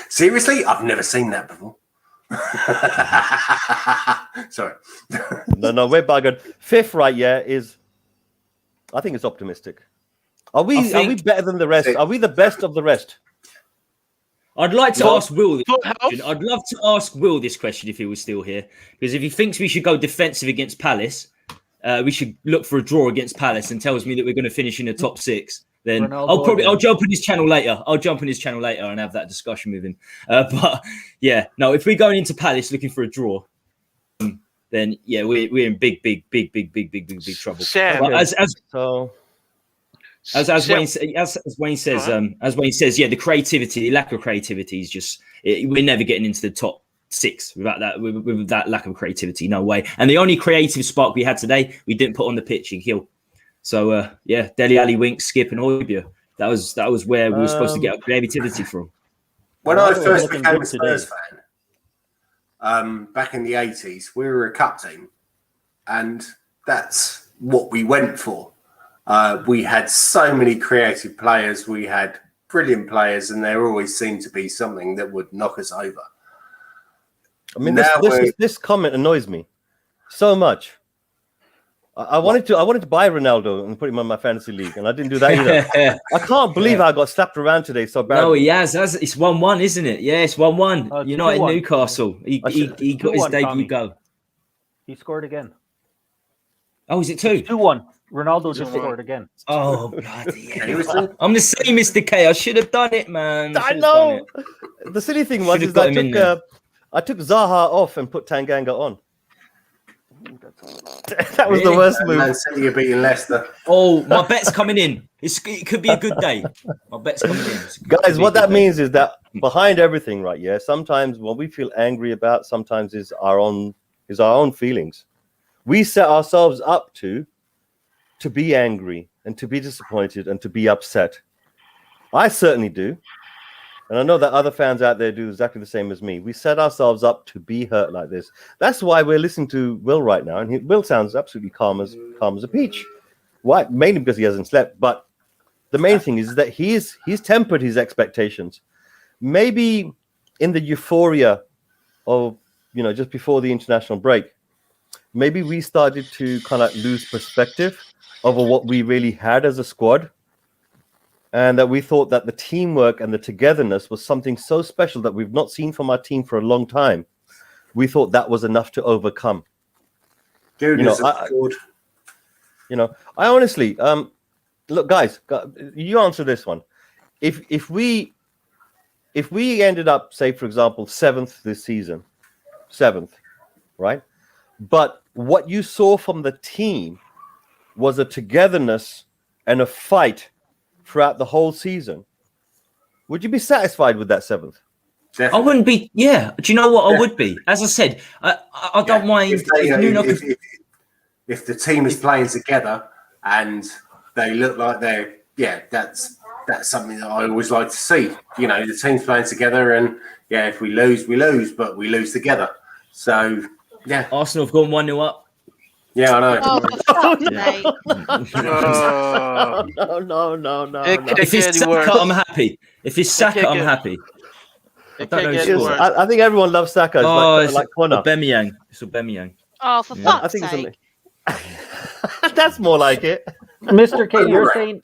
Seriously, I've never seen that before. Sorry. No, we're buggered. 5th, right? Yeah, I think it's optimistic. Are we better than the rest? Are we the best of the rest? I'd like to ask Will this question. I'd love to ask Will this question if he was still here, because if he thinks we should go defensive against Palace, we should look for a draw against Palace, and tells me that we're going to finish in the top 6. Then I'll jump on his channel later. And have that discussion with him. But yeah, no, if we're going into Palace looking for a draw, then yeah, we're in big trouble. As Wayne says, yeah, the creativity, the lack of creativity is just we're never getting into the top 6 without that. With that lack of creativity, no way. And the only creative spark we had today, we didn't put on the pitch in Hill. So yeah, Dele Alli, Winks, Skip, and Højbjerg. That was where we were supposed to get our creativity from. When I first became a Spurs fan, back in the 80s, we were a cup team, and that's what we went for. We had so many creative players. We had brilliant players, and there always seemed to be something that would knock us over. I mean, this comment annoys me so much. I wanted to buy Ronaldo and put him on my fantasy league, and I didn't do that either. I can't believe I got slapped around today so bad. No, he has. It's 1-1, isn't it? Yeah, it's 1-1. United Newcastle. He got his debut goal. He scored again. Oh, is it 2? 2-1. Ronaldo just scored again. Oh, bloody hell. I'm the same, Mr. K. I should have done it, man. I know. The silly thing was that I took Zaha off and put Tanganga on. That was the worst move. Man City, you're beating Leicester. Oh, my bet's coming in. It could be a good day. My bet's coming in. Guys, what that means is that behind everything, right? Yeah, sometimes what we feel angry about, sometimes is our own feelings. We set ourselves up to be angry and to be disappointed and to be upset. I certainly do. And I know that other fans out there do exactly the same as me. We set ourselves up to be hurt like this. That's why we're listening to Will right now. And Will sounds absolutely calm as a peach. Why? Mainly because he hasn't slept. But the main thing is that he's tempered his expectations. Maybe in the euphoria of, just before the international break, maybe we started to kind of lose perspective over what we really had as a squad. And that we thought that the teamwork and the togetherness was something so special that we've not seen from our team for a long time. We thought that was enough to overcome. I honestly, look, guys, you answer this one. If we ended up, say, for example, 7th this season, 7th, right? But what you saw from the team was a togetherness and a fight throughout the whole season. Would you be satisfied with that 7th? Definitely. I wouldn't be. Yeah. Do you know what? I would be. As I said, I don't mind. If the team is playing together and they look like that's something that I always like to see. The team's playing together, and if we lose, we lose, but we lose together. So yeah, Arsenal have gone 1-0 up. Yeah, I know. Oh, for fuck's sake. No. If it's Saka, I'm happy. If it's Saka, I'm happy. I think everyone loves Saka. It's like Connor. Aubameyang. It's Aubameyang. Oh, for fuck's sake. That's more like it. Mr. K, you're saying...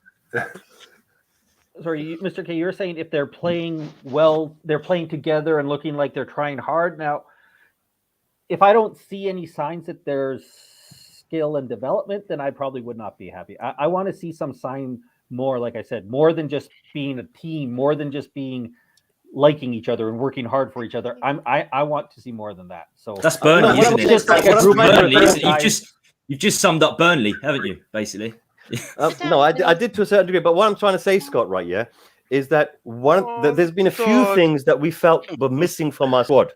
Sorry, Mr. K, you're saying if they're playing well, they're playing together and looking like they're trying hard. Now, if I don't see any signs that there's skill and development, then I probably would not be happy. I want to see some sign more, like I said, more than just being a team, more than just being liking each other and working hard for each other. I want to see more than that. So That's Burnley, what isn't I'm it? just like a That's group Burnley, of isn't it? guys. You've just summed up Burnley, haven't you? Basically. No, I did to a certain degree, but what I'm trying to say, Scott, right, yeah, is that there's been a few God. things that we felt were missing from our squad,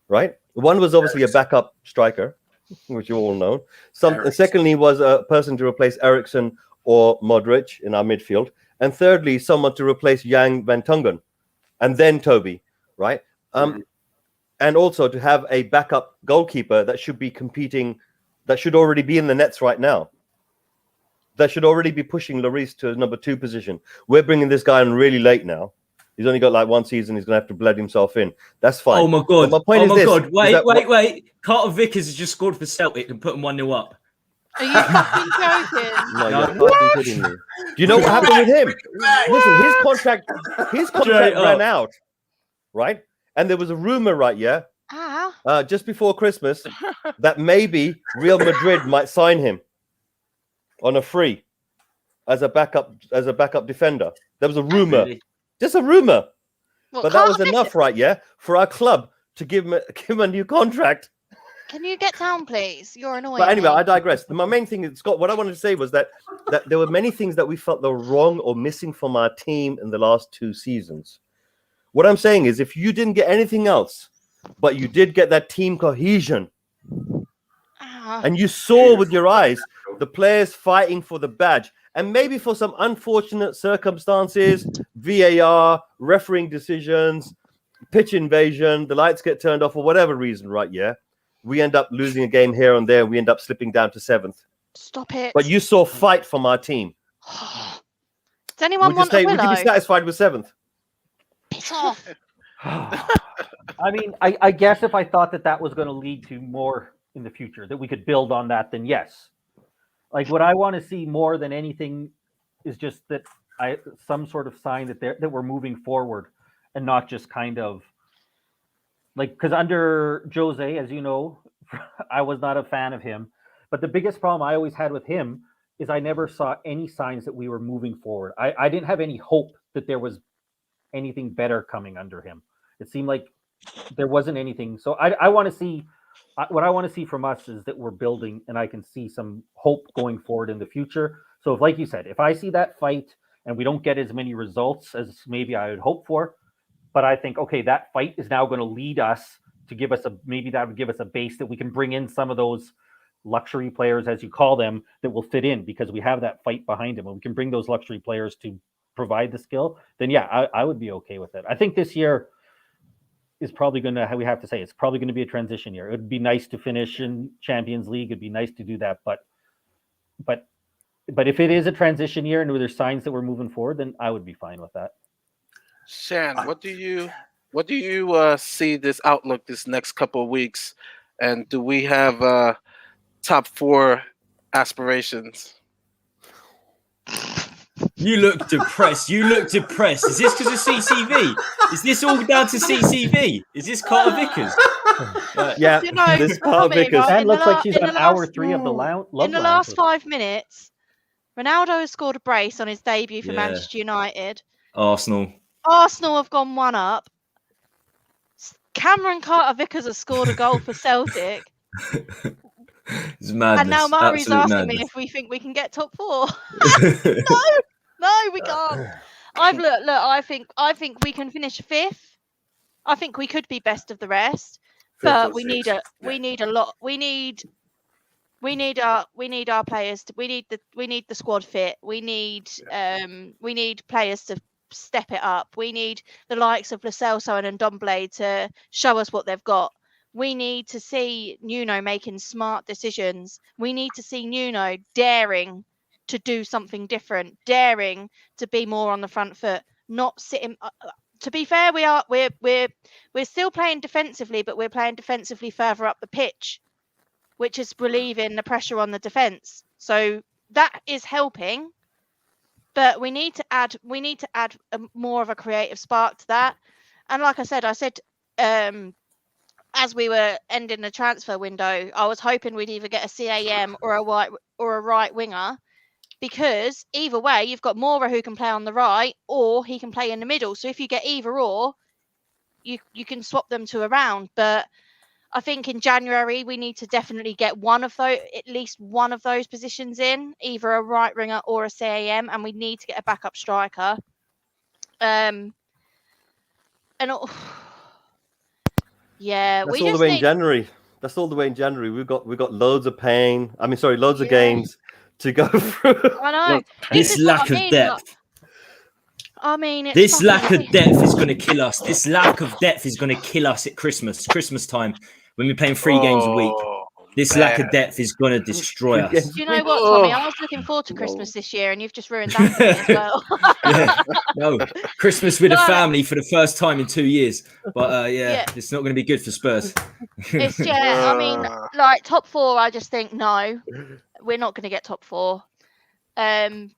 right? One was obviously a backup striker, which you all know. Secondly, was a person to replace Eriksson or Modric in our midfield, and thirdly, someone to replace Yang Van Tungen, and then Toby, right? And also to have a backup goalkeeper that should be competing, that should already be in the nets right now. That should already be pushing Lloris to number 2 position. We're bringing this guy in really late now. He's only got like 1 season. He's going to have to bled himself in. That's fine. Oh my god! But my point is this: god! is that Wait! Carter Vickers has just scored for Celtic and put them 1-0 up. Are you fucking joking? No, you're fucking kidding me. Do you know what happened with him? Listen, his contract ran out, right? And there was a rumor, right? Yeah, just before Christmas, that maybe Real Madrid might sign him on a free as a backup defender. There was a rumor, just a rumor, but that was enough, right? Yeah, for our club to give him a new contract. Can you get down, please? You're annoying. But anyway, me. I digress. My main thing is, Scott, what I wanted to say was that there were many things that we felt were wrong or missing from our team in the last 2 seasons. What I'm saying is, if you didn't get anything else, but you did get that team cohesion, and you saw with your eyes the players fighting for the badge, and maybe for some unfortunate circumstances, VAR, refereeing decisions, pitch invasion, the lights get turned off for whatever reason, right? Yeah. We end up losing a game here and there. We end up slipping down to 7th. Stop it. But you saw fight from our team. Does anyone want Would a you willow? be satisfied with 7th? Piss off. I mean, I guess if I thought that was going to lead to more in the future, that we could build on that, then yes. Like what I want to see more than anything is just that some sort of sign that we're moving forward and not just kind of like, because under Jose, as you know, I was not a fan of him. But the biggest problem I always had with him is I never saw any signs that we were moving forward. I didn't have any hope that there was anything better coming under him. It seemed like there wasn't anything. So I want to see, what I want to see from us is that we're building and I can see some hope going forward in the future. So if, like you said, if I see that fight and we don't get as many results as maybe I would hope for, but I think, okay, that fight is now going to lead us to give us maybe that would give us a base that we can bring in some of those luxury players, as you call them, that will fit in because we have that fight behind them and we can bring those luxury players to provide the skill. Then yeah, I would be okay with it. I think this year is probably going to, we have to say, it's probably going to be a transition year. It would be nice to finish in Champions League. It'd be nice to do that. But if it is a transition year and there's signs that we're moving forward, then I would be fine with that. Shan, what do you see this outlook this next couple of weeks, and do we have top 4 aspirations? You look depressed. Is this because of CCV? Is this all down to CCV? Is this Carter Vickers? Yeah, You know, this Carter Tommy, Vickers. right, That looks like she's in on the hour last- 3 of the love in the last 5 minutes, Ronaldo has scored a brace on his debut for Yeah. Manchester United. Arsenal. Arsenal have gone 1 up. Cameron Carter-Vickers has scored a goal for Celtic. It's madness. And now Mari's Absolute asking madness. me if we think we can get top 4. No, we can't. I think we can finish 5th. I think we could be best of the rest. But we need a lot. We need our players. We need the squad fit. We need players to step it up. We need the likes of Lo Celso and Ndombele to show us what they've got. We need to see Nuno making smart decisions. We need to see Nuno daring to do something different, daring to be more on the front foot, not sitting. To be fair, we're still playing defensively, but we're playing defensively further up the pitch, which is relieving the pressure on the defense. So that is helping. But we need to add more of a creative spark to that. And like I said, as we were ending the transfer window, I was hoping we'd either get a CAM or a right winger, because either way, you've got Mora who can play on the right, or he can play in the middle. So if you get either or, you can swap them to around. But I think in January we need to definitely get at least one of those positions in, either a right winger or a CAM, and we need to get a backup striker. Yeah, That's we all the just way in need. January. That's all the way in January. We've got loads of pain. I mean, sorry, loads of games to go through. I know. This lack of depth. I mean, it's This lack fucking- of depth is going to kill us. This lack of depth is going to kill us at Christmas time, when we're playing 3 games a week. This lack of depth is going to destroy us. Do you know what, Tommy? I was looking forward to Christmas this year, and you've just ruined that for me as well. Yeah, no, Christmas with a family for the first time in 2 years. But yeah, it's not going to be good for Spurs. It's I mean, like top 4. I just think no, we're not going to get top 4. I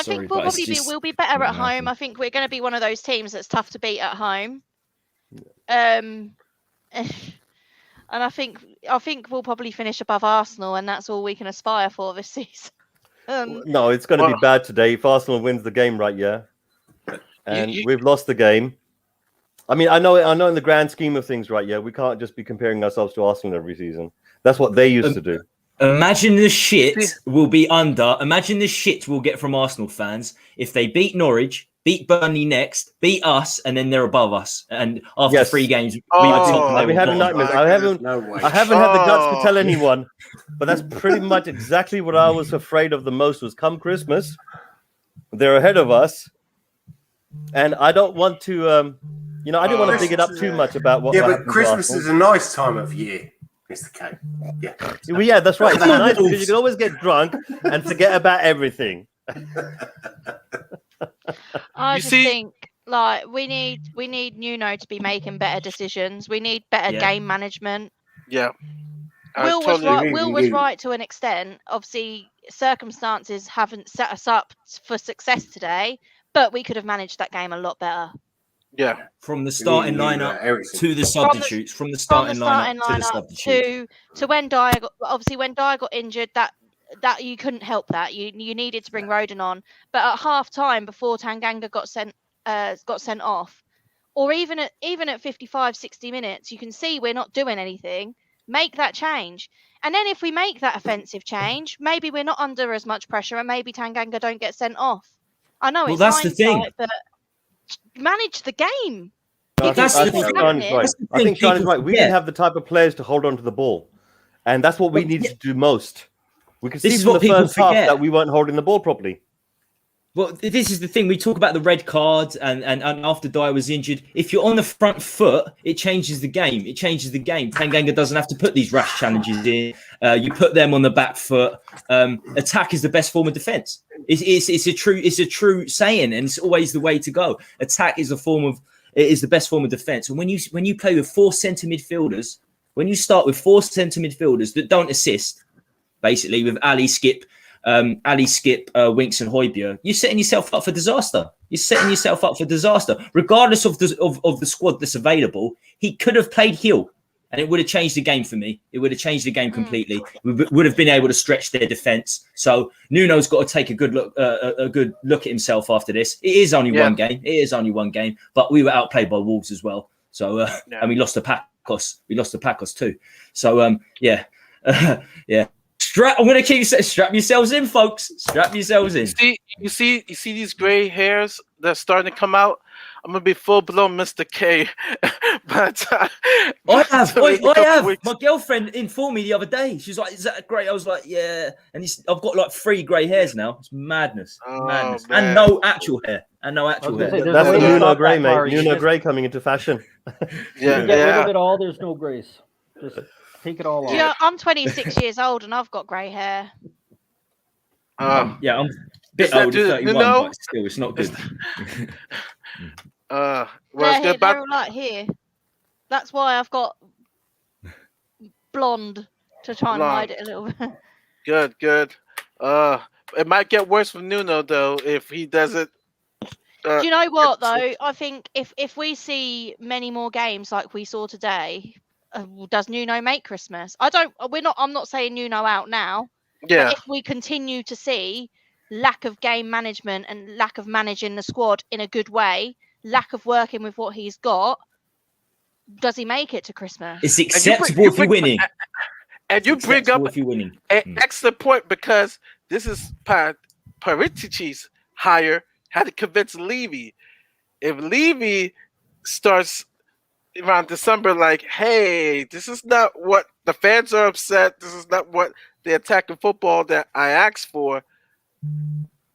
think we'll be better at home. I think we're going to be one of those teams that's tough to beat at home. And I think we'll probably finish above Arsenal, and that's all we can aspire for this season. No, it's going to be bad today if Arsenal wins the game, right? Yeah, and we've lost the game. I mean, I know in the grand scheme of things, right? Yeah, we can't just be comparing ourselves to Arsenal every season. That's what they used to do. Imagine the shit we'll be under. Imagine the shit we'll get from Arsenal fans if they beat Norwich, beat Burnley next, beat us, and then they're above us. And after 3 games, we would top. I've been having nightmares. I haven't had the guts to tell anyone, but that's pretty much exactly what I was afraid of the most. Was come Christmas, they're ahead of us, and I don't want to. I didn't want to big it up too much about what. Yeah, but Christmas is a nice time of year. Mr. K. Yeah. Well, yeah, that's right. It's nice because you can always get drunk and forget about everything. I just think like we need Nuno to be making better decisions. We need better game management. Yeah. Will was right to an extent. Obviously, circumstances haven't set us up for success today, but we could have managed that game a lot better. Yeah. From the starting lineup to the substitutes, from the starting lineup to the substitutes. To when Dyer got injured, that you couldn't help that. You needed to bring Rodon on. But at half time, before Tanganga got sent off, or even at 55, 60 minutes, you can see we're not doing anything. Make that change. And then if we make that offensive change, maybe we're not under as much pressure, and maybe Tanganga don't get sent off. I know that's the thing. but manage the game. I think Sean is right. We didn't have the type of players to hold on to the ball, and that's what we needed to do most. We could see from the first half that we weren't holding the ball properly. Well, this is the thing. We talk about the red cards and after Dyer was injured. If you're on the front foot, it changes the game. It changes the game. Tanganga doesn't have to put these rash challenges in. You put them on the back foot. Attack is the best form of defense. It's a true saying, and it's always the way to go. Attack is the best form of defense. And when you play with 4 centre midfielders, when you start with 4 centre midfielders that don't assist, basically with Ali, Skip, Winks, and Højbjerg, you're setting yourself up for disaster. Regardless of the squad that's available. He could have played Hill, and it would have changed the game for me. It would have changed the game completely. We would have been able to stretch their defense. So Nuno's got to take a good look at himself after this. It is only one game. But we were outplayed by Wolves as well. So and we lost to Pacos too. So yeah. I'm going to keep saying, strap yourselves in, folks. Strap yourselves in. You see these gray hairs that's starting to come out. I'm going to be full blown Mr. K. but I have. My girlfriend informed me the other day. She's like, "Is that great?" I was like, "Yeah." And I've got like 3 grey hairs now. It's madness. Man. And no actual hair. That's the Nuno Grey, mate. Nuno Grey coming into fashion. Get rid of it all. There's no grays. Just take it all off. Yeah, I'm 26 years old and I've got grey hair. Yeah, I'm a bit older, 31, but still, it's not good. They're all like here. That's why I've got blonde to try and hide it a little bit. Good. It might get worse for Nuno though if he does it. Do you know what though? I think if we see many more games like we saw today, does Nuno make Christmas? I'm not saying Nuno out now, Yeah. But if we continue to see lack of game management and lack of managing the squad in a good way, lack of working with what he's got, does he make it to Christmas? It's acceptable if you're winning. And you bring up if you're winning. an excellent point, because this is Paritici's hire had to convince Levy. If Levy starts around December like, hey, this is not what the fans are upset, this is not what the attacking football that I asked for,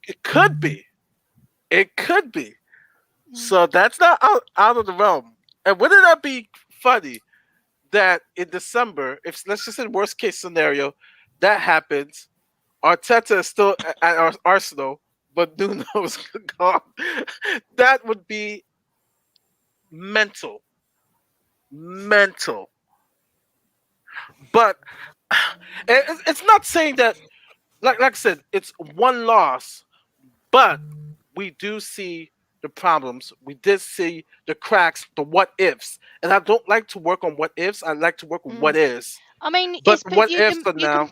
it could be. It could be. So that's not out of the realm. And wouldn't that be funny that in December, if let's just say worst case scenario, that happens, Arteta is still at Arsenal, but Nuno's gone. That would be mental. But it's not saying that, like I said, it's one loss, but we do see the problems. We did see the cracks, the what ifs, and I don't like to work on what ifs. I like to work on what is. I mean, but what ifs are now.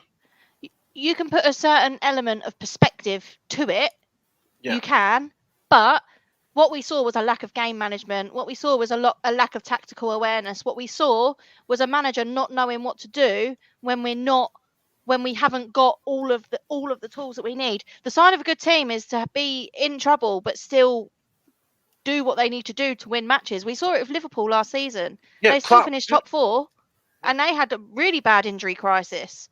You can put a certain element of perspective to it. Yeah. You can, but what we saw was a lack of game management. What we saw was a lack of tactical awareness. What we saw was a manager not knowing what to do when we haven't got all of the tools that we need. The sign of a good team is to be in trouble but still do what they need to do to win matches. We saw it with Liverpool last season. They still finished top 4, and they had a really bad injury crisis.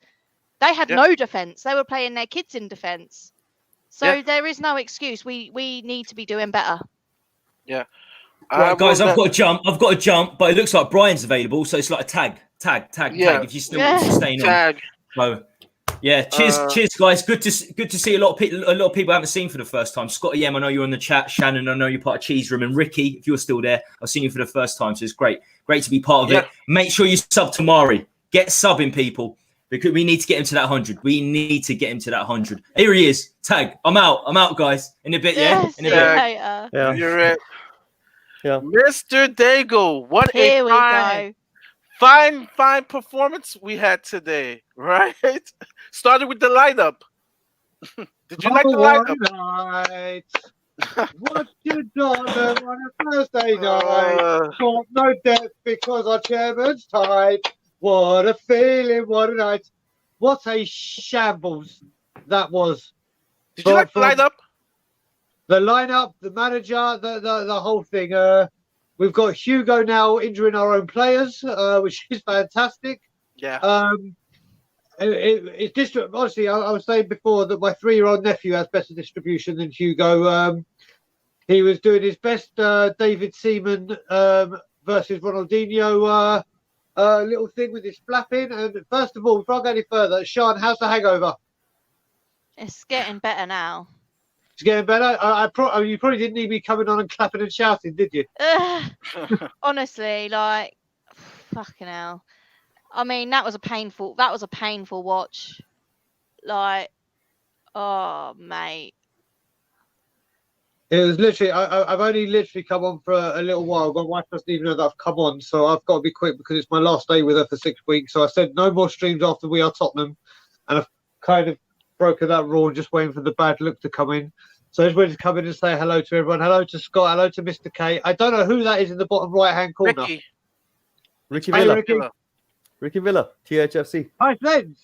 They had no defence. They were playing their kids in defence. So there is no excuse. We need to be doing better. Yeah. Right, guys, I've got to jump, but it looks like Brian's available, so it's like a tag. If you're still staying on. So, yeah, cheers, guys. Good to see a lot of people I haven't seen for the first time. Scotty M, I know you're on the chat. Shannon, I know you're part of Cheese Room, and Ricky, if you're still there, I've seen you for the first time, so it's great to be part of it. Make sure you sub to Mari. Get subbing, people, because we need to get him to that 100. We need to get him to that 100. Here he is. Tag. I'm out, guys. In a bit, yeah. In a bit. Yeah. You're it. Yeah. Mr. Dago, what Here we go. Fine performance we had today, right? Started with the lineup. Did you like the lineup? What you done on a Thursday night? Got no depth because our chairman's tight. What a feeling, what a night. What a shambles that was. Did you like the lineup? The lineup, the manager, the whole thing. We've got Hugo now injuring our own players, which is fantastic. Yeah. It's honestly, I was saying before that my 3-year-old nephew has better distribution than Hugo. He was doing his best David Seaman versus Ronaldinho little thing with his flapping. And first of all, before I go any further, Sean, how's the hangover? It's getting better now. It's getting better. You probably didn't need me coming on and clapping and shouting, did you? Honestly, like, fucking hell. I mean, that was a painful watch. Like, oh, mate. It was literally, I've only literally come on for a little while. My wife doesn't even know that I've come on, so I've got to be quick because it's my last day with her for 6 weeks. So I said no more streams after We Are Tottenham, and I've kind of broken that rule and just waiting for the bad look to come in. So I just wanted to come in and say hello to everyone. Hello to Scott. Hello to Mr. K. I don't know who that is in the bottom right-hand corner. Ricky Hey, Villa. Ricky Villa, THFC. Hi, Lens.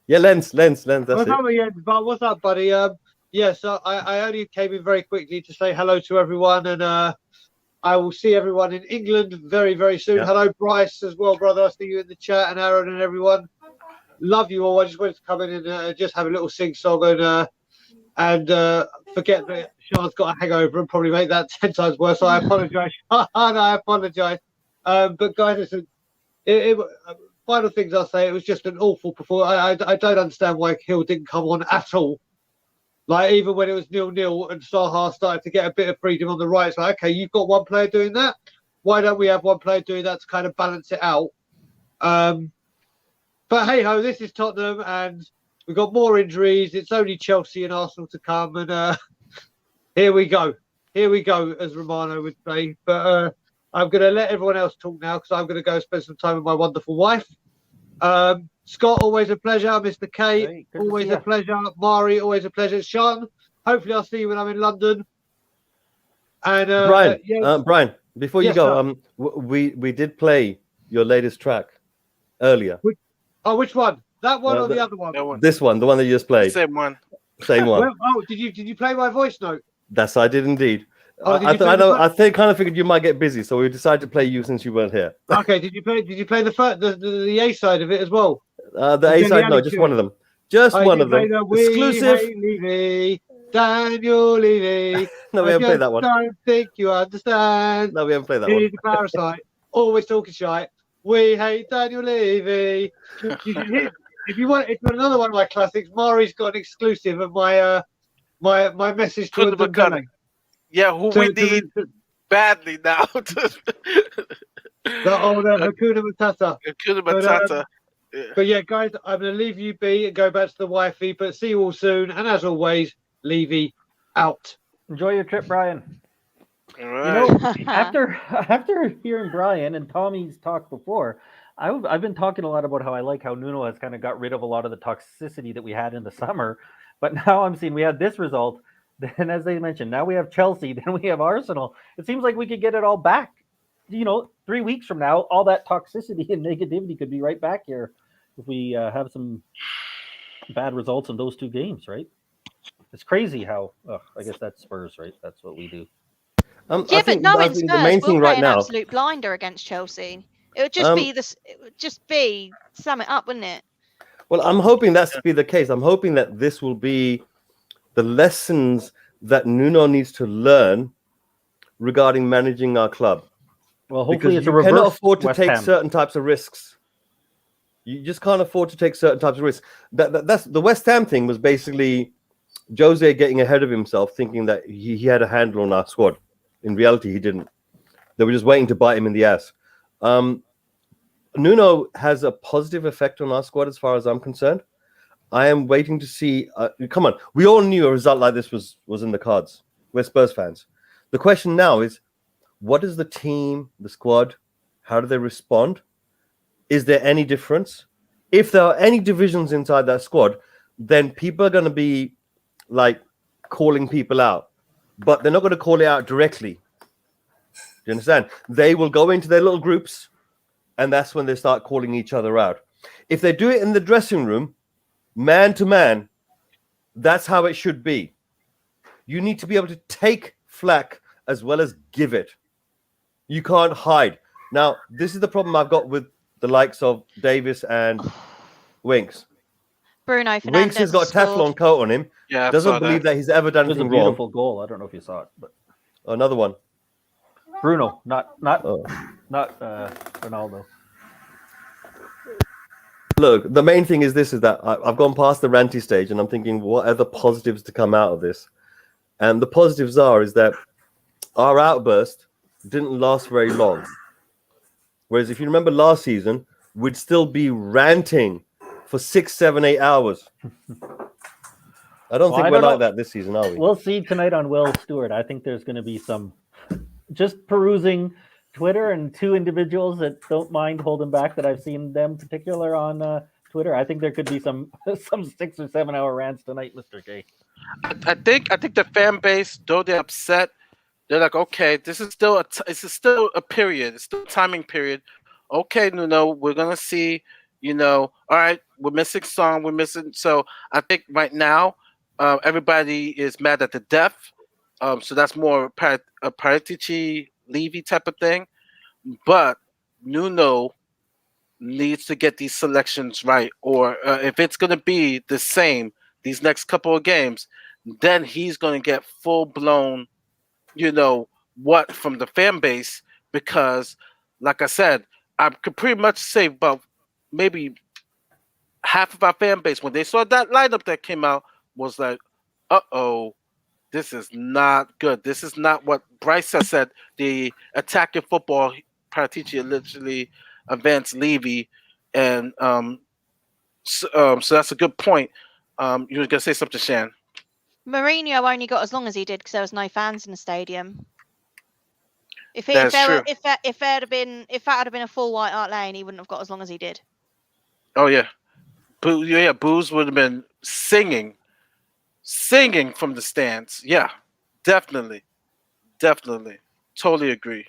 Yeah, Lens. That's what's it. up, what's up, buddy? So I only came in very quickly to say hello to everyone, and I will see everyone in England very, very soon. Yeah. Hello, Bryce, as well, brother. I see you in the chat, and Aaron and everyone. Love you all. I just wanted to come in and just have a little sing-song and forget that Sean's got a hangover and probably make that 10 times worse. So I apologise. I apologise. But guys, listen, final things I'll say, it was just an awful performance. I don't understand why Hill didn't come on at all. Like, even when it was 0-0 and Zaha started to get a bit of freedom on the right, it's like, okay, you've got one player doing that. Why don't we have one player doing that to kind of balance it out? But hey-ho, this is Tottenham, and we've got more injuries. It's only Chelsea and Arsenal to come, and here we go. Here we go, as Romano would say. But I'm going to let everyone else talk now because I'm going to go spend some time with my wonderful wife. Scott, always a pleasure. Mr. K, Hey, good to always see a ya. pleasure. Mari, always a pleasure. Sean, hopefully I'll see you when I'm in London. And Brian, yeah, Brian, before you yes, go, sir. we did play your latest track earlier. Which one? That one or the The- other one? That one. This one, the one that you just played, Same one. same one. Well, did you play my voice note? That's I did indeed. Oh, did I you play the I think kind of figured you might get busy, so we decided to play you since you weren't here. Okay, did you play the A side of it as well? The A Jenny side, no, Allen just tune. one of them. Just I one did of play them. the We Exclusive. Hate Levy, Daniel Levy. No, we I haven't played just that one. don't think you understand. No, we haven't played that one. He's a parasite, always talking shite. We hate Daniel Levy. You should hear, if you want another one of my classics, Mari's got an exclusive of my my message to Couldn't have cut Dembele. it. Yeah, who To- we to- need to- badly now. The old Hakuna Matata. Hakuna But, Matata. But yeah, guys, I'm going to leave you be and go back to the wifey. But see you all soon. And as always, Levy out. Enjoy your trip, Brian. All You right. know, after hearing Brian and Tommy's talk before, I've been talking a lot about how I like how Nuno has kind of got rid of a lot of the toxicity that we had in the summer. But now I'm seeing we had this result. Then, as they mentioned, now we have Chelsea. Then we have Arsenal. It seems like we could get it all back. 3 weeks from now, all that toxicity and negativity could be right back here if we have some bad results in those two games, right? It's crazy how. I guess that's Spurs, right? That's what we do. Yeah, I but think knowing the Spurs, main we'll thing play right an now. absolute blinder against Chelsea. It would just be this. It would just be sum it up, wouldn't it? Well, I'm hoping that's to be the case. I'm hoping that this will be the lessons that Nuno needs to learn regarding managing our club. Well, hopefully Because it's a you cannot reverse afford to West take Ham. certain types of risks. You just can't afford to take certain types of risks. That's the West Ham thing was basically Jose getting ahead of himself, thinking that he had a handle on our squad. In reality, he didn't. They were just waiting to bite him in the ass. Nuno has a positive effect on our squad as far as I'm concerned. I am waiting to see. Come on, we all knew a result like this was in the cards. We're Spurs fans. The question now is, what does the team, the squad, how do they respond? Is there any difference? If there are any divisions inside that squad, then people are going to be like calling people out, but they're not going to call it out directly. Do you understand? They will go into their little groups, and that's when they start calling each other out. If they do it in the dressing room, man to man, that's how it should be. You need to be able to take flack as well as give it. You can't hide. Now, this is the problem I've got with the likes of Davis and Winks. Bruno Fernandes Winks has got a Teflon coat on him. Yeah, I Doesn't saw believe that. that he's ever done It was a anything wrong. beautiful goal. I don't know if you saw it, but Another one. Bruno, not Oh. Ronaldo. Look, the main thing is that I've gone past the ranty stage and I'm thinking, what are the positives to come out of this? And the positives is that our outburst didn't last very long. Whereas if you remember last season, we'd still be ranting for 6, 7, 8 hours. I don't think we're like that this season, are we? We'll see tonight on Will Stewart. I think there's going to be some just perusing Twitter and two individuals that don't mind holding back that I've seen them particular on Twitter. I think there could be some 6 or 7 hour rants tonight, Mr. K. I think the fan base, though they're upset, they're like, okay, this is still a period. It's still a timing period. Okay, Nuno, we're gonna see. All right, we're missing Song, we're missing. So I think right now, everybody is mad at the death. So that's more a Paratici Levy type of thing. But Nuno needs to get these selections right, or if it's gonna be the same these next couple of games, then he's gonna get full blown. What from the fan base, because like I said, I could pretty much say about maybe half of our fan base when they saw that lineup that came out was like, this is not good. This is not what Bryce has said. The attacking football, Paratici literally advanced Levy, and so that's a good point. You were gonna say something, Shan? Mourinho only got as long as he did because there was no fans in the stadium. If That's true. that had been a full White Hart Lane, he wouldn't have got as long as he did. Oh yeah, Booze would have been singing from the stands. Yeah, definitely, definitely, totally agree,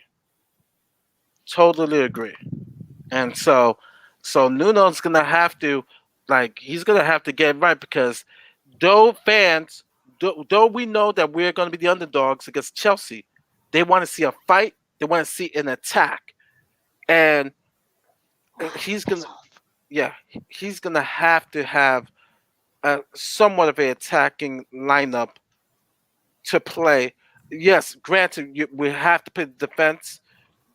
totally agree. And so Nuno's gonna have to, like, he's gonna have to get right because though fans, though we know that we're gonna be the underdogs against Chelsea, they want to see a fight. They want to see an attack, and he's gonna, yeah, he's gonna have to have somewhat of a attacking lineup to play. Yes, granted, we have to play the defense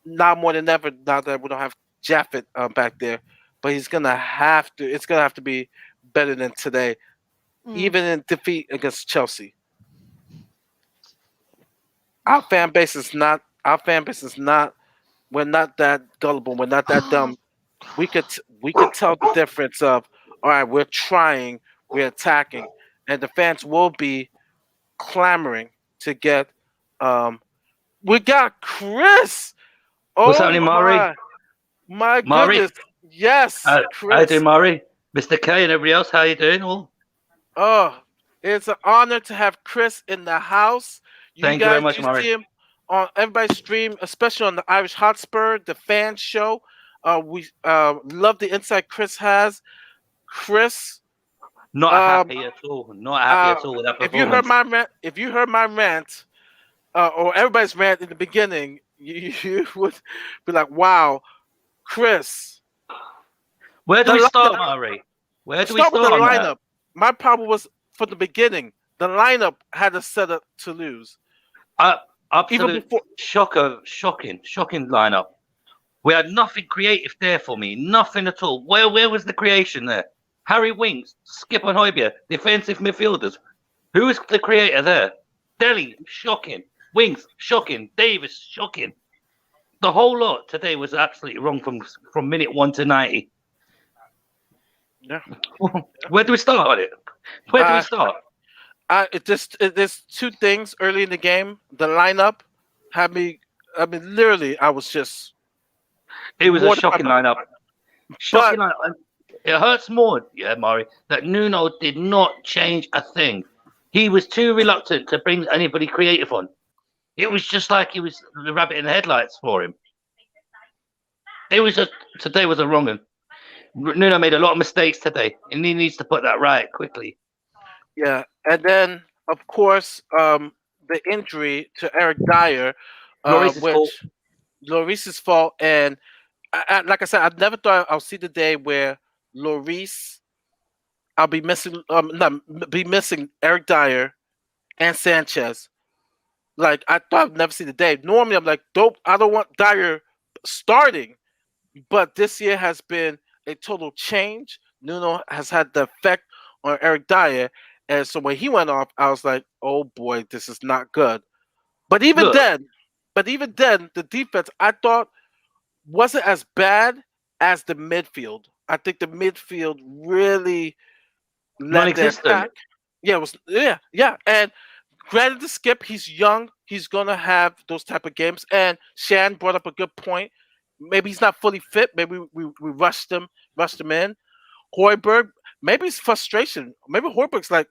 now more than ever. Now that we don't have Jaffet back there, but he's gonna have to. It's gonna have to be better than today, even in defeat against Chelsea. Our fan base is not. Our fan base is not. We're not that gullible. We're not that dumb. We could tell the difference of, all right, we're trying, we're attacking, and the fans will be clamoring to get. Um, we got Chris. What's Oh happening, Maury? my Maury? goodness! Yes, How you Chris. doing, Maury? Mr. K and everybody else, how you doing? All? Oh, it's an honor to have Chris in the house. You Thank you very guys, much, you Maury. see him on everybody's stream, especially on the Irish Hotspur, the fan show. We love the insight Chris has. Chris, Not um, happy at all. Not happy at all with that if you heard performance. my rant, or everybody's rant in the beginning, you would be like, "Wow, Chris." Where do The we start, lineup. Maury? Where do we Start with the start on that? lineup. My problem was from the beginning. The lineup had a setup to lose. Even Absolute before. shocking lineup. We had nothing creative there for me. Nothing at all. Where was the creation there? Harry Winks, Skip and Højbjerg, defensive midfielders. Who was the creator there? Delhi, shocking. Winks, shocking. Davis, shocking. The whole lot today was absolutely wrong from minute 1 to 90. Yeah. Where do we start on it? Where do we start? There's two things early in the game. The lineup had me. I mean, literally, I was just. It was a mortified shocking by- lineup. Shocking lineup. And it hurts more, Maury, that Nuno did not change a thing. He was too reluctant to bring anybody creative on. It was just like he was the rabbit in the headlights for him. Today was a wrong one. Nuno made a lot of mistakes today, and he needs to put that right quickly. Yeah, and then of course, the injury to Eric Dyer, Lloris's fault. which Lloris's fault, and like I said, I never thought I'll see the day where Lloris, I'll be missing, be missing Eric Dyer and Sanchez. Like, I thought I'd never see the day. Normally, I'm like, dope. I don't want Dyer starting, but this year has been a total change. Nuno has had the effect on Eric Dyer, and so when he went off, I was like, oh boy, this is not good. But even then, the defense I thought wasn't as bad as the midfield. I think the midfield really led the Non-existent. attack. Yeah, it was yeah. And granted, the Skip, he's young. He's gonna have those type of games. And Shan brought up a good point. Maybe he's not fully fit. Maybe we rushed him in. Højbjerg, maybe it's frustration. Maybe Højbjerg's like,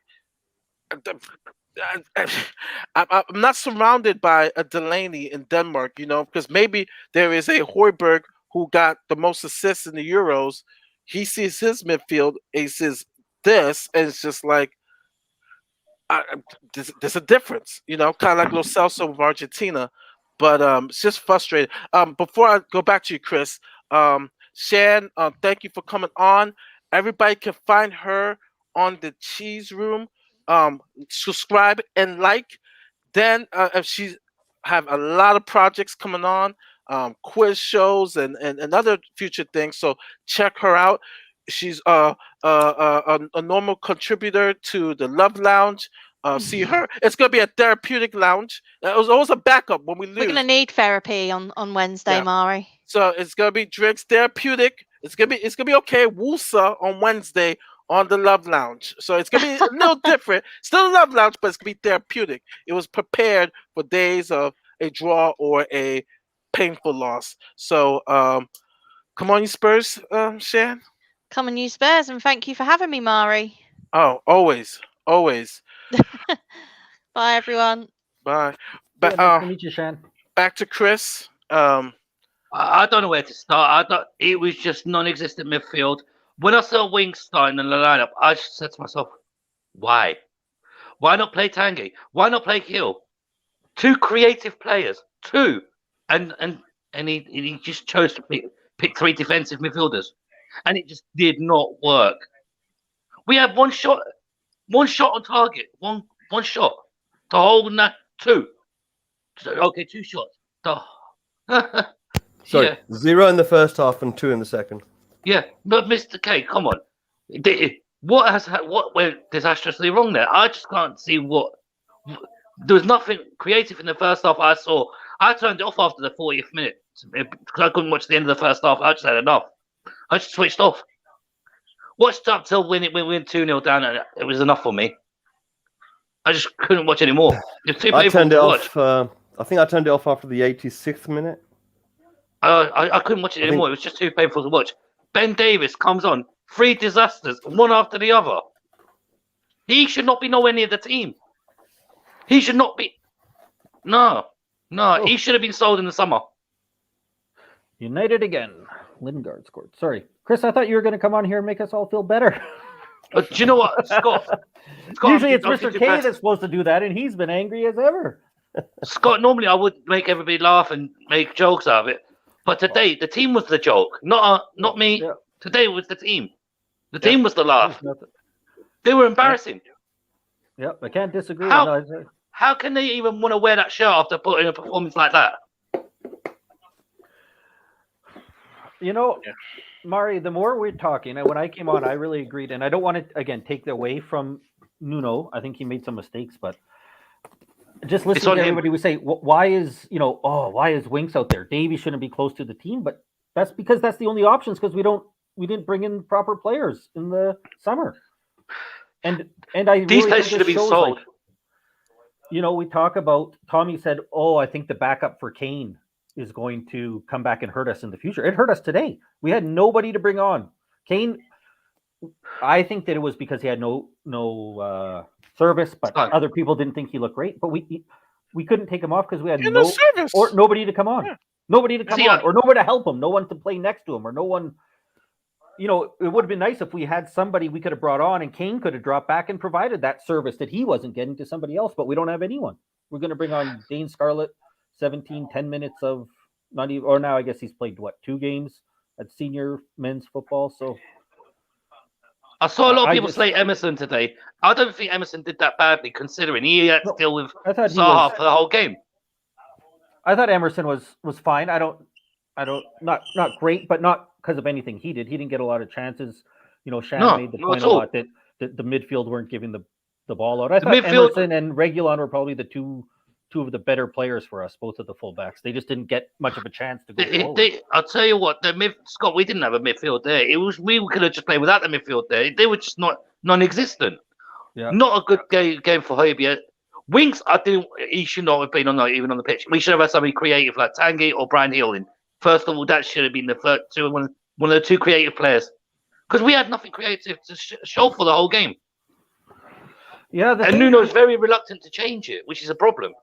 I'm not surrounded by a Delaney in Denmark, because maybe there is a Højbjerg who got the most assists in the Euros. He sees his midfield, he sees this, and it's just like, there's a difference, kind of like Lo Celso of Argentina, but it's just frustrating. Before I go back to you, Chris, Shan, thank you for coming on. Everybody can find her on the Cheese Room. Subscribe and like. Then if she have a lot of projects coming on, quiz shows and other future things. So check her out. She's a normal contributor to the Love Lounge. See her. It's gonna be a therapeutic lounge. It was always a backup when we lose. We're gonna need therapy on Wednesday, Yeah. Mari. So it's gonna be drinks therapeutic. It's gonna be okay. Woosa on Wednesday on the Love Lounge. So it's gonna be a little different. Still a Love Lounge, but it's gonna be therapeutic. It was prepared for days of a draw or a painful loss. So come on, you Spurs, Shan. Come on, you Spurs, and thank you for having me, Mari. Oh, always. Bye, everyone. Bye. Yeah, nice to meet you, Shan. Back to Chris. I don't know where to start. It was just non-existent midfield. When I saw Wings starting in the lineup, I just said to myself, "Why? Why not play Tanguy? Why not play Hill? Two creative players, two, and he just chose to pick three defensive midfielders, and it just did not work. We had one shot on target, one shot to hold that two. Okay, two shots. Sorry, Yeah. 0 in the first half and 2 in the second. Yeah, but Mr. K, come on. What went disastrously wrong there? I just can't see what. There was nothing creative in the first half. I turned it off after the 40th minute because I couldn't watch the end of the first half. I just had enough. I just switched off. Watched up till when we went 2-0 down, and it was enough for me. I just couldn't watch anymore. It was too I painful turned it to watch. off. I think I turned it off after the 86th minute. I couldn't watch it anymore. It was just too painful to watch. Ben Davis comes on. 3 disasters, one after the other. He should not be nowhere near the team. He should not be. No. He should have been sold in the summer. United again. Lingard scored. Sorry. Chris, I thought you were going to come on here and make us all feel better. Do you know what, Scott? Usually it's Mr. K that's supposed to do that, and he's been angry as ever. Scott, normally I would make everybody laugh and make jokes out of it. But today, the team was the joke. Not me. Yeah. Today was the team. The team was the laugh. They were embarrassing. Yep, I can't disagree. How can they even want to wear that shirt after putting a performance like that? You know, Mari, the more we're talking, and when I came on, I really agreed. And I don't want to, again, take away from Nuno. I think he made some mistakes, but just listening to everybody would say, why is Winks out there? Davey shouldn't be close to the team, but that's because that's the only options because we didn't bring in proper players in the summer. And these players should have been sold. Like, we talk about, Tommy said, I think the backup for Kane is going to come back and hurt us in the future. It hurt us today. We had nobody to bring on. Kane, I think that it was because he had no service, but other people didn't think he looked great. But we couldn't take him off because we had no service or nobody to come on. Yeah. Nobody to come on, or nobody to help him, no one to play next to him, or no one. It would have been nice if we had somebody we could have brought on and Kane could have dropped back and provided that service that he wasn't getting to somebody else, but we don't have anyone. We're going to bring on Dane Scarlett, 10 minutes of not even, or now I guess he's played 2 games at senior men's football. So I saw a lot of people slate Emerson today. I don't think Emerson did that badly considering he had to deal with Zaha for the whole game. I thought Emerson was fine. Not great, but not because of anything he did. He didn't get a lot of chances. Shannon made the point a lot that the midfield weren't giving the ball out. I thought Emerson and Reguilon were probably the two of the better players for us, both of the fullbacks. They just didn't get much of a chance to go forward. I'll tell you what, Scott, we didn't have a midfield there. We could have just played without the midfield there. They were just non-existent. Yeah. Not a good game for Højbjerg. Winks, he should not have been even on the pitch. We should have had somebody creative like Tanguy or Brian Healing. First of all, that should have been the first one of the 2 creative players, because we had nothing creative to show for the whole game. Yeah, and Nuno's very reluctant to change it, which is a problem.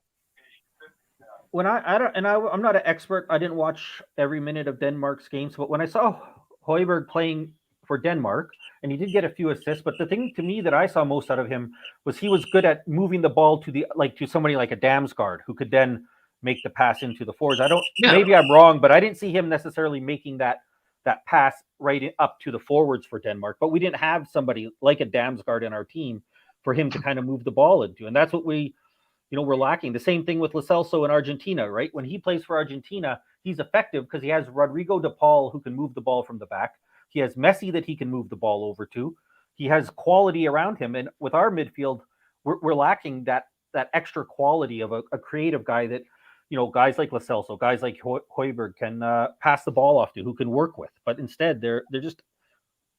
When I'm not an expert. I didn't watch every minute of Denmark's games, but when I saw Højbjerg playing for Denmark, and he did get a few assists, but the thing to me that I saw most out of him was he was good at moving the ball to somebody like a Damsgaard who could then make the pass into the forwards. Maybe I'm wrong, but I didn't see him necessarily making that pass right up to the forwards for Denmark. But we didn't have somebody like a Damsgaard in our team for him to kind of move the ball into, and that's what we're lacking. The same thing with Lo Celso in Argentina, right? When he plays for Argentina, he's effective because he has Rodrigo de Paul who can move the ball from the back. He has Messi that he can move the ball over to. He has quality around him, and with our midfield, we're lacking that extra quality of a creative guy that. Guys like Lo Celso, guys like Højbjerg can pass the ball off to, who can work with. But instead, there's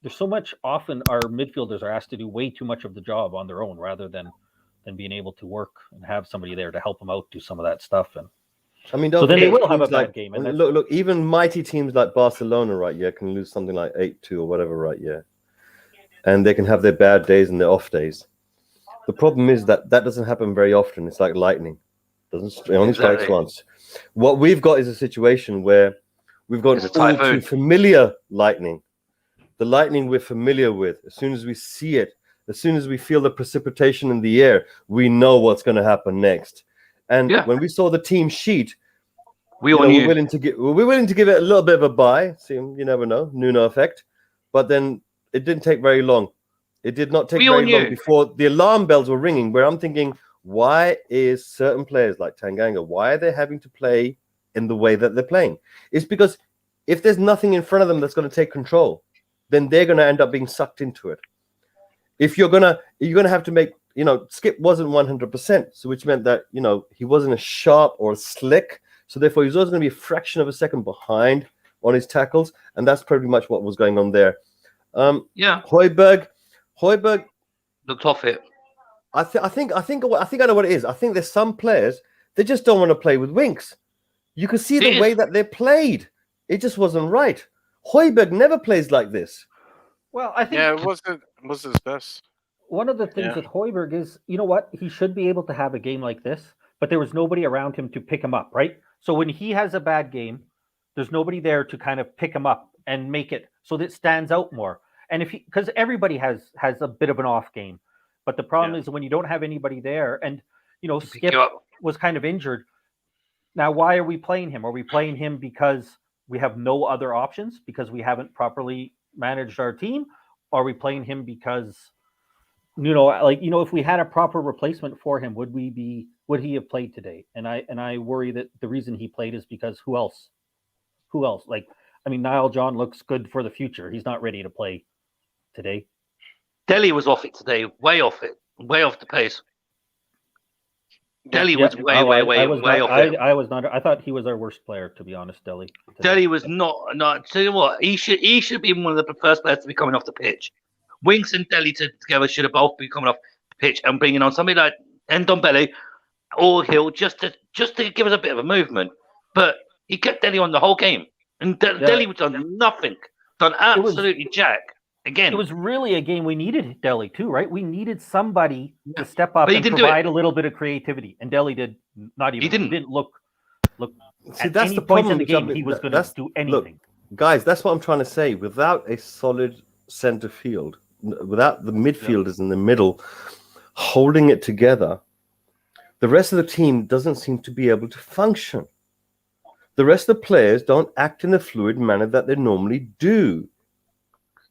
so much. Often our midfielders are asked to do way too much of the job on their own, rather than being able to work and have somebody there to help them out do some of that stuff. And I mean, So don't then they forget will have a teams like bad game. And that's, look, even mighty teams like Barcelona, right? Yeah, can lose something like 8-2 or whatever, right? Yeah, and they can have their bad days and their off days. The problem is that doesn't happen very often. It's like lightning; it only strikes Exactly. once. What we've got is a situation where we've got It's a all typhoon. too familiar lightning. The lightning we're familiar with. As soon as we see it, as soon as we feel the precipitation in the air, we know what's going to happen next. And when we saw the team sheet, we're willing to give it a little bit of a buy. See, you never know, Nuno effect. But then it didn't take very long. It did not take very long before the alarm bells were ringing. Where I'm thinking, why is certain players like Tanganga, why are they having to play in the way that they're playing? It's because if there's nothing in front of them that's going to take control, then they're going to end up being sucked into it. If you're gonna have to make, Skip wasn't 100%, so which meant that he wasn't as sharp or slick, so therefore he was always going to be a fraction of a second behind on his tackles, and that's pretty much what was going on there. Højbjerg looked off it. I think I know what it is. I think there's some players they just don't want to play with Winks. You can see the way that they played. It just wasn't right. Højbjerg never plays like this. Well, I think it wasn't his best. One of the things with Højbjerg is, you know what? He should be able to have a game like this, but there was nobody around him to pick him up, right? So when he has a bad game, there's nobody there to kind of pick him up and make it so that it stands out more. And because everybody has a bit of an off game, but the problem is when you don't have anybody there, and Skip was kind of injured. Now, why are we playing him? Are we playing him because we have no other options because we haven't properly managed our team? Or are we playing him because if we had a proper replacement for him, would he have played today? And I worry that the reason he played is because who else? Niall John looks good for the future. He's not ready to play today. Delhi was off it today, way off the pace. Delhi was way off it. I was not. I thought he was our worst player, to be honest. Delhi was not. Tell you what, he should be one of the first players to be coming off the pitch. Winks and Delhi together should have both been coming off the pitch and bringing on somebody like Ndombele or Hill just to give us a bit of a movement. But he kept Delhi on the whole game, and Delhi was done nothing, done absolutely jack. Again, it was really a game we needed Delhi too, right? We needed somebody to step up and provide a little bit of creativity, and Delhi did not even. He didn't look. See, that's the problem in the game. He was going to do anything. Look, guys, that's what I'm trying to say. Without a solid center field, without the midfielders in the middle holding it together, the rest of the team doesn't seem to be able to function. The rest of the players don't act in the fluid manner that they normally do.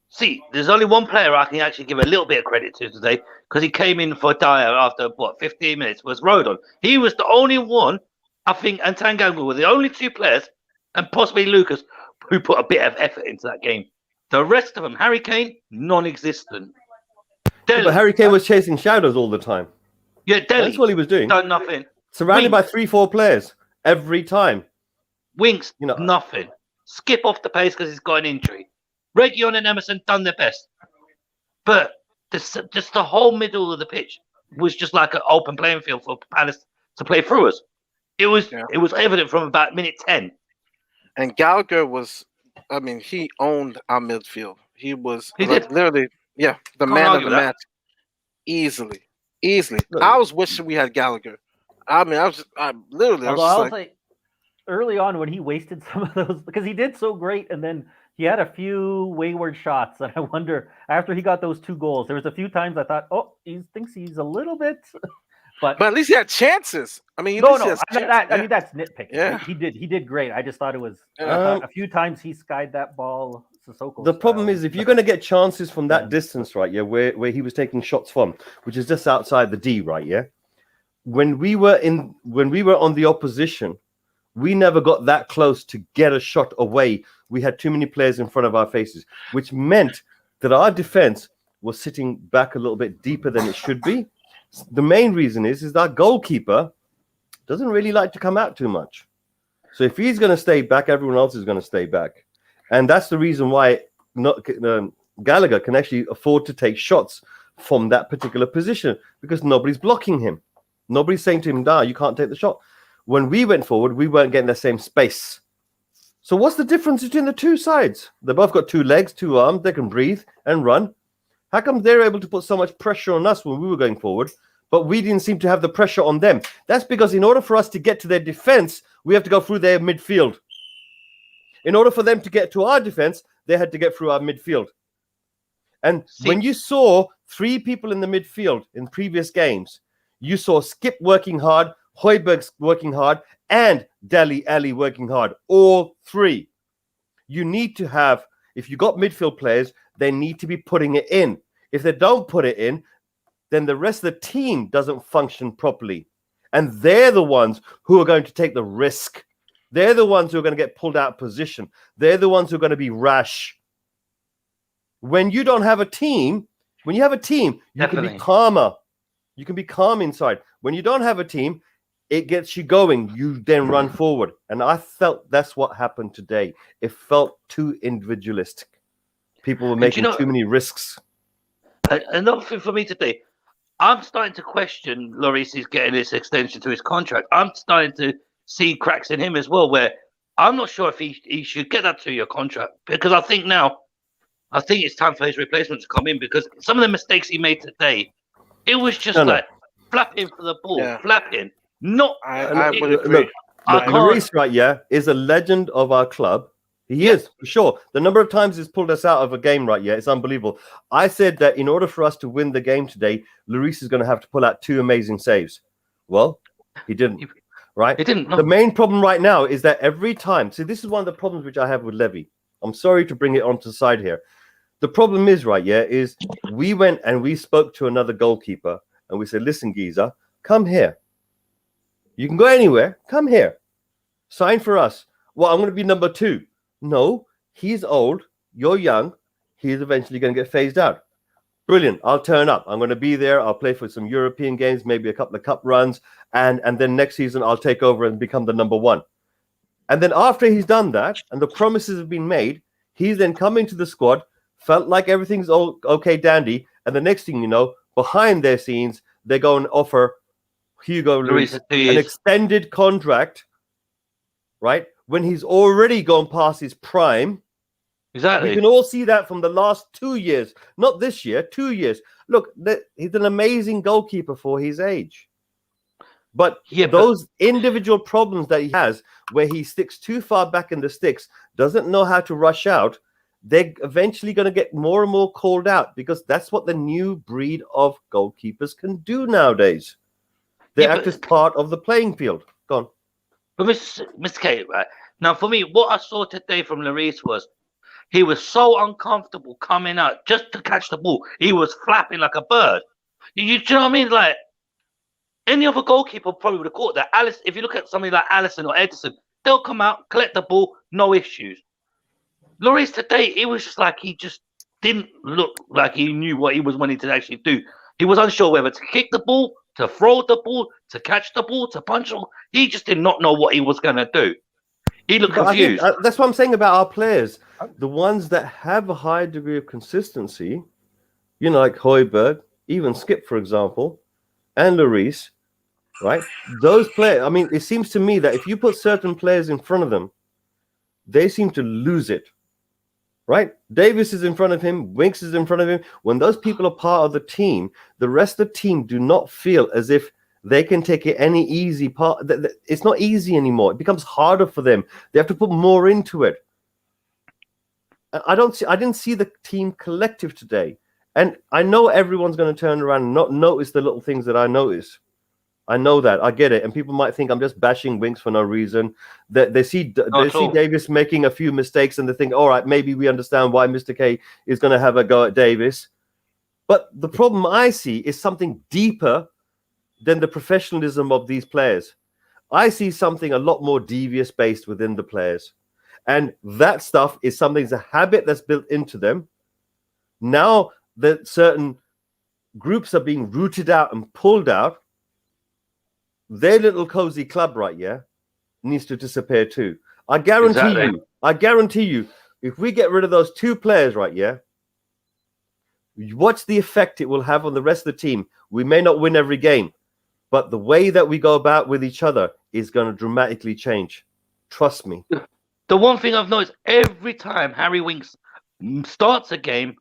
See, there's only one player I can actually give a little bit of credit to today because he came in for Dyer after 15 minutes. Was Rodon? He was the only one, I think, and Tanganga were the only two players, and possibly Lucas, who put a bit of effort into that game. The rest of them, Harry Kane, non-existent. But Harry Kane was chasing shadows all the time. Yeah, Delhi. That's what he was doing. Done nothing. Surrounded by 3-4 players every time. Winks, nothing. Skip off the pace because he's got an injury. Region and Emerson done their best, but just the whole middle of the pitch was just like an open playing field for Palace to play through us. It was evident from about minute 10. And Gallagher he owned our midfield. He was literally, the man of the match, easily. Look, I was wishing we had Gallagher. I'll say, early on when he wasted some of those, because he did so great, and then he had a few wayward shots, and I wonder, after he got those 2 goals, there was a few times I thought, he thinks he's a little bit, but at least he had chances. that's nitpicking. Yeah. He did great. I just thought it was a few times he skied that ball. The problem is if you're going to get chances from that distance, right? Yeah, where he was taking shots from, which is just outside the D, right? Yeah. When we were on the opposition, we never got that close to get a shot away. We had too many players in front of our faces, which meant that our defense was sitting back a little bit deeper than it should be. The main reason is our goalkeeper doesn't really like to come out too much. So if he's going to stay back, everyone else is going to stay back. And that's the reason why Gallagher can actually afford to take shots from that particular position, because nobody's blocking him. Nobody's saying to him, you can't take the shot. when we went forward, we weren't getting the same space. So what's the difference between the two sides? They both got 2 legs, 2 arms. They can breathe and run. How come they're able to put so much pressure on us when we were going forward, but we didn't seem to have the pressure on them? That's because in order for us to get to their defense, we have to go through their midfield. In order for them to get to our defense, they had to get through our midfield. And when you saw 3 people in the midfield in previous games, you saw Skip working hard, Højbjerg working hard, and Dele Alli working hard. All 3. You need to have, if you got midfield players, they need to be putting it in. If they don't put it in, then the rest of the team doesn't function properly. And they're the ones who are going to take the risk. They're the ones who are going to get pulled out of position. They're the ones who are going to be rash. When you don't have a team, when you have a team, you can be calmer. You can be calm inside. When you don't have a team, it gets you going. You then run forward. And I felt that's what happened today. It felt too individualistic. People were making too many risks. Another thing for me today, I'm starting to question Lloris's getting this extension to his contract. I'm starting to see cracks in him as well, where I'm not sure if he should get that 2-year contract, because I think it's time for his replacement to come in, because some of the mistakes he made today, it was just flapping for the ball, flapping. I would agree. Look, Lloris, right, is a legend of our club. He is, for sure. The number of times he's pulled us out of a game, right, it's unbelievable. I said that in order for us to win the game today, Lloris is going to have to pull out 2 amazing saves. Well, he didn't, right? He didn't. No. The main problem right now is that every time, see, this is one of the problems which I have with Levy. I'm sorry to bring it onto the side here. The problem is, right, is we went and we spoke to another goalkeeper and we said, listen, Geezer, come here. You can go anywhere. Come here. Sign for us. Well, I'm going to be number 2. No, he's old. You're young. He's eventually going to get phased out. Brilliant. I'll turn up. I'm going to be there. I'll play for some European games, maybe a couple of cup runs. And then next season, I'll take over and become the number 1. And then after he's done that, and the promises have been made, he's then come into the squad, felt like everything's all okay, dandy. And the next thing you know, behind their scenes, they go and offer Hugo Lloris an extended contract, right? When he's already gone past his prime. Exactly. We can all see that from the last 2 years, not this year, 2 years. Look, he's an amazing goalkeeper for his age. But those individual problems that he has, where he sticks too far back in the sticks, doesn't know how to rush out, they're eventually going to get more and more called out, because that's what the new breed of goalkeepers can do nowadays. They act as part of the playing field. Go on. But Mr. K, right now, for me, what I saw today from Lloris was he was so uncomfortable coming out just to catch the ball. He was flapping like a bird. You know what I mean? Like any other goalkeeper probably would have caught that. Alice, if you look at somebody like Allison or Edison, they'll come out, collect the ball, no issues. Lloris today, it was just like he just didn't look like he knew what he was wanting to actually do. He was unsure whether to kick the ball, to throw the ball, to catch the ball, to punch the ball. He just did not know what he was going to do. He looked confused. That's what I'm saying about our players. The ones that have a high degree of consistency, you know, like Højbjerg, even Skip, for example, and Lloris, right? Those players, I mean, it seems to me that if you put certain players in front of them, they seem to lose it, right? Davis is in front of him. Winks is in front of him. When those people are part of the team, the rest of the team do not feel as if they can take it any easy part. It's not easy anymore. It becomes harder for them. They have to put more into it. I didn't see the team collective today. And I know everyone's going to turn around and not notice the little things that I notice. I know that. I get it. And people might think I'm just bashing Winks for no reason. They see Davis making a few mistakes and they think, all right, maybe we understand why Mr. K is going to have a go at Davis. But the problem I see is something deeper than the professionalism of these players. I see something a lot more devious based within the players. And that stuff is something, it's a habit that's built into them. Now that certain groups are being rooted out and pulled out, their little cozy club, right, needs to disappear too. I guarantee you, if we get rid of those 2 players, right, watch the effect it will have on the rest of the team. We may not win every game, but the way that we go about with each other is going to dramatically change. Trust me. The one thing I've noticed every time Harry Winks starts a game,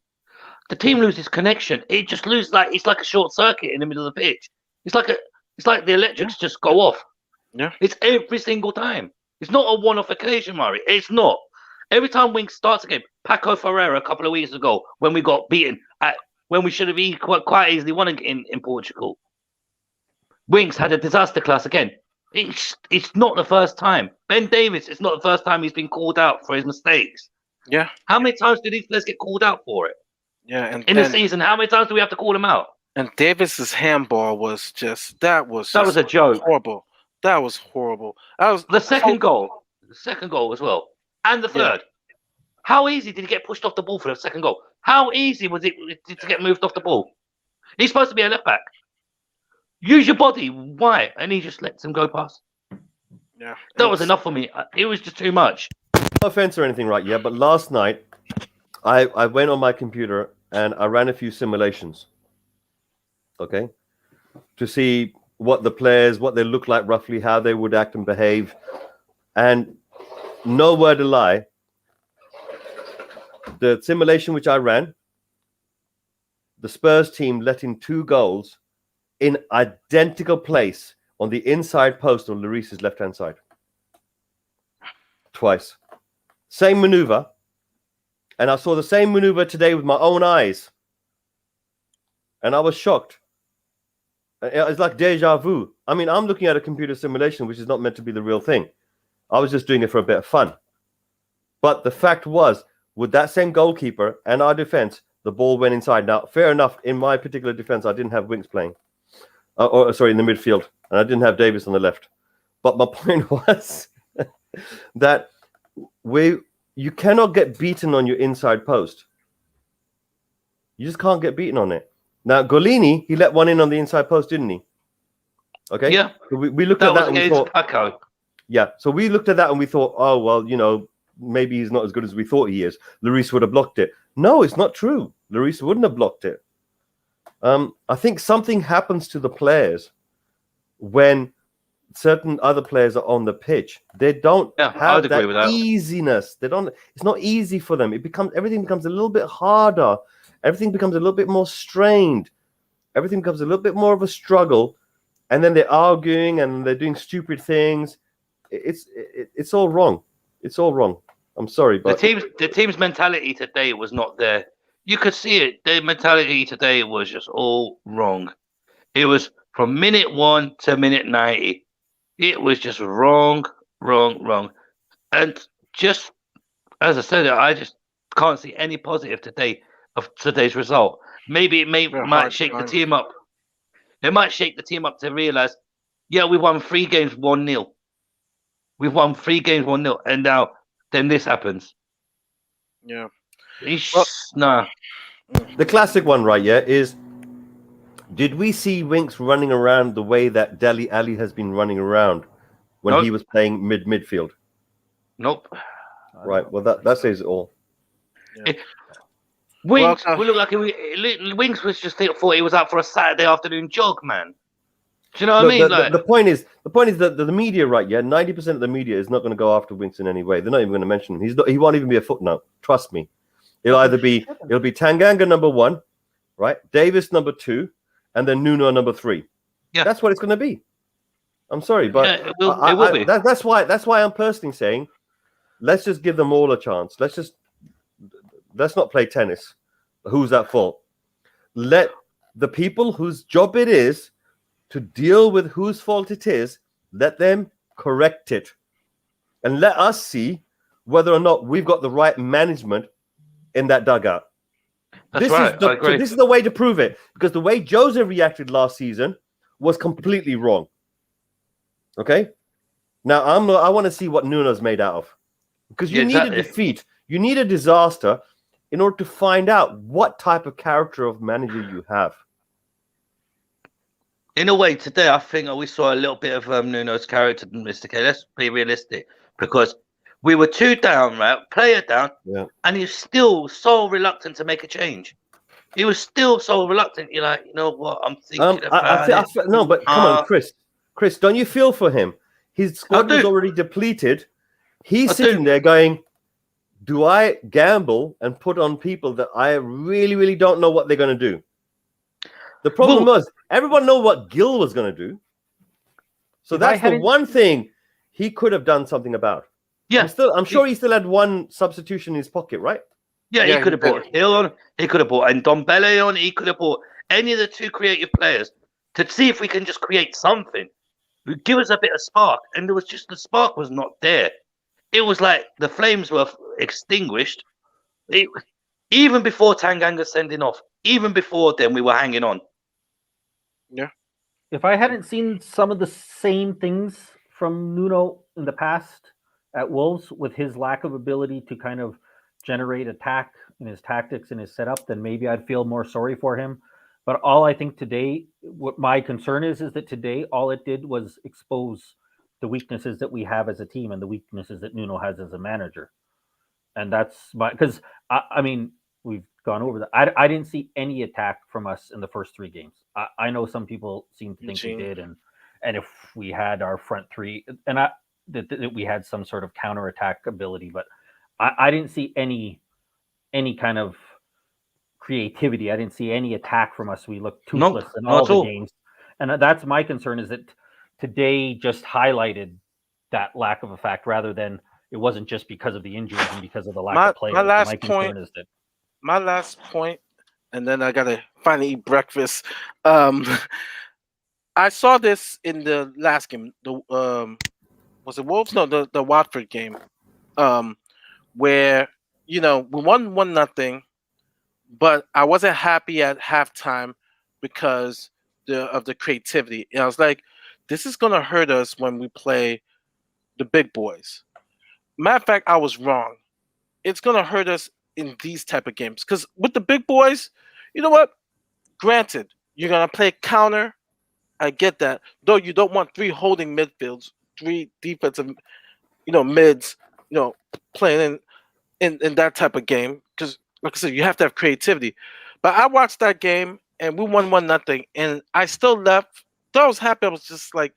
the team loses connection. It just loses it's like a short circuit in the middle of the pitch. It's like the electrics just go off. Yeah. It's every single time. It's not a one-off occasion, Murray. It's not. Every time Winks starts a game, Paco Ferreira a couple of weeks ago when we got beaten when we should have quite easily won in Portugal. Winks had a disaster class again. It's not the first time. Ben Davies, it's not the first time he's been called out for his mistakes. Yeah. How many times do these players get called out for it? Yeah. And In a season, how many times do we have to call them out? And Davis's handball was just that was a joke. Horrible. That was horrible. That was the second goal. The second goal as well. And the third. Yeah. How easy did he get pushed off the ball for the second goal? How easy was it to get moved off the ball? He's supposed to be a left back. Use your body. Why? And he just lets him go past. Yeah. That was enough for me. It was just too much. No offense or anything, right? Yeah, but last night I went on my computer and I ran a few simulations. Okay. To see what the players, what they look like roughly, how they would act and behave. And no word of lie, the simulation which I ran, the Spurs team let in 2 goals in identical place on the inside post on Lloris's left-hand side. Twice. Same maneuver. And I saw the same maneuver today with my own eyes. And I was shocked. It's like deja vu. I mean, I'm looking at a computer simulation, which is not meant to be the real thing. I was just doing it for a bit of fun. But the fact was, with that same goalkeeper and our defense, the ball went inside. Now, fair enough, in my particular defense, I didn't have Winks playing. In the midfield. And I didn't have Davis on the left. But my point was that you cannot get beaten on your inside post. You just can't get beaten on it. Now, Golini, he let one in on the inside post, didn't he? Okay. Yeah. So we looked at that and we thought, Paco. yeah. So we looked at that and we thought, oh, well, maybe he's not as good as we thought he is. Lloris would have blocked it. No, it's not true. Lloris wouldn't have blocked it. I think something happens to the players when certain other players are on the pitch. They don't have that easiness. They don't. It's not easy for them. Everything becomes a little bit harder. Everything becomes a little bit more strained. Everything becomes a little bit more of a struggle. And then they're arguing and they're doing stupid things. It's all wrong. It's all wrong. I'm sorry, but the team's mentality today was not there. You could see it. Their mentality today was just all wrong. It was from minute 1 to minute 90. It was just wrong. And just as I said, I just can't see any positive today of today's result. Maybe it might shake the team up. It might shake the team up to realize, yeah, we won 3 games 1-0. We've won 3 games 1-0, and now then this happens. Yeah. Nah. The classic one, right? Yeah, is did we see Winks running around the way that Dele Alli has been running around when he was playing midfield? Nope. Right. Well, that says it all. Yeah. Winks, we look like Winks was just thought he was out for a Saturday afternoon jog, man. Do you know what I mean? The point is that the media, right? Yeah, 90% of the media is not going to go after Winks in any way. They're not even going to mention him. He won't even be a footnote. Trust me. It'll be Tanganga number 1, right? Davis number 2, and then Nuno number 3. Yeah, that's what it's going to be. I'm sorry, but it will be. That's why I'm personally saying, let's just give them all a chance. Let's not play tennis. Who's at fault? Let the people whose job it is to deal with whose fault it is, let them correct it. And let us see whether or not we've got the right management in that dugout. That's right. I agree. So this is the way to prove it. Because the way Jose reacted last season was completely wrong. Okay? Now, I want to see what Nuno's made out of. Because you need a defeat. You need a disaster in order to find out what type of character of manager you have. In a way, today, I think we saw a little bit of Nuno's character, Mr. K. Let's be realistic. Because we were 2 down, right? Player down. Yeah. And he's still so reluctant to make a change. He was still so reluctant. You're like, you know what? I'm thinking about it. No, but come on, Chris, don't you feel for him? His squad was already depleted. He's sitting there going, do I gamble and put on people that I really, really don't know what they're going to do? The problem was everyone knew what Gill was going to do. So that's the one thing he could have done something about. Yeah. I'm sure he still had one substitution in his pocket, right? Yeah, he could have brought Hill on. He could have brought Ndombele on. He could have brought any of the two creative players to see if we can just create something. Give us a bit of spark. And there was just the spark was not there. It was like the flames were extinguished. Even before Tanganga sending off, even before then, we were hanging on. Yeah. If I hadn't seen some of the same things from Nuno in the past at Wolves with his lack of ability to kind of generate attack in his tactics and his setup, then maybe I'd feel more sorry for him. But all I think today, what my concern is that today all it did was expose the weaknesses that we have as a team and the weaknesses that Nuno has as a manager. And that's because I mean, we've gone over that. I didn't see any attack from us in the first three games. I know some people seem to think we did, and if we had our front three, and that we had some sort of counterattack ability, but I didn't see any kind of creativity. I didn't see any attack from us. We looked toothless in all the games, and that's my concern. Is that today just highlighted that lack of effect rather than it wasn't just because of the injuries and because of the lack of players. My last point, and then I gotta finally eat breakfast. I saw this in the last game. Was it Wolves? No, the Watford game, where we won 1-0, but I wasn't happy at halftime because of the creativity. And I was like, this is gonna hurt us when we play the big boys. Matter of fact, I was wrong. It's gonna hurt us in these type of games because with the big boys, you know what? Granted, you're gonna play counter. I get that, though. You don't want three holding midfields, three defensive, mids, playing in that type of game because, like I said, you have to have creativity. But I watched that game and we won 1-0, and I still left. Though I was happy, I was just like,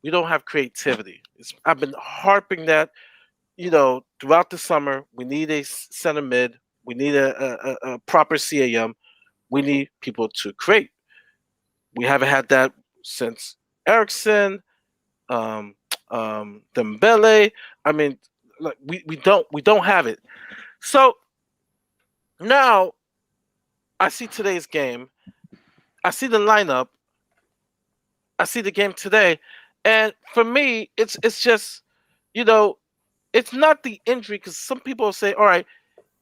we don't have creativity. I've been harping that. Throughout the summer, we need a center mid. We need a proper CAM. We need people to create. We haven't had that since Ericsson, Dembele. I mean, like we don't have it. So now I see today's game. I see the lineup. I see the game today, and for me, it's just, it's not the injury because some people say, all right,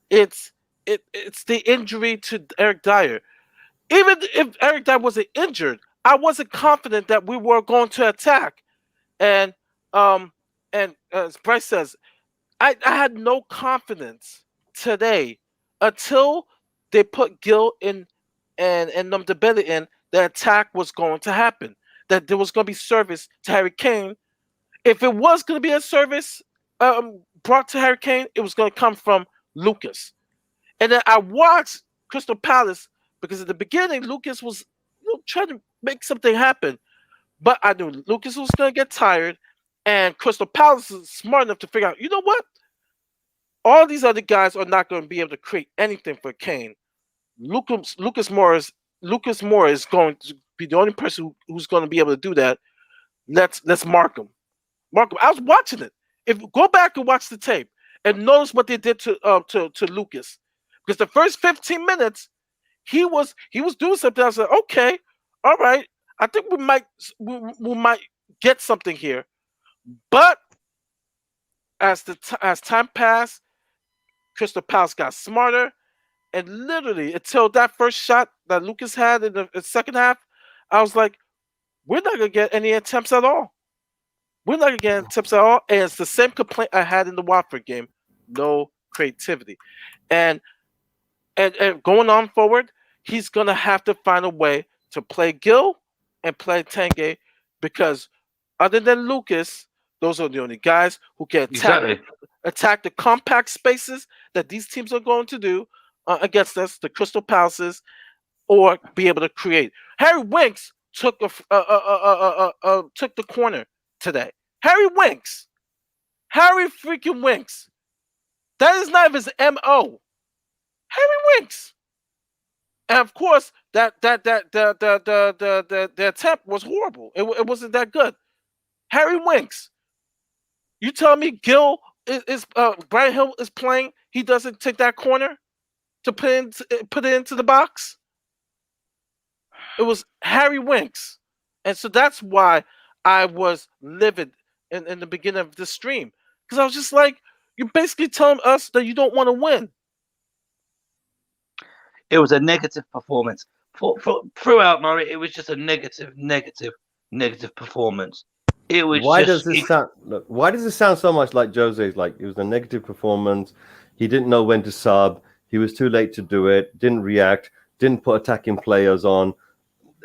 it's the injury to Eric Dyer. Even if Eric Dyer wasn't injured, I wasn't confident that we were going to attack. And as Bryce says, I had no confidence today until they put Gill in and Ndombele in. The attack was going to happen. That there was going to be service to Harry Kane. If it was going to be a service brought to Harry Kane, it was going to come from Lucas. And then I watched Crystal Palace because at the beginning, Lucas was trying to make something happen. But I knew Lucas was going to get tired. And Crystal Palace is smart enough to figure out, you know what? All these other guys are not going to be able to create anything for Kane. Lucas Moura is going to be the only person who's going to be able to do that. Let's mark him. I was watching it. Go back and watch the tape and notice what they did to Lucas, because the first 15 minutes he was doing something. I said, okay, all right, I think we might get something here. But as time passed, Crystal Palace got smarter, and literally until that first shot that Lucas had in the second half, I was like, we're not gonna get any attempts at all. We're not gonna get attempts at all. And it's the same complaint I had in the Watford game. No creativity. And going on forward, he's gonna have to find a way to play Gill and play Tanguy, because other than Lucas, those are the only guys who can attack the compact spaces that these teams are going to do against us, the Crystal Palaces. or be able to create. Harry Winks took took the corner today. Harry freaking Winks. That is not his MO. Harry Winks. And of course, the attempt was horrible. It wasn't that good. Harry Winks. You tell me Gil is Brian Hill is playing. He doesn't take that corner to put it into the box. It was Harry Winks, and so that's why I was livid in the beginning of this stream, because I was just like, you're basically telling us that you don't want to win. It was a negative performance throughout, Murray. It was just a negative performance. It was. Why does this sound so much like Jose's? Like, it was a negative performance. He didn't know when to sub. He was too late to do it. Didn't react. Didn't put attacking players on.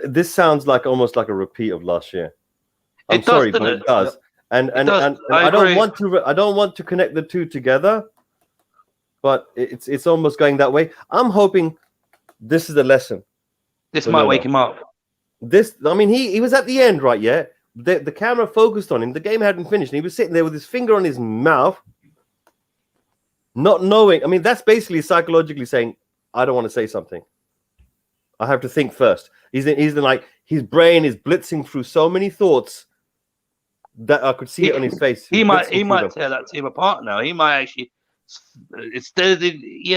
This sounds like almost like a repeat of last year. I'm sorry, but it does. And I don't want to connect the two together, but it's almost going that way. I'm hoping this is a lesson. This might wake him up. He was at the end, right? Yeah. The camera focused on him. The game hadn't finished. And he was sitting there with his finger on his mouth, not knowing. I mean, that's basically psychologically saying, I don't want to say something. I have to think first. He's like, his brain is blitzing through so many thoughts that I could see it on his face. He might tear that team apart now. He might actually, instead of he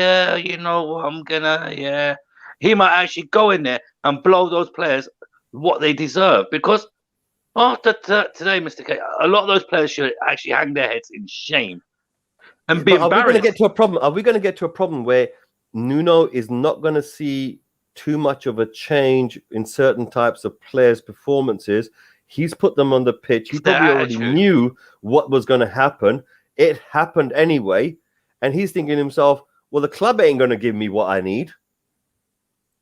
might actually go in there and blow those players what they deserve, because after today, Mr. K, a lot of those players should actually hang their heads in shame and be embarrassed. Are we going to get to a problem? Are we going to get to a problem where Nuno is not going to see too much of a change in certain types of players' performances? He's put them on the pitch. He probably already knew what was going to happen. It happened anyway. And he's thinking to himself, well, the club ain't going to give me what I need.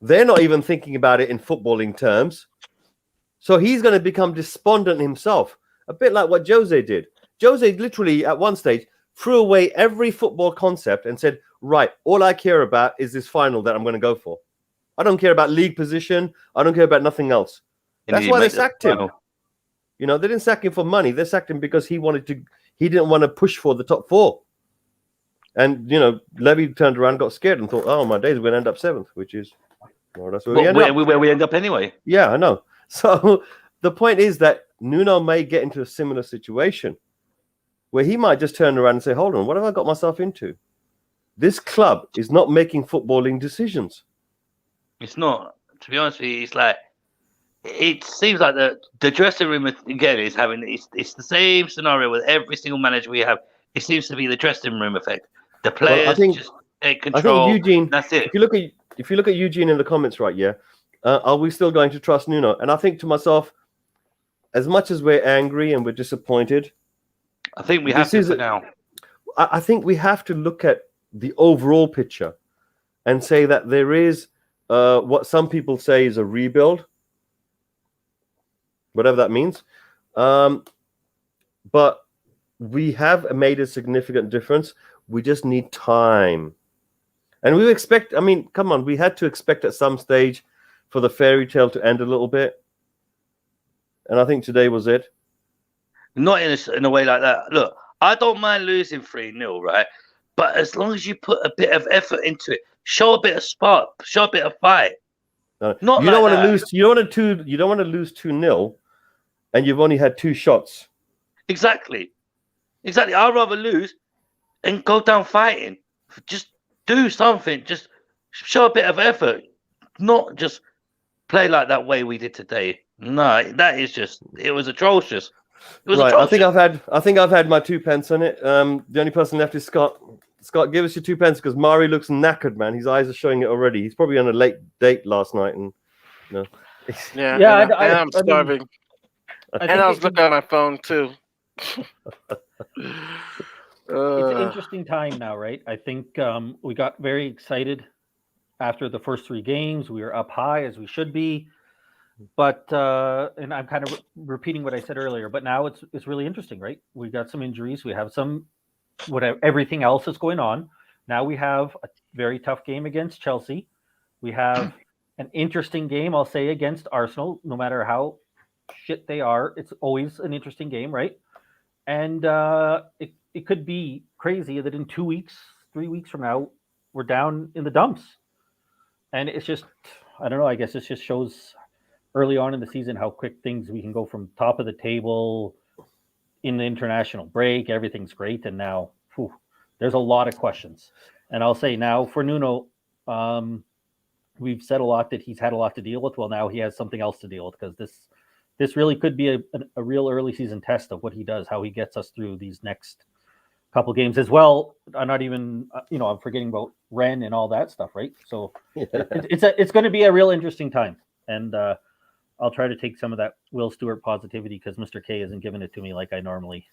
They're not even thinking about it in footballing terms. So he's going to become despondent himself, a bit like what Jose did. Jose literally, at one stage, threw away every football concept and said, right, all I care about is this final that I'm going to go for. I don't care about league position. I don't care about nothing else. That's why they sacked him. You know, they didn't sack him for money. They sacked him because he didn't want to push for the top four. And, you know, Levy turned around, got scared and thought, oh, my days, we're going to end up seventh, which is, well, that's where we end up anyway. Yeah, I know. So the point is that Nuno may get into a similar situation where he might just turn around and say, hold on, what have I got myself into? This club is not making footballing decisions. It's not. To be honest with you, it's like, it seems like the dressing room again is having it's the same scenario with every single manager we have. It seems to be the dressing room effect. The players just take control. I think Eugene, that's it. If you look at Eugene in the comments, right? Yeah, are we still going to trust Nuno? And I think to myself, as much as we're angry and we're disappointed, I think we have to for now. I think we have to look at the overall picture and say that there is what some people say is a rebuild, whatever that means. But we have made a significant difference. We just need time. And we expect, I mean, come on, we had to expect at some stage for the fairy tale to end a little bit. And I think today was it. Not in a way like that. Look, I don't mind losing 3-0, right? But as long as you put a bit of effort into it, show a bit of spark, show a bit of fight. You don't want to lose. You don't want to lose 2-0, and you've only had 2 shots. Exactly. I'd rather lose and go down fighting. Just do something. Just show a bit of effort. Not just play like that way we did today. No, it was atrocious. It was atrocious. I think I've had my 2 pence on it. The only person left is Scott. Scott, give us your 2 pence because Mari looks knackered, man. His eyes are showing it already. He's probably on a late date last night, and you know. I'm starving. And I was looking at my phone too. It's an interesting time now, right? I think we got very excited after the first 3 games. We were up high as we should be, but and I'm kind of repeating what I said earlier. But now it's really interesting, right? We got some injuries. We have everything else is going on. Now we have a very tough game against Chelsea. We have an interesting game, I'll say, against Arsenal. No matter how shit they are, it's always an interesting game, right? And it could be crazy that in 2 weeks, 3 weeks from now, we're down in the dumps. And it's just, I don't know, I guess it just shows early on in the season how quick things we can go from top of the table in the international break. Everything's great. And now there's a lot of questions. And I'll say now for Nuno, we've said a lot that he's had a lot to deal with. Well, now he has something else to deal with because this really could be a real early season test of what he does, how he gets us through these next couple games as well. I'm not even, I'm forgetting about Ren and all that stuff, right? So it's going to be a real interesting time. And I'll try to take some of that Will Stewart positivity because Mr. K isn't giving it to me like I normally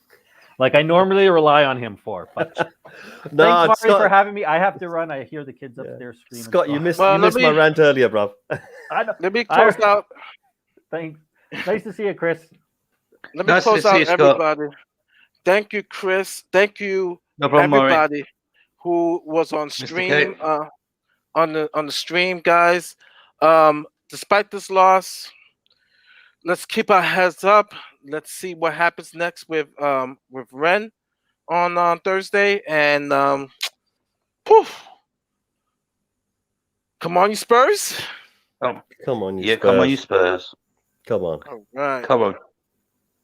rely on him for. But thanks, Mari, for having me. I have to run. I hear the kids upstairs screaming. Scott, you missed my rant earlier, bro. Let me close out. Thanks. Nice to see you, Chris. Let me close out, everybody. Thank you, Chris. Thank you, everybody who was on stream. On the stream, guys. Despite this loss, let's keep our heads up. Let's see what happens next with Ren on Thursday. And come on, you Spurs. Come on, you Spurs. Come on, you Spurs. Come on. All right. Come on.